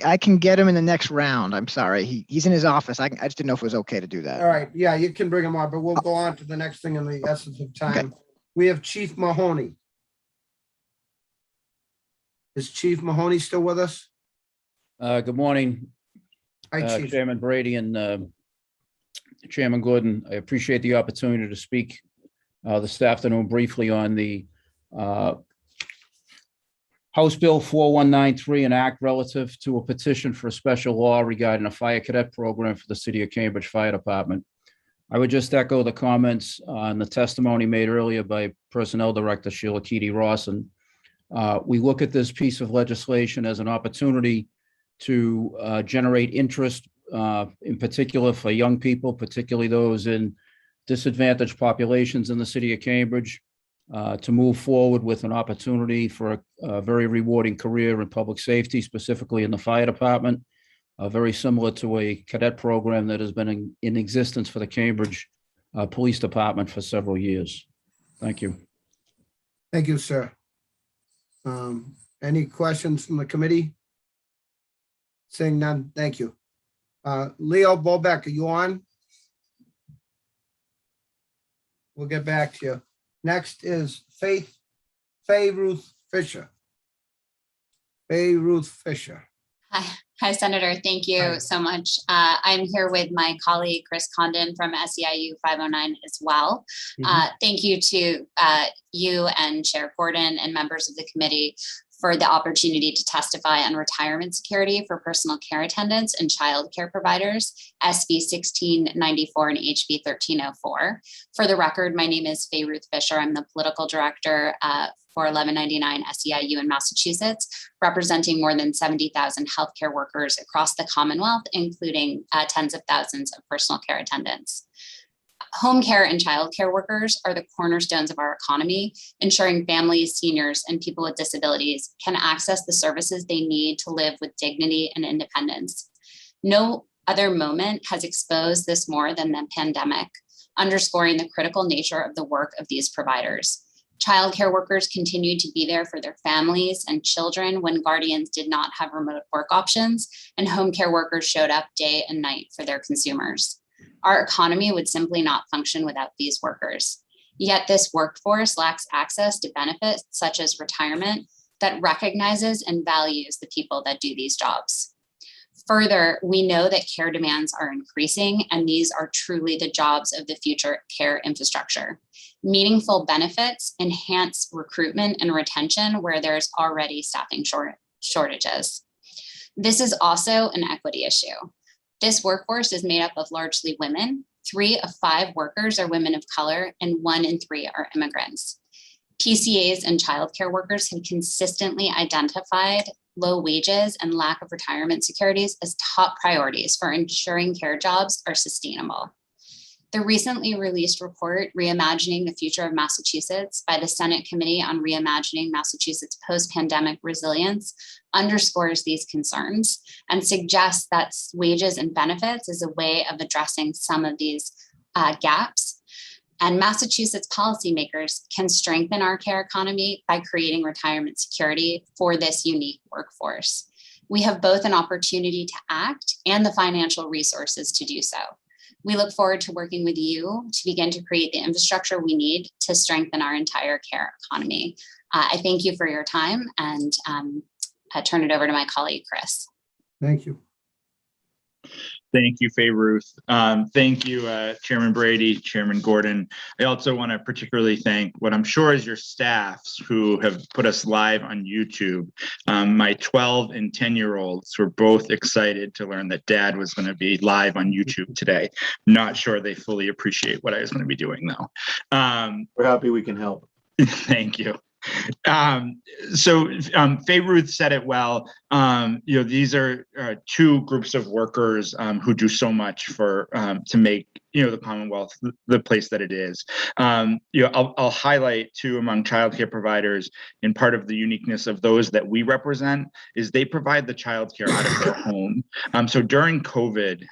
I can get him in the next round. I'm sorry. He's in his office. I just didn't know if it was okay to do that. All right, yeah, you can bring him on, but we'll go on to the next thing in the essence of time. Okay. We have Chief Mahoney. Is Chief Mahoney still with us? Good morning, Hi, Chief. Chairman Brady and Chairman Gordon. I appreciate the opportunity to speak this afternoon briefly on the House Bill 4193, an act relative to a petition for a special law regarding a fire cadet program for the City of Cambridge Fire Department. I would just echo the comments on the testimony made earlier by Personnel Director Sheila Keedy-Rawson. We look at this piece of legislation as an opportunity to generate interest, in particular for young people, particularly those in disadvantaged populations in the city of Cambridge, to move forward with an opportunity for a very rewarding career in public safety, specifically in the fire department, very similar to a cadet program that has been in existence for the Cambridge Police Department for several years. Thank you. Thank you, sir. Any questions from the committee? Seeing none, thank you. Leo Bobek, are you on? We'll get back to you. Next is Faye Ruth Fisher. Faye Ruth Fisher. Hi, Senator. Thank you so much. I'm here with my colleague, Chris Condon from SEIU 509 as well. Thank you to you and Chair Gordon and members of the committee for the opportunity to testify on retirement security for personal care attendants and child care providers, SB 1694 and HB 1304. For the record, my name is Faye Ruth Fisher. I'm the political director for 1199 SEIU in Massachusetts, representing more than 70,000 healthcare workers across the Commonwealth, including tens of thousands of personal care attendants. Home care and child care workers are the cornerstones of our economy, ensuring families, seniors, and people with disabilities can access the services they need to live with dignity and independence. No other moment has exposed this more than the pandemic, underscoring the critical nature of the work of these providers. Child care workers continued to be there for their families and children when guardians did not have remote work options, and home care workers showed up day and night for their consumers. Our economy would simply not function without these workers. Yet this workforce lacks access to benefits such as retirement that recognizes and values the people that do these jobs. Further, we know that care demands are increasing, and these are truly the jobs of the future care infrastructure. Meaningful benefits enhance recruitment and retention where there's already staffing shortages. This is also an equity issue. This workforce is made up of largely women. 3 of 5 workers are women of color, and 1 in 3 are immigrants. PCAs and childcare workers have consistently identified low wages and lack of retirement securities as top priorities for ensuring care jobs are sustainable. The recently released report, Reimagining the Future of Massachusetts by the Senate Committee on Reimagining Massachusetts Post-Pandemic Resilience, underscores these concerns and suggests that wages and benefits is a way of addressing some of these gaps. And Massachusetts policymakers can strengthen our care economy by creating retirement security for this unique workforce. We have both an opportunity to act and the financial resources to do so. We look forward to working with you to begin to create the infrastructure we need to strengthen our entire care economy. I thank you for your time, and I turn it over to my colleague, Chris. Thank you. Thank you, Faye Ruth. Thank you, Chairman Brady, Chairman Gordon. I also want to particularly thank what I'm sure is your staffs who have put us live on YouTube. My 12 and 10-year-olds were both excited to learn that Dad was going to be live on YouTube today. Not sure they fully appreciate what I was going to be doing, though. We're happy we can help. Thank you. Faye Ruth said it well. These are two groups of workers who do so much for to make the Commonwealth the place that it is. I'll highlight too, among childcare providers, and part of the uniqueness of those that we represent is they provide the childcare out of their home. So during COVID,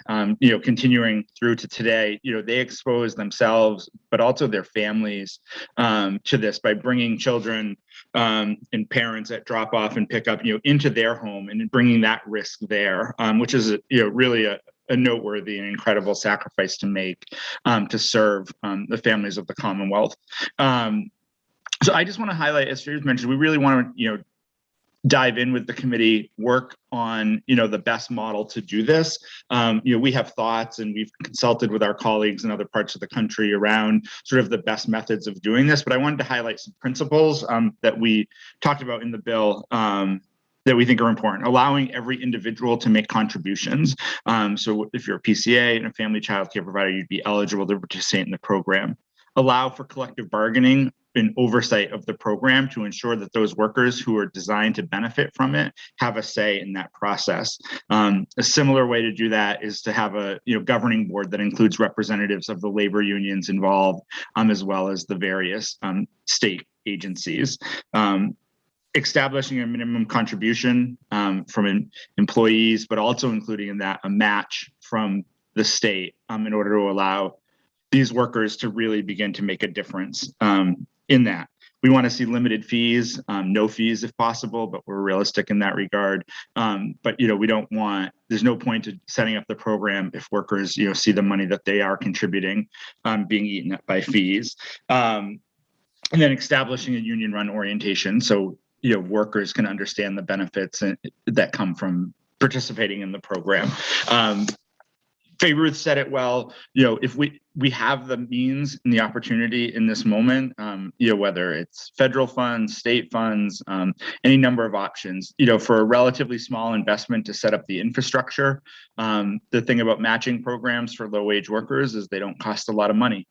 continuing through to today, they expose themselves, but also their families to this by bringing children and parents at drop off and pick up, into their home and bringing that risk there, which is, really a noteworthy and incredible sacrifice to make to serve the families of the Commonwealth. So I just want to highlight, as Faye mentioned, we really want to, dive in with the committee, work on, the best model to do this. We have thoughts and we've consulted with our colleagues in other parts of the country around sort of the best methods of doing this, but I wanted to highlight some principles that we talked about in the bill that we think are important. Allowing every individual to make contributions. So if you're a PCA and a family child care provider, you'd be eligible to participate in the program. Allow for collective bargaining and oversight of the program to ensure that those workers who are designed to benefit from it have a say in that process. A similar way to do that is to have a governing board that includes representatives of the labor unions involved, as well as the various state agencies. Establishing a minimum contribution from employees, but also including in that a match from the state in order to allow these workers to really begin to make a difference in that. We want to see limited fees, no fees if possible, but we're realistic in that regard. But we don't want, there's no point to setting up the program if workers see the money that they are contributing being eaten up by fees. And then establishing a union run orientation so workers can understand the benefits that come from participating in the program. Faye Ruth said it well, if we have the means and the opportunity in this moment, whether it's federal funds, state funds, any number of options, for a relatively small investment to set up the infrastructure. The thing about matching programs for low wage workers is they don't cost a lot of money.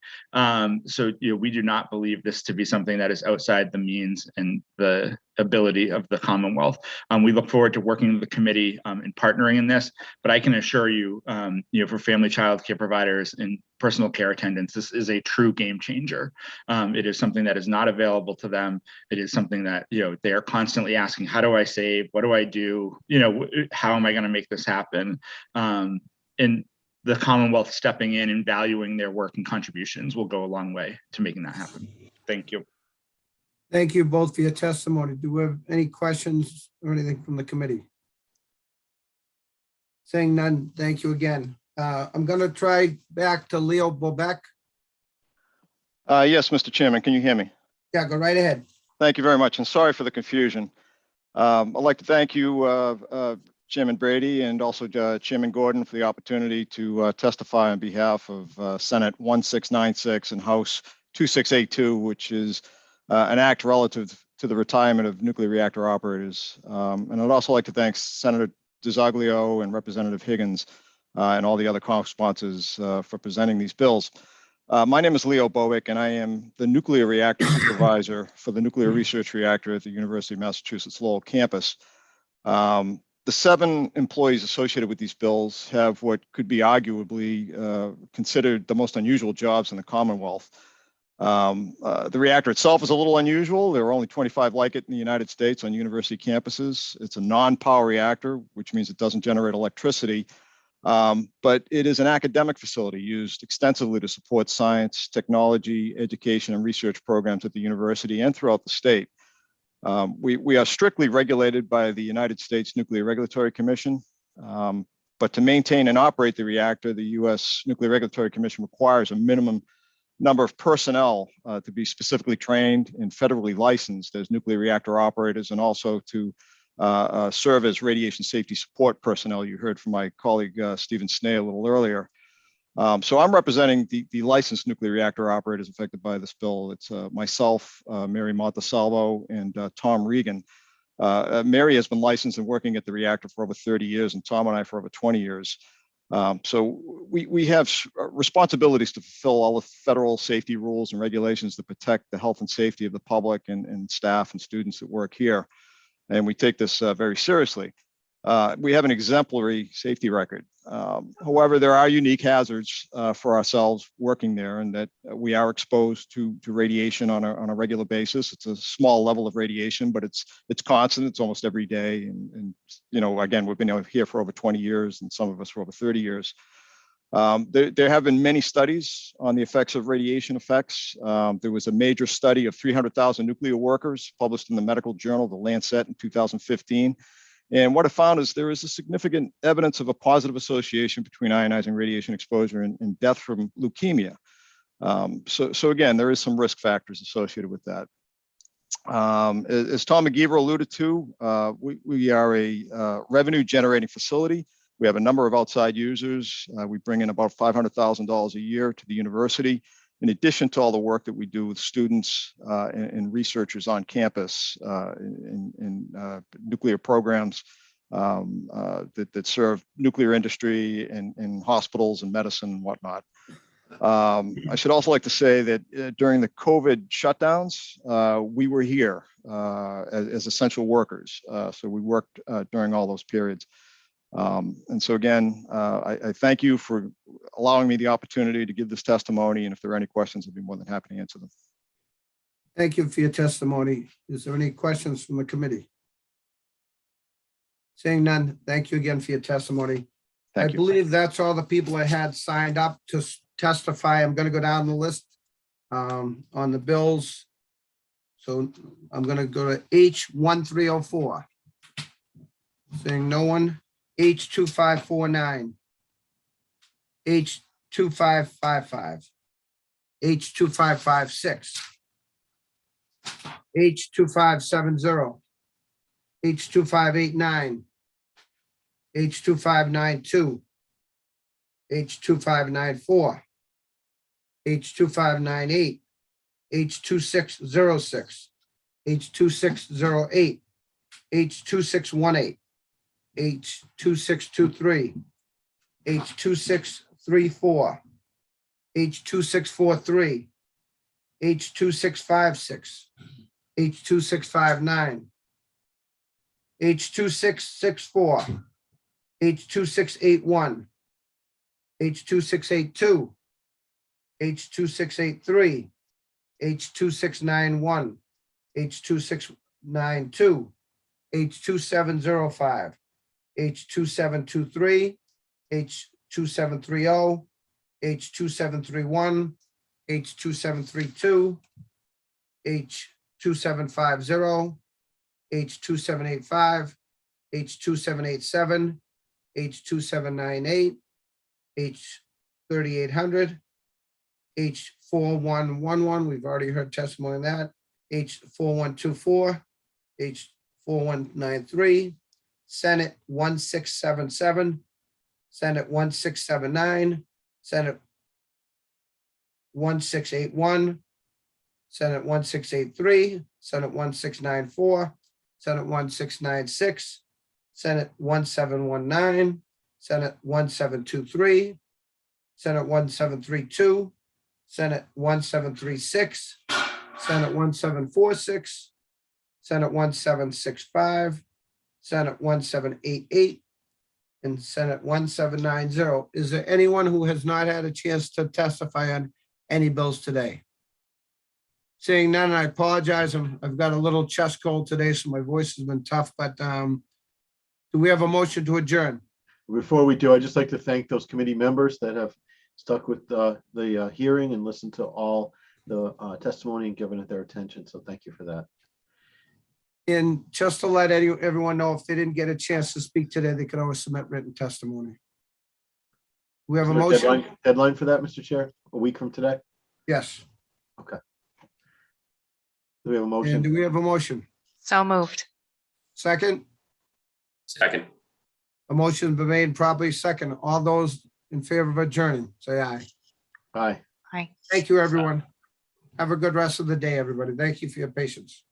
So we do not believe this to be something that is outside the means and the ability of the Commonwealth. We look forward to working with the committee and partnering in this, but I can assure you, for family child care providers and personal care attendants, this is a true game changer. It is something that is not available to them. It is something that, they are constantly asking, how do I save? What do I do? How am I going to make this happen? And the Commonwealth stepping in and valuing their work and contributions will go a long way to making that happen. Thank you. Thank you both for your testimony. Do we have any questions or anything from the committee? Saying none, thank you again. I'm going to try back to Leo Bobek. Yes, Mr. Chairman, can you hear me? Yeah, go right ahead. Thank you very much, and sorry for the confusion. I'd like to thank you, Chairman Brady, and also Chairman Gordon for the opportunity to testify on behalf of Senate 1696 and House 2682, which is an act relative to the retirement of nuclear reactor operators. And I'd also like to thank Senator DiZoglio and Representative Higgins and all the other co-sponsors for presenting these bills. My name is Leo Bowick, and I am the nuclear reactor supervisor for the nuclear research reactor at the University of Massachusetts Lowell campus. The 7 employees associated with these bills have what could be arguably considered the most unusual jobs in the Commonwealth. The reactor itself is a little unusual. There are only 25 like it in the United States on university campuses. It's a non-power reactor, which means it doesn't generate electricity. But it is an academic facility used extensively to support science, technology, education, and research programs at the university and throughout the state. We are strictly regulated by the United States Nuclear Regulatory Commission. But to maintain and operate the reactor, the U.S. Nuclear Regulatory Commission requires a minimum number of personnel to be specifically trained and federally licensed as nuclear reactor operators, and also to serve as radiation safety support personnel. You heard from my colleague Stephen Snee a little earlier. So I'm representing the licensed nuclear reactor operators affected by this bill. It's myself, Mary Montesalvo, and Tom Regan. Mary has been licensed and working at the reactor for over 30 years, and Tom and I for over 20 years. So we have responsibilities to fulfill all the federal safety rules and regulations that protect the health and safety of the public and staff and students that work here. And we take this very seriously. We have an exemplary safety record. However, there are unique hazards for ourselves working there, and that we are exposed to radiation on a regular basis. It's a small level of radiation, but it's constant. It's almost every day. And you know, again, we've been here for over 20 years, and some of us for over 30 years. There have been many studies on the effects of radiation effects. There was a major study of 300,000 nuclear workers published in the medical journal, The Lancet, in 2015. And what it found is there is a significant evidence of a positive association between ionizing radiation exposure and death from leukemia. So again, there is some risk factors associated with that. As Tom McGeever alluded to, we are a revenue generating facility. We have a number of outside users. We bring in about $500,000 a year to the university, in addition to all the work that we do with students and researchers on campus in nuclear programs that serve nuclear industry and hospitals and medicine and whatnot. I should also like to say that during the COVID shutdowns, we were here as essential workers. So we worked during all those periods. And so again, I thank you for allowing me the opportunity to give this testimony. And if there are any questions, I'd be more than happy to answer them. Thank you for your testimony. Is there any questions from the committee? Seeing none, thank you again for your testimony. Thank I you. believe that's all the people I had signed up to testify. I'm going to go down the list on the bills. So I'm going to go to H1304. Seeing no one. H2549, H2555, H2556, H2570, H2589, H2592, H2594, H2598, H2606, H2608, H2618, H2623, H2634, H2643, H2656, H2659, H2664, H2681, H2682, H2683, H2691, H2692, H2705, H2723, H2730, H2731, H2732, H2750, H2785, H2787, H2798, H3800, H4111, we've already heard testimony on that, H4124, H4193, Senate 1677, Senate 1679, Senate 1681, Senate 1683, Senate 1694, Senate 1696, Senate 1719, Senate 1723, Senate 1732, Senate 1736, Senate 1746, Senate 1765, Senate 1788, and Senate 1790. Is there anyone who has not had a chance to testify on any bills today? Seeing none, I apologize. I've got a little chest cold today, so my voice has been tough, but do we have a motion to adjourn? Before we do, I'd just like to thank those committee members that have stuck with the hearing and listened to all the testimony and given it their attention. So thank you for that. And just to let everyone know, if they didn't get a chance to speak today, they can always submit written testimony. We have a Is there motion? deadline for that, Mr. Chair? A week from today? Yes. Okay. Do we have a And motion? do we have a motion? So moved. Second? Second. A motion been made properly second. All those in favor of adjourning, say aye. Aye. Aye. Thank you, everyone. Have a good rest of the day, everybody. Thank you for your patience.